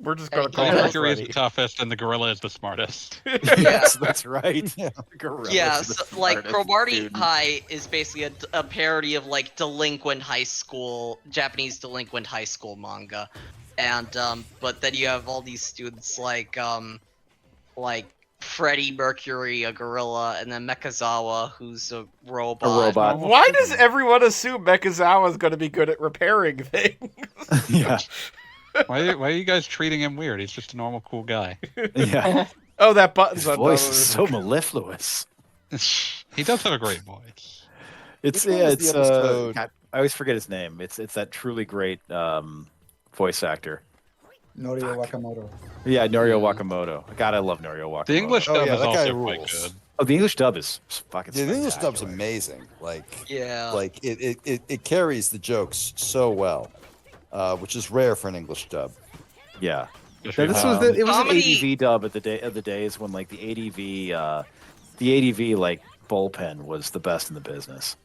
We're just gonna Hey, call you him know- Mercury is the Freddy. toughest, and the gorilla is the smartest. Yes, that's right. Gorillas Yeah, are the so, like smartest Cromartie students. High is basically a parody of like delinquent high school Japanese delinquent high school manga, and but then you have all these students like Freddie Mercury, a gorilla, and then Mekazawa, who's a robot. A robot. Why does everyone assume Mekazawa is going to be good at repairing things? Yeah, Why are you guys treating him weird? He's just a normal, cool guy. yeah. Oh, that button's His on. voice is so mellifluous. He does have a great voice. It's Which one was the episode? God, I always forget his name. It's that truly great voice actor. Norio Wakamoto. Yeah, Norio Wakamoto. God, I love Norio Wakamoto. The English Oh, dub yeah, is that guy also quite rules. good. Oh, the English dub is fucking. The English dub's spectacular. amazing. Yeah. Like it carries the jokes so well, which is rare for an English dub. Yeah. Especially this how- was it was Comedy- an ADV dub at the days when like the ADV like bullpen was the best in the business,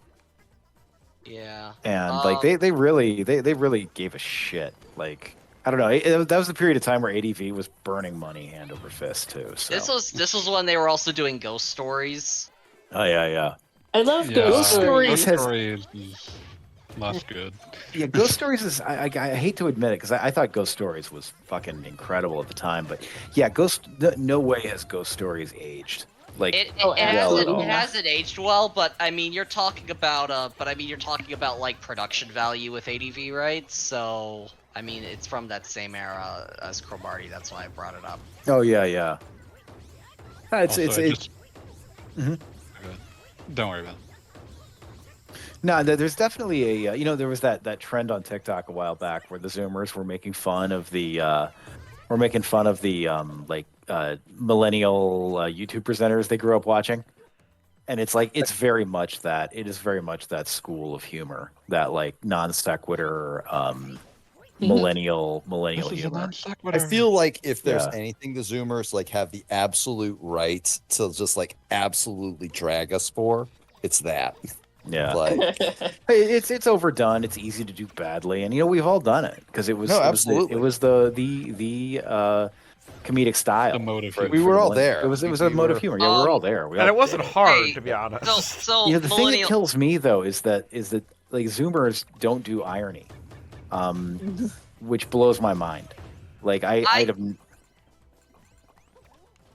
Yeah. and like they really gave a shit. Like I don't know, that was the period of time where ADV was burning money hand over fist too. So This was when they were also doing ghost stories. oh yeah. I love Yeah, Ghost Stories. Ghost has- Stories is less good. Yeah, Ghost Stories is. I hate to admit it because I thought Ghost Stories was fucking incredible at the time, but yeah, no way has Ghost Stories aged. Like It Oh, absolutely. hasn't aged well, but I mean you're talking about like production value with ADV, right? So I mean it's from that same era as Cromartie. That's why I brought it up. oh yeah. It's Mhm. Don't worry about it. No, there's definitely a there was that trend on TikTok a while back where the Zoomers were making fun of the millennial YouTube presenters they grew up watching, and it's like it's very much that school of humor, that like non sequitur millennial This is a humor. non sequitur. I feel like if there's Yeah. anything the Zoomers like have the absolute right to just like absolutely drag us for, it's that. Yeah, Like, it's overdone. It's easy to do badly, and we've all done it because it was No, absolutely absolutely. it was the comedic style. The mode of for- humor. We for were the all millennial- there. It was a We mode of were- humor. Yeah, we were all there. We And all it wasn't did hard, Hey, to be honest. So The thing that millennial. kills me though is that like Zoomers don't do irony, which blows my mind. Like I'd have.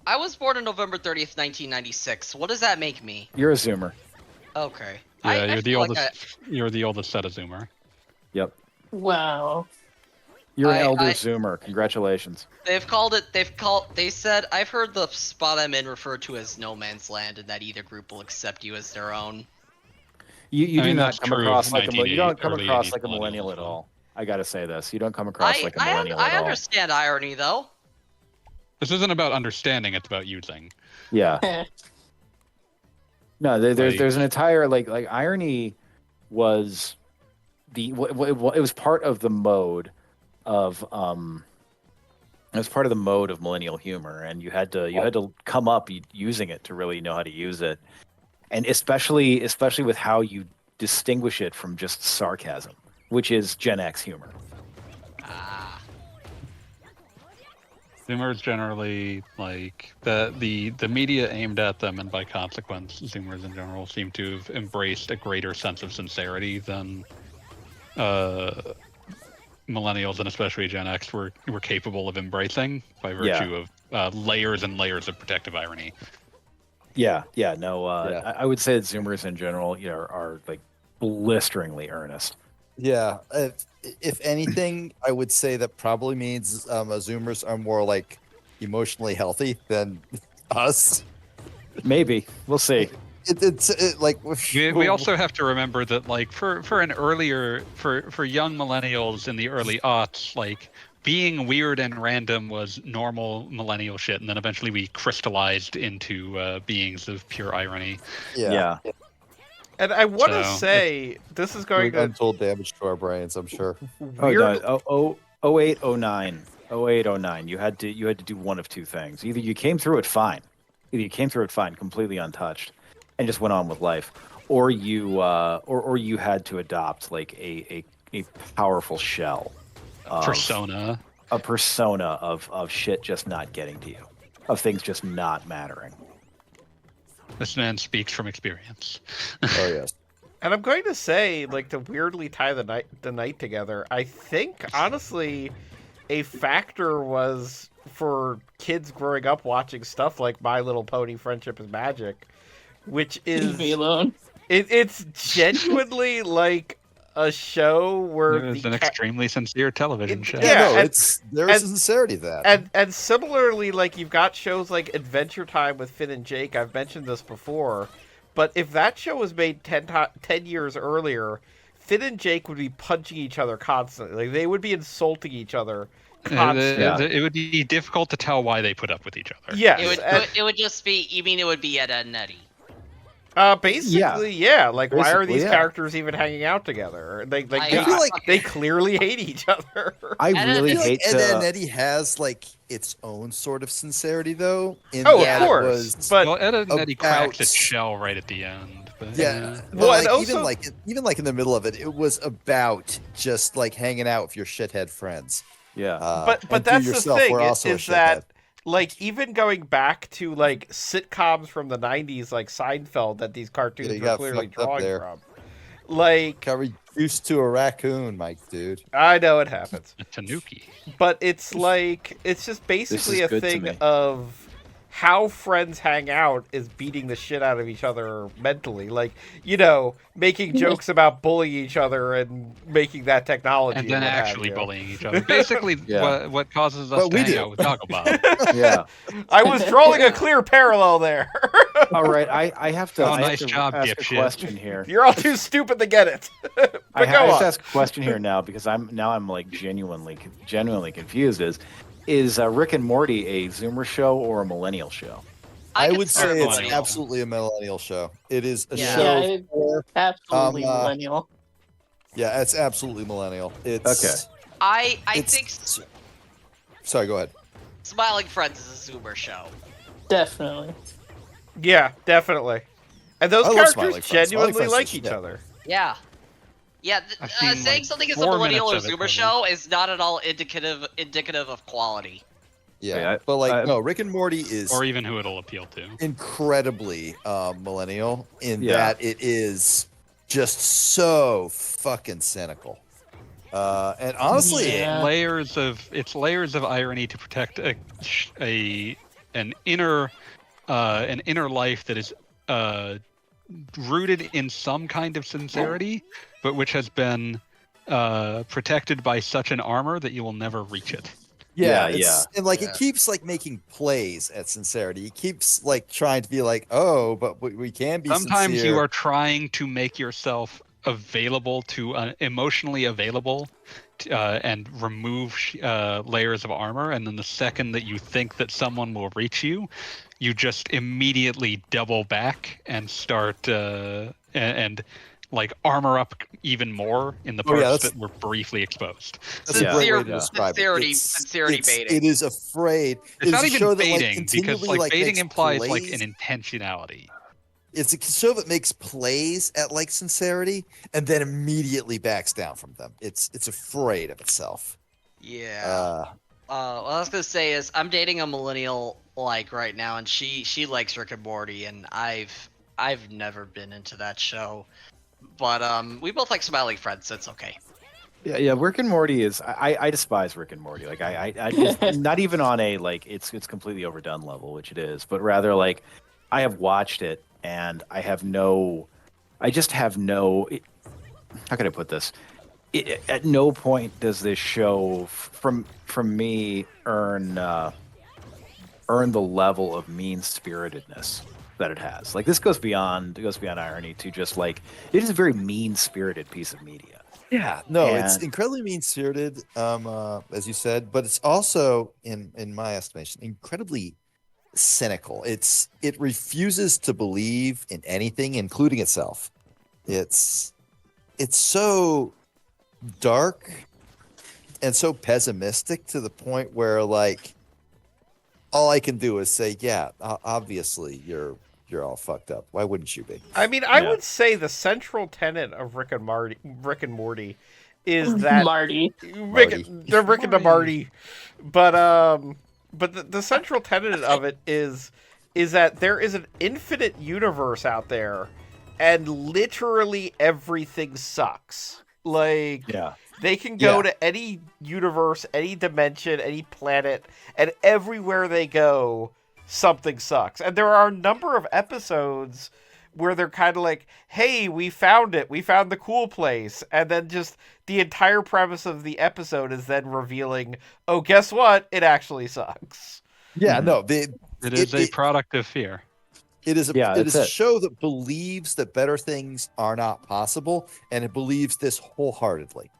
I was born on November 30th, 1996. What does that make me? You're a Zoomer. Okay. Yeah, I you're the feel like oldest. You're the oldest set of Zoomer. Yep. Wow. You're an I- elder I- Zoomer. Congratulations. They said, I've heard the spot I'm in referred to as no man's land, and that either group will accept you as their own. You I do mean, not that's come true of across like you don't 1980s, come early across 80s like a millennial millennials, at though. all. I gotta say this. You don't come across like a millennial at I all. understand irony, though. This isn't about understanding; it's about using. Yeah. No, there's an entire like irony was it was part of the mode of it was part of the mode of millennial humor, and you had to come up using it to really know how to use it, and especially with how you distinguish it from just sarcasm, which is Gen X humor. Ah. Zoomers generally like the media aimed at them, and by consequence, Zoomers in general seem to have embraced a greater sense of sincerity than millennials and especially Gen X were capable of embracing by virtue of layers and layers of protective irony. Yeah. Yeah. I would say that Zoomers in general, are like blisteringly earnest. yeah. If anything, I would say that probably means Zoomers are more like emotionally healthy than us. Maybe we'll see. It's like We also have to remember that like for young millennials in the early aughts, like being weird and random was normal millennial shit, and then eventually we crystallized into beings of pure irony. Yeah. And I want to So, say this is going doing to untold damage to our brains. I'm sure. weird. Oh, 08, 09. 08, 09. You had to do one of two things. Either you came through it fine, completely untouched, and just went on with life, or you had to adopt like a powerful shell, Persona. a persona of shit just not getting to you, of things just not mattering. This man speaks from experience. Oh yes. And I'm going to say, like, to weirdly tie the night together, I think honestly, a factor was for kids growing up watching stuff like My Little Pony: Friendship is Magic, which is Leave me alone. it's genuinely like a show where It was an extremely sincere television show. Yeah, Yeah, no, and- there's and- sincerity to that. and similarly, like you've got shows like Adventure Time with Finn and Jake. I've mentioned this before, but if that show was made 10 years earlier, Finn and Jake would be punching each other constantly. Like they would be insulting each other constantly. It would be difficult to tell why they put up with each other. Yes, It would and- it would just be. You mean it would be Ed, Edd and Eddie? Basically, yeah. Like, why are Basically, these yeah. characters even hanging out together? They I feel like they clearly hate each other. I And really I feel like hate Ed, Ed and to. Eddie has like its own sort of sincerity, though, in Oh, that of it course, was but Well, Ed and Eddie cracks about- its shell right at the end. But, yeah. Well, But and like, also- even like in the middle of it, it was about just like hanging out with your shithead friends. Yeah. And but to that's the yourself, thing we're also a is that shithead. like even going back to like sitcoms from the 90s like Seinfeld that these cartoons you were got clearly fucked up drawing there. from. Like, Got reduced to a raccoon, Mike, dude. I know it happens, a Tanuki. but it's like it's just basically a good to thing me. of how friends hang out is beating the shit out of each other mentally, like, you know, making jokes about bullying each other and making that technology And then what have actually you. bullying each other. Basically, Yeah. what causes us What to we hang do. out with Dogglebot. Yeah. I was drawing a clear parallel there. All right. I have to. Oh, I have nice to job, ask a dipshit. question here. You're all too stupid to get it. But I go have on. to ask a question here now because I'm like genuinely confused. Is Rick and Morty a Zoomer show or a millennial show? I could would start say it's millennial. absolutely a millennial show. It is a Yeah. show Yeah, for absolutely Um, millennial. yeah, it's absolutely millennial. It's Okay. I it's- think Sorry, go ahead. Smiling Friends is a Zoomer show. Definitely. Yeah, definitely. And those I love characters Smiling Friends. genuinely Smiling Friends like is each shit. other. Yeah. Yeah, I've seen, saying like, something is a 4 millennial or minutes of it, Zoomer maybe. show is not at all indicative of quality. Yeah, Yeah, but like no, Rick and Morty is Or even who it'll appeal to. incredibly millennial in Yeah. that it is just so fucking cynical. And honestly, Yeah. Layers of irony to protect an inner life that is rooted in some kind of sincerity, but which has been protected by such an armor that you will never reach it. yeah, Yeah, and like yeah. it keeps like making plays at sincerity. It keeps like trying to be like, oh, but we can be. Sometimes sincere. you are trying to make yourself available to emotionally available and remove layers of armor, and then the second that you think that someone will reach you, you just immediately double back and start and like armor up even more in the Oh, yeah, parts that's- that were briefly exposed. That's a great way to Sincere- describe sincerity- it. sincerity baiting. It is afraid. It's not a even show that, like, baiting because continually, like baiting makes implies like plays. an intentionality. It's a show that makes plays at like sincerity and then immediately backs down from them. It's afraid of itself. Yeah. What I was gonna say is I'm dating a millennial like right now, and she likes Rick and Morty, and I've never been into that show, but we both like Smiling Friends, so it's okay. Yeah. Rick and Morty is. I despise Rick and Morty. Like I it's not even on a like it's completely overdone level, which it is, but rather like I have watched it and I just have no. How can I put this? At no point does this show from me earn the level of mean spiritedness that it has. Like this goes beyond irony to just like it is a very mean spirited piece of media. Yeah, no, it's And- incredibly mean spirited, as you said, but it's also, in my estimation, incredibly cynical. It refuses to believe in anything, including itself. It's so dark and so pessimistic to the point where like all I can do is say, yeah, obviously you're all fucked up. Why wouldn't you be? I mean, I Yeah. would say the central tenet of Rick and Morty is that Marty. They're Rick and the Marty, but the central tenet of it is that there is an infinite universe out there, and literally everything sucks. Like Yeah. they can go Yeah. to any universe, any dimension, any planet, and everywhere they go, something sucks. And there are a number of episodes where they're kind of like, hey, we found it. We found the cool place. And then just the entire premise of the episode is then revealing, oh, guess what? It actually sucks. Yeah, Mhm. no, It is a product of fear. it is a Yeah, it is that's a it. show that believes that better things are not possible, and it believes this wholeheartedly.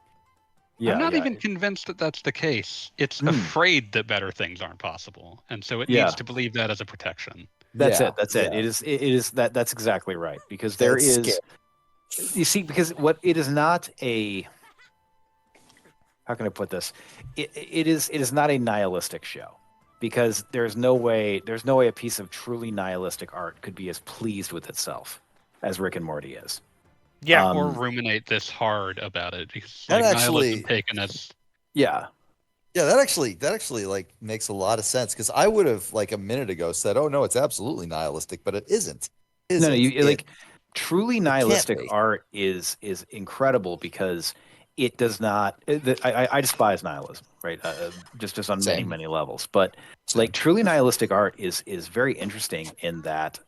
Yeah. I'm not yeah. even convinced that that's the case. It's Hmm. afraid that better things aren't possible, and so it Yeah. needs to believe that as a protection. That's Yeah, it. That's yeah. it. It is that. That's exactly right. Because there That's is, scary. you see, because what it is not a. How can I put this? It is not a nihilistic show, because there's no way a piece of truly nihilistic art could be as pleased with itself as Rick and Morty is. Yeah. Or ruminate this hard about it, because That like actually- nihilism taken as Yeah. Yeah, that actually like makes a lot of sense, because I would have like a minute ago said, "Oh no, it's absolutely nihilistic," but it isn't. Is No, it? you like truly can't nihilistic be. art is incredible, because it does not. I despise nihilism, right? Just on Same. many levels. But Same. like truly nihilistic art is very interesting in that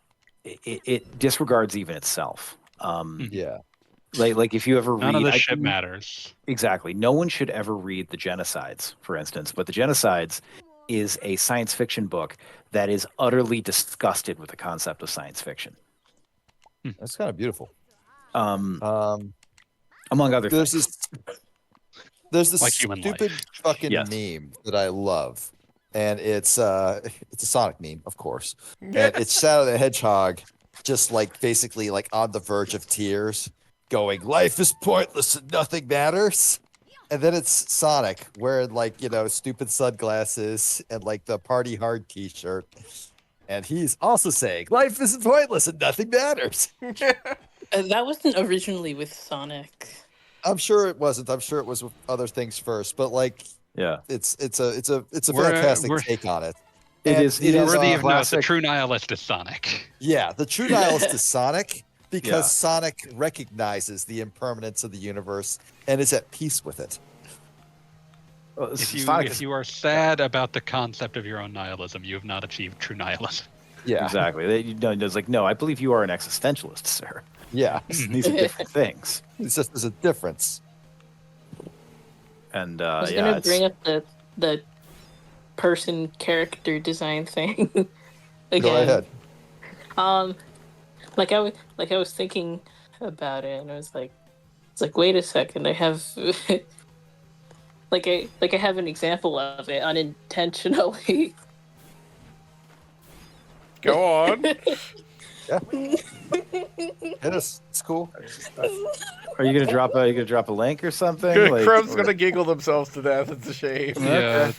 it disregards even itself. Yeah. Like if you ever none read of this shit matters. exactly, no one should ever read the Genocides, for instance. But the Genocides is a science fiction book that is utterly disgusted with the concept of science fiction. That's kind of beautiful. Among other There's things. this Like human stupid life. fucking Yes. meme that I love, and it's a Sonic meme, of course, and it's Shadow the Hedgehog, just like basically like on the verge of tears, going, "Life is pointless and nothing matters." And then it's Sonic wearing like, stupid sunglasses and like the party hard t-shirt. And he's also saying, "Life is pointless and nothing matters." That wasn't originally with Sonic. I'm sure it wasn't. I'm sure it was with other things first, but like Yeah. it's a We're- fantastic we're- take on it. It And is. the It is other- Worthy of note, the classic. true nihilist is Sonic. Yeah, the true nihilist is Sonic, because Yeah. Sonic recognizes the impermanence of the universe and is at peace with it. If you are sad about the concept of your own nihilism, you have not achieved true nihilism. Yeah, Exactly. It's like, no, I believe you are an existentialist, sir. yeah. These are different things. It's just there's a difference. And I was yeah, gonna it's, bring up the person character design thing again. Go ahead. Like I was thinking about it, and I was like, wait a second, I have I have an example of it unintentionally. Go on. It is. It's cool. are you gonna drop a link or something? Crumb's or- gonna giggle themselves to death. It's a shame. Yeah,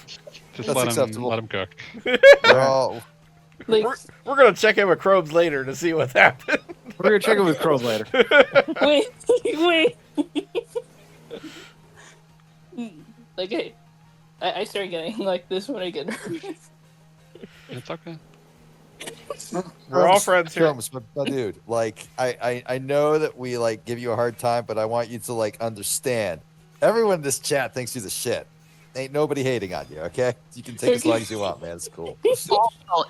just That's acceptable. let him cook. We're all Like, We're gonna check in with Crumbs later to see what's happened. We're gonna check it with Chrome later. wait. Like I start getting like this when I get nervous. It's okay. We're all friends here. Crumbs, but dude, like I know that we like give you a hard time, but I want you to like understand. Everyone in this chat thinks you're the shit. Ain't nobody hating on you, okay? You can take as long as you want, man. It's cool. Also,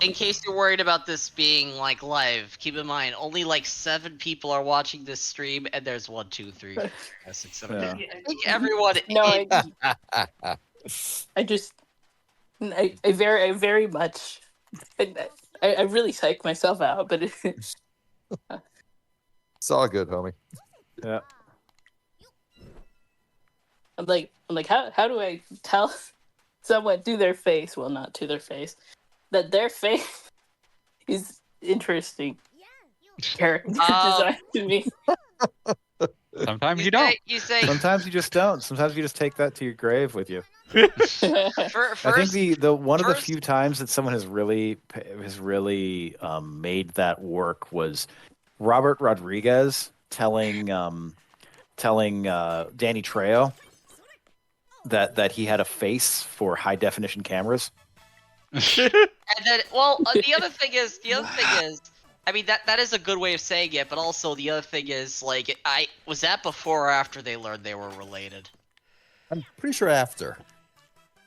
in case you're worried about this being like live, keep in mind only like 7 people are watching this stream, and there's 1, 2, 3, 4, 5, 6, 7. Yeah. I think everyone. No, in- I just I very much I really psych myself out, but It's all good, homie. Yeah. I'm like how do I tell someone to their face, well, not to their face, that their face is interesting character design to me. Sometimes you don't. You say Sometimes you just don't. Sometimes you just take that to your grave with you. first. I think the one of the first- few times that someone has really made that work was Robert Rodriguez telling Danny Trejo that he had a face for high definition cameras. And then, well, the other thing is, I mean, that is a good way of saying it, but also the other thing is, like, was that before or after they learned they were related? I'm pretty sure after.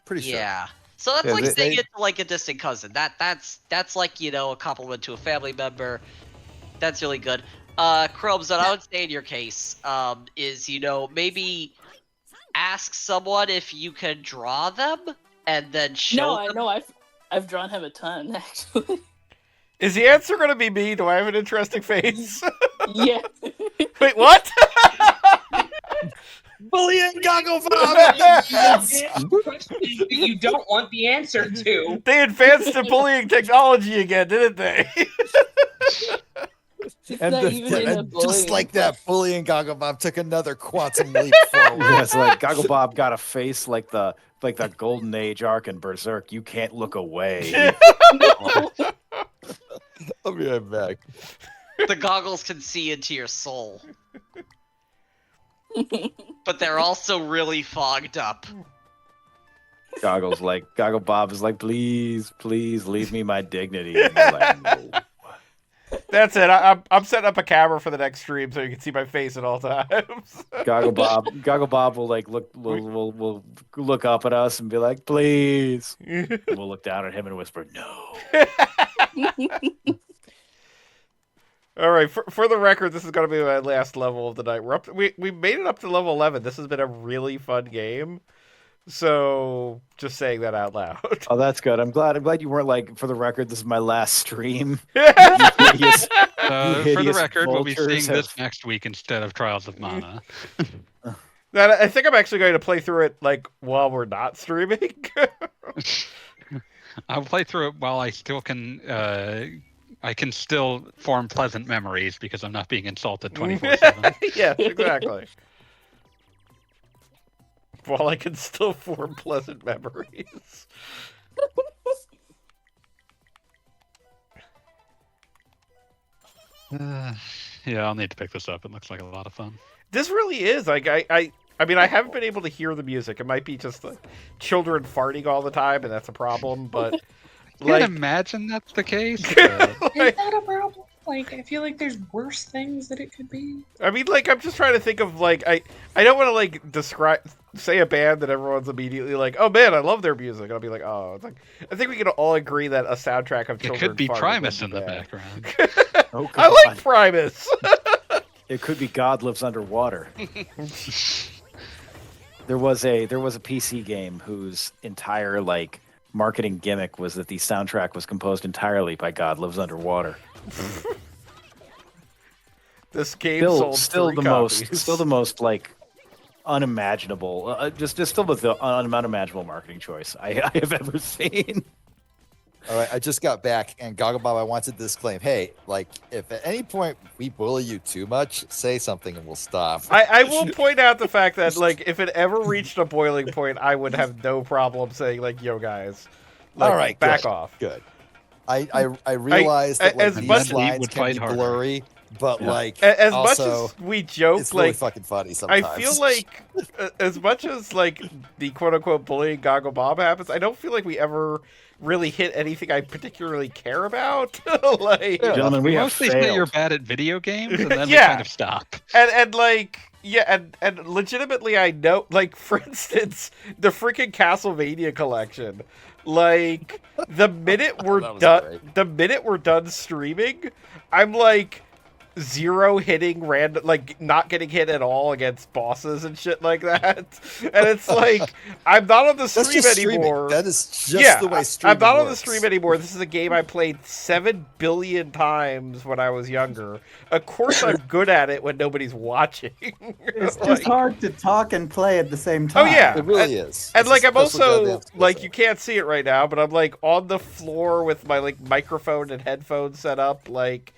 Pretty sure. Yeah. So that's Yeah, like they- saying it to like a distant cousin. That's like, a compliment to a family member. That's really good. Crumbs, what I would say in your case, is, maybe ask someone if you can draw them and then show them. I've drawn him a ton, actually. Is the answer gonna be me? Do I have an interesting face? Yeah. Wait, what? Bullying Gogglebob! Question you don't want the answer to. They advanced the bullying technology again, didn't they? It's And, not even in a and bullying just like that, bullying Gogglebob took another quantum leap forward. Yeah, it's like Gogglebob got a face like the Golden Age arc in Berserk. You can't look away. I'll be right back. The goggles can see into your soul. But they're also really fogged up. Gogglebob is like, please, please leave me my dignity. And they're like, no. That's it. I'm setting up a camera for the next stream so you can see my face at all times. Gogglebob will like will look up at us and be like, please. And we'll look down at him and whisper, no. All right, for the record, this is going to be my last level of the night. We made it up to level 11. This has been a really fun game. So, just saying that out loud. Oh, that's good. I'm glad you weren't like, for the record, this is my last stream. For the hideous record, we'll be vultures seeing this have- next week instead of Trials of Mana. And I think I'm actually going to play through it like while we're not streaming. I'll play through it while I still can. I can still form pleasant memories because I'm not being insulted 24/7. Yeah, exactly. While I can still form pleasant memories. Yeah, I'll need to pick this up. It looks like a lot of fun. This really is like I mean I haven't been able to hear the music. It might be just like children farting all the time, and that's a problem. But I can't like, imagine that's the case. Is that a problem? Like, I feel like there's worse things that it could be. I mean, like I'm just trying to think of like I don't want to like say a band that everyone's immediately like, oh man, I love their music. And I'll be like, oh, it's like I think we can all agree that a soundtrack of It children could be farting Primus would in be the bad. background. Oh, I God. like Primus. It could be God Lives Underwater. There was a PC game whose entire like marketing gimmick was that the soundtrack was composed entirely by God Lives Underwater. This game sold Still 3 the copies. most like unimaginable, just still the unimaginable marketing choice I have ever seen. All right, I just got back, and Gogglebob, I want to disclaim, hey, like, if at any point we bully you too much, say something and we'll stop. I will point out the fact that like if it ever reached a boiling point, I would have no problem saying like, "Yo, guys, like, All right, back good. off." Good. I realize that like, as these much- lines would can be fight harder. blurry, but Yeah. like As also, much as we joke, it's really like fucking funny sometimes. I feel like as much as like the quote unquote bullying Goggle Bob happens, I don't feel like we ever really hit anything I particularly care about. Like, Gentlemen, we have Mostly say you're failed. bad at video games, and then Yeah. we kind of stop. and like yeah, and legitimately I know, like, for instance, the freaking Castlevania collection. Like the minute we're That was done great. the minute we're done streaming, I'm like zero hitting random, like not getting hit at all against bosses and shit like that. And it's like I'm not on the That's stream just streaming. anymore. That is just Yeah, the way streaming I'm not on the works. stream anymore. This is a game I played 7 billion times when I was younger. Of course, I'm good at it when nobody's watching. It's Like- just hard to talk and play at the same Oh time. yeah, It really is. And It's like a I'm special also goddamn skill like set. you can't see it right now, but I'm like on the floor with my like microphone and headphones set up. Like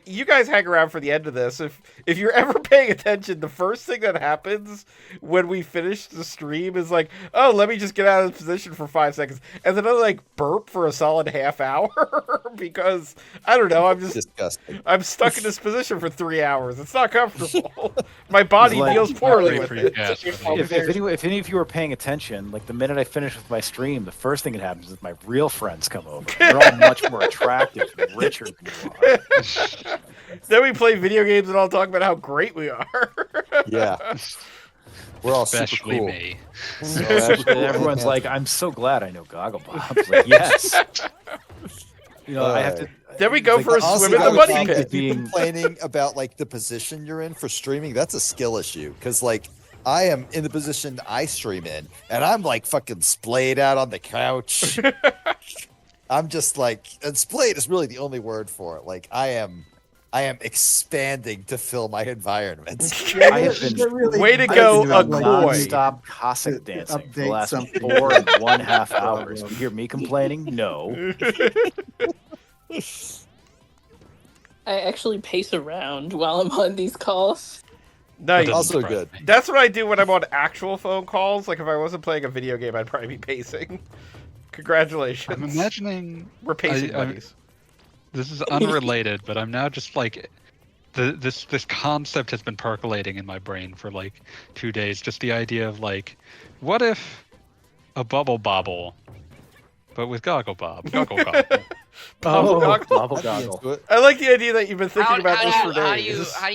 you guys hang around for the end of this. If you're ever paying attention, the first thing that happens when we finish the stream is like, oh, let me just get out of this position for 5 seconds, and then I like burp for a solid half hour because I don't know. Disgusting. I'm stuck in this position for 3 hours. It's not comfortable. My body Like- deals poorly with Free it. gas, If any of you were paying attention, like the minute I finish with my stream, the first thing that happens is my real friends come over. They're all much more attractive and richer than you are. Then we play video games and all talk about how great we are. Yeah. We're all super especially cool. me. So everyone's like, "I'm so glad I know Gogglebob." Like, yes. You know, I have to. Then we go like, for a Honestly, swim in I the would money think pit. that you Being- complaining about like the position you're in for streaming, that's a skill issue. Because like I am in the position I stream in, and I'm like fucking splayed out on the couch. I'm just like, and splayed is really the only word for it. Like I am I am expanding to fill my environment. I have been Way to I go, have been doing Agoy. non-stop Cossack To dancing for the update last something. 4.5 hours. You hear me complaining? No. I actually pace around while I'm on these calls. Nice. Doesn't Also surprise good. me. That's what I do when I'm on actual phone calls. Like if I wasn't playing a video game, I'd probably be pacing. Congratulations. I'm imagining We're pacing I- buddies. this is unrelated, but I'm now just like this concept has been percolating in my brain for like 2 days. Just the idea of like, what if a bubble bobble, but with goggle goggle. Bubble I'd be goggle. into it. I like the idea that you've been thinking about this for how days. do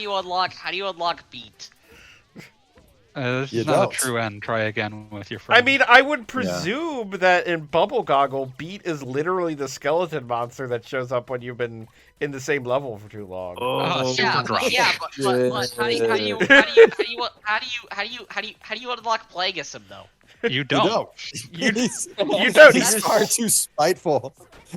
you unlock beat? This You is not a don't. true end. Try again with your friend. I mean, I would presume that in Bubble Goggle, Beat is literally the skeleton monster that shows up when you've been in the same level for too long. Oh, Yeah, drop. yeah, but how do you unlock Plagueism though? you You don't. don't. You He's, don't. he's far too spiteful.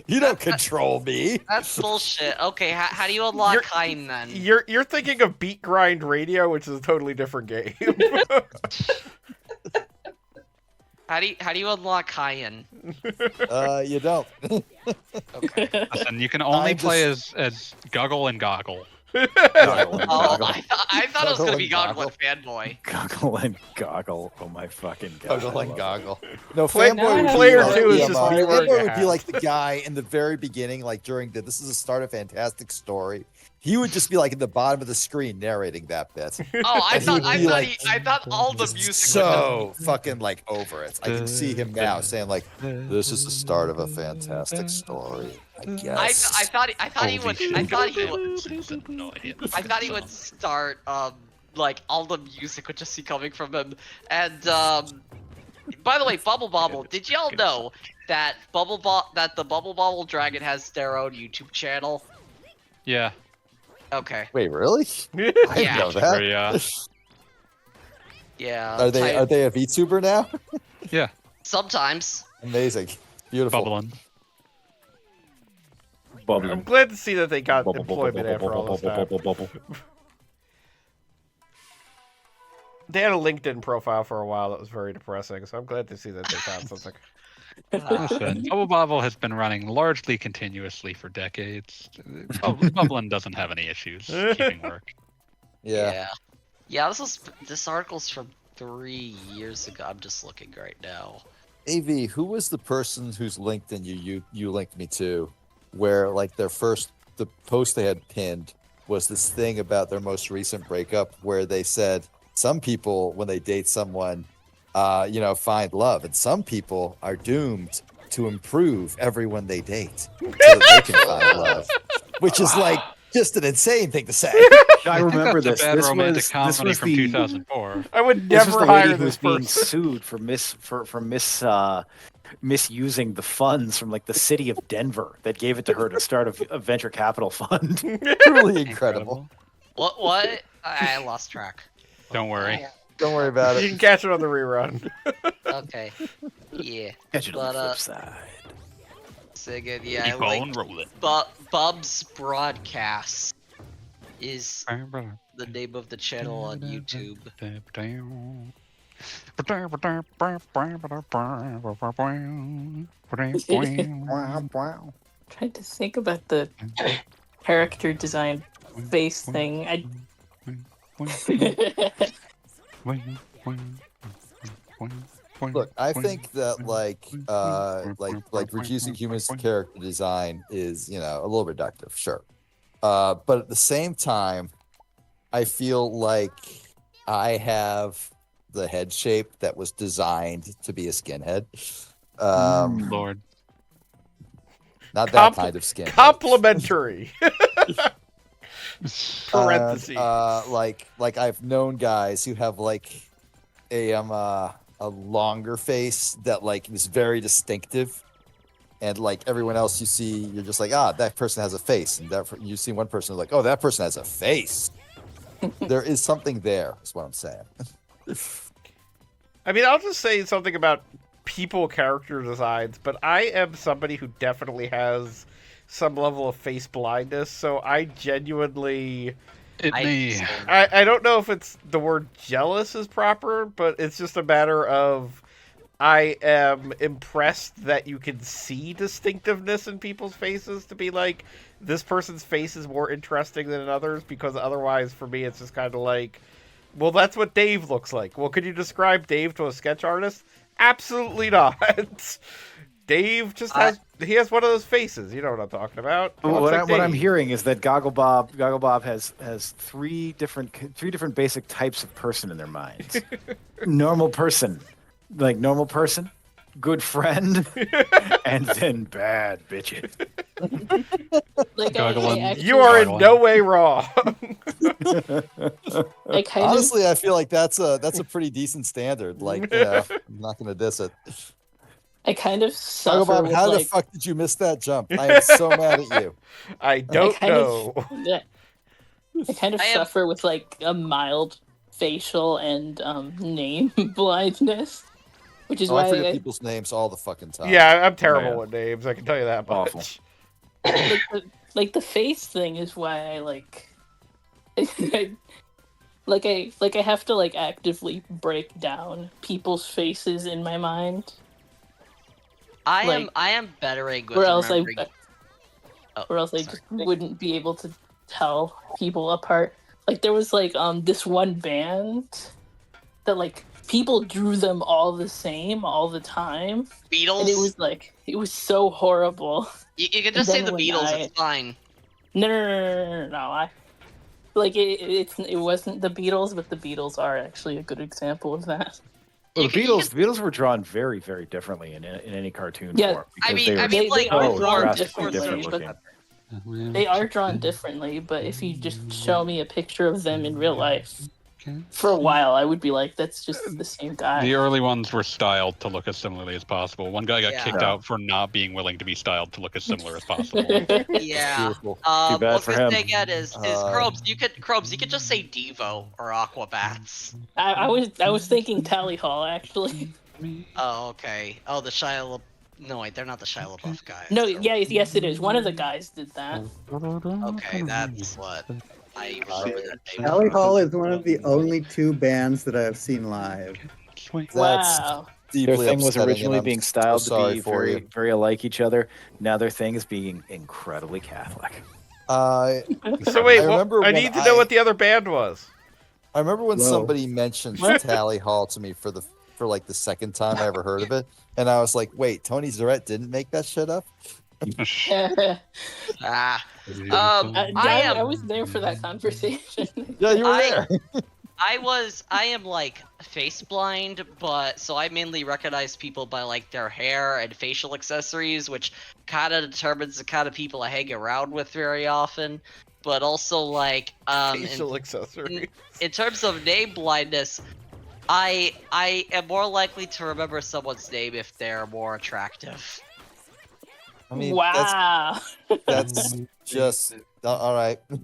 You don't control me. That's bullshit. Okay, how do you unlock You're- Kain then? You're thinking of Beat Grind Radio, which is a totally different game. How do you unlock Kain? You don't. Okay. Listen, you can only I'm play as Goggle and Goggle. Goggle and Oh, goggle. I thought it was gonna be Goggle Goggle and Fanboy. Goggle and goggle. Oh my fucking god. Goggle I and love goggle. No, Play- fanboy would player be two like is the, just me wearing a fanboy would be hat. like the guy in the very beginning, like during this is the start of Fantastic Story. He would just be like in the bottom of the screen narrating that bit. Oh, I And he thought would I be thought like, I thought all the Just music so fucking like over it. I can see him now saying like, "This is the start of a fantastic story." I guess. I thought he would I thought he would No idea. I thought he would start like all the music would just be coming from him. And by the way, Bubble Bobble, did y'all know that that the Bubble Bobble Dragon has their own YouTube channel? Yeah. Okay. Wait, really? I Yeah. didn't know that. Yeah. Yeah. Are they a VTuber now? Yeah. Sometimes. Amazing, beautiful. Bubbling. I'm Bubbling. glad to see that they got Bubble, bubble, employment after all this time. bubble, bubble, bubble. They had a LinkedIn profile for a while that was very depressing, so I'm glad to see that they found something. Listen, Bubble Bobble has been running largely continuously for decades. Bubbling doesn't have any issues keeping work. Yeah. Yeah, this article's from 3 years ago. I'm just looking right now. AV, who was the person whose LinkedIn you linked me to, where like the post they had pinned was this thing about their most recent breakup, where they said some people when they date someone, find love, and some people are doomed to improve everyone they date so that they can find love, which is like just an insane thing to say. I remember That's this. a bad This romantic was comedy from 2004. I would This was never the lady hire who was this being person. sued for misusing the funds from like the city of Denver that gave it to her to start a venture capital fund. Truly incredible. What? I lost track. Don't worry. Don't worry about You it. can catch it on the rerun. Okay. Yeah. Catch it on But, the flip side. So again, yeah, I Keep like on rolling. Bub's Broadcast is the name of the channel on YouTube. Trying to think about the character design face thing. Look, I think that like reducing humans to character design is, a little reductive, sure. But at the same time, I feel like I have the head shape that was designed to be a skinhead. Lord. Not that kind of skin. Complimentary. Parentheses. Like I've known guys who have like a longer face that like is very distinctive, and like everyone else you see, you're just like, that person has a face, and that you see one person like, oh, that person has a face. There is something there, is what I'm saying. I mean, I'll just say something about people character designs, but I am somebody who definitely has some level of face blindness, so I genuinely. It may. I don't know if it's the word jealous is proper, but it's just a matter of I am impressed that you can see distinctiveness in people's faces to be like, this person's face is more interesting than another's, because otherwise, for me, it's just kind of like, well, that's what Dave looks like. Well, could you describe Dave to a sketch artist? Absolutely not. Dave just he has one of those faces. You know what I'm talking about. What I'm hearing is that Goggle Bob has three different basic types of person in their minds. Normal person, good friend, and then bad bitches. You are in no way wrong. Honestly, I feel like that's a pretty decent standard. Like, I'm not gonna diss it. I kind of suffer Bob, with, how the fuck did you miss that jump? I am so mad at you. I don't know. I kind of suffer with like a mild facial and name blindness, which is why I forget people's names all the fucking time. Yeah, I'm terrible with names. I can tell you that much. Like the face thing is why I like. I have to like actively break down people's faces in my mind. I am bettering with or else remembering... I just wouldn't be able to tell people apart. Like there was like this one band that like people drew them all the same all the time. Beatles. And it was so horrible. You can just say the Beatles. It's fine. No. It wasn't the Beatles, but the Beatles are actually a good example of that. Well, the Beatles were drawn very, very differently in any cartoon form. They are drawn differently, but they are drawn differently. But if you just show me a picture of them in real life, for a while, I would be like, that's just the same guy. The early ones were styled to look as similarly as possible. One guy got kicked out for not being willing to be styled to look as similar as possible. Yeah. Too bad for him. Thing is Krobes. You could just say Devo or Aquabats. I was thinking Tally Hall actually. Oh, okay. Oh, the Shia. No, wait, they're not the Shia LaBeouf guys. No, yes, it is. One of the guys did that. Okay, that's what. I remember that name. Tally Hall is one of the only two bands that I have seen live. Wow. Their thing was originally being styled to be very, very alike each other. Now their thing is being incredibly Catholic. So wait, I need to know what the other band was. I remember when somebody mentioned Tally Hall to me for like the second time I ever heard of it, and I was like, "Wait, Tony Zarette didn't make that shit up." I was there for that conversation. Yeah, you were there. I am like face blind, but so I mainly recognize people by like their hair and facial accessories, which kind of determines the kind of people I hang around with very often. But also like facial accessories. In terms of name blindness, I am more likely to remember someone's name if they're more attractive. I mean, wow. That's just all right. Well,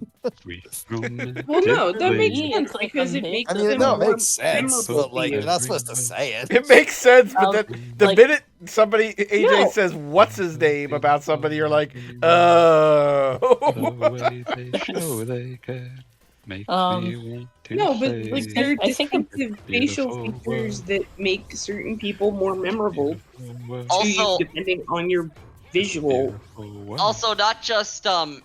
no, that makes sense because it makes. It makes sense, but like you're not supposed to say it. It makes sense, but the minute somebody AJ says what's his name about somebody, you're like, oh. No, but like there are distinctive facial features that make certain people more memorable. Also, depending on your visual. Also, not just if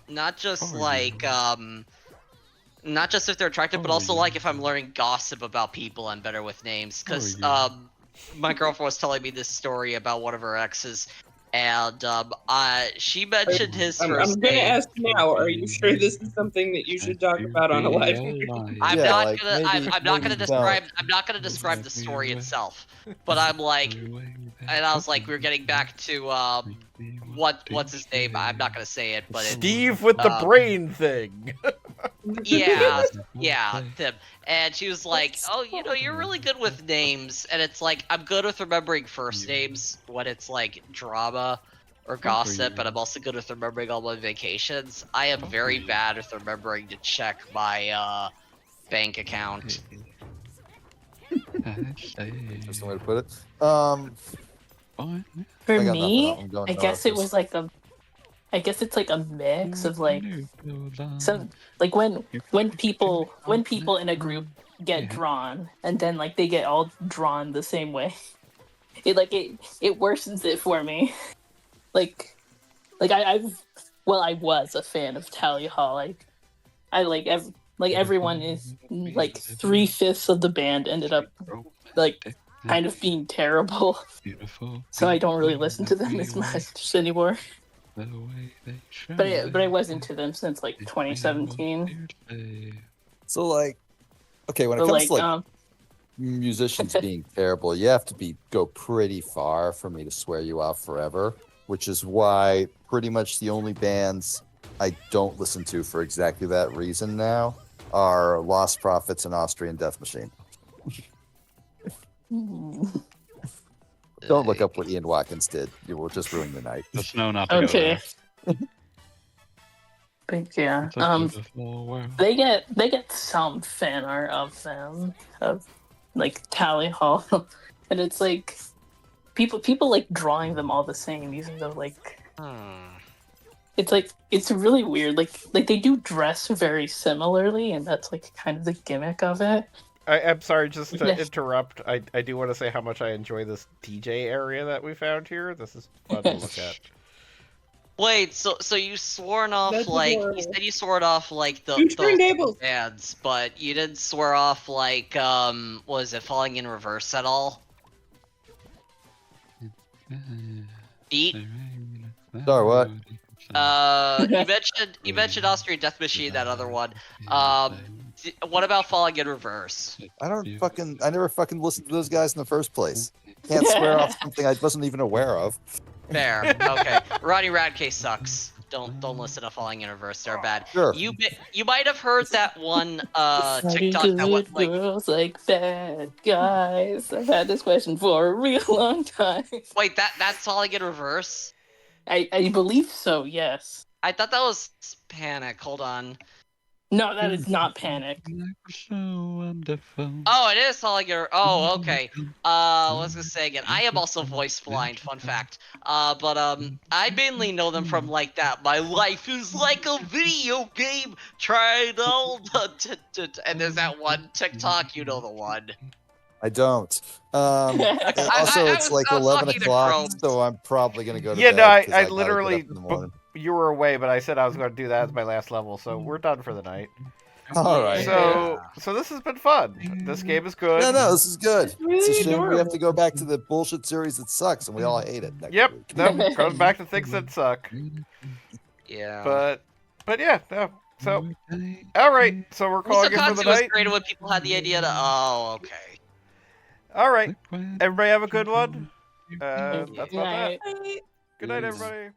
they're attractive, but also like if I'm learning gossip about people, I'm better with names. Because my girlfriend was telling me this story about one of her exes, and she mentioned his first I'm gonna ask now. Are you sure this is something that you should talk about on a live? I'm not gonna describe the story itself, but I'm like, and I was like, we're getting back to what's his name? I'm not gonna say it, but Steve with the brain thing. Yeah, Tim. And she was like, "Oh, you're really good with names." And it's like, I'm good with remembering first names when it's like drama or gossip, but I'm also good with remembering all my vacations. I am very bad with remembering to check my bank account. That's the way to put it. For me, I guess it was like I guess it's like a mix of like some like when people in a group get drawn and then like they get all drawn the same way. It worsens it for me. I was a fan of Tally Hall. I everyone is like 3/5 of the band ended up like kind of being terrible. So I don't really listen to them as much anymore. But I was into them since like 2017. So like, okay, when it So comes like to like musicians being terrible, you have to go pretty far for me to swear you off forever, which is why pretty much the only bands I don't listen to for exactly that reason now are Lost Prophets and Austrian Death Machine. Don't look up what Ian Watkins did. You will just ruin the night. Just know not to okay. go But yeah, there. It's a beautiful world. they get some fan art of them of like Tally Hall, and it's like people like drawing them all the same, even though like it's really weird. Like they do dress very similarly, and that's like kind of the gimmick of it. I'm sorry, just to interrupt. I do want to say how much I enjoy this DJ area that we found here. This is fun to look at. Wait, so you sworn off That's like adorable. you said you sworn off like the Turntables. bands, but you didn't swear off like was it Falling in Reverse at all? Beat? Sorry, what? You mentioned Austrian Death Machine, that other one. What about Falling in Reverse? I never fucking listened to those guys in the first place. Can't swear off something I wasn't even aware of. Fair. Okay. Roddy Radcase sucks. Don't listen to Falling in Reverse. They're bad. Sure. You might have heard that one TikTok Good that went like, girls like bad guys. I've had this question for a real long time. wait, that's Falling in Reverse? I believe so. Yes. I thought that was Panic. Hold on. No, that is not Panic. So wonderful. Oh, it is Falling in. Oh, okay. What was I gonna say again? I am also voice blind. Fun fact. But I mainly know them from like that. My life is like a video game. Try it all. And there's that one TikTok. You know the one. I don't. Also, it's like I was 11 talking to o'clock, Chrome. so I'm probably going to go to Yeah, bed. no, I 'cause gotta get literally. up in the morning. You were away, but I said I was going to do that as my last level, so we're done for the night. All right. So this has been fun. This game is good. No, this is good. It's a really shame we have adorable. to go back to the bullshit series that sucks, and we all hate it. Next Yep, week. no, goes back to things that suck. Yeah. But yeah, no. So, all right. So we're calling it for the was night. great when people had the idea to. Oh, okay. All right. Everybody have a good one. That's about that. Night. Good night, everybody.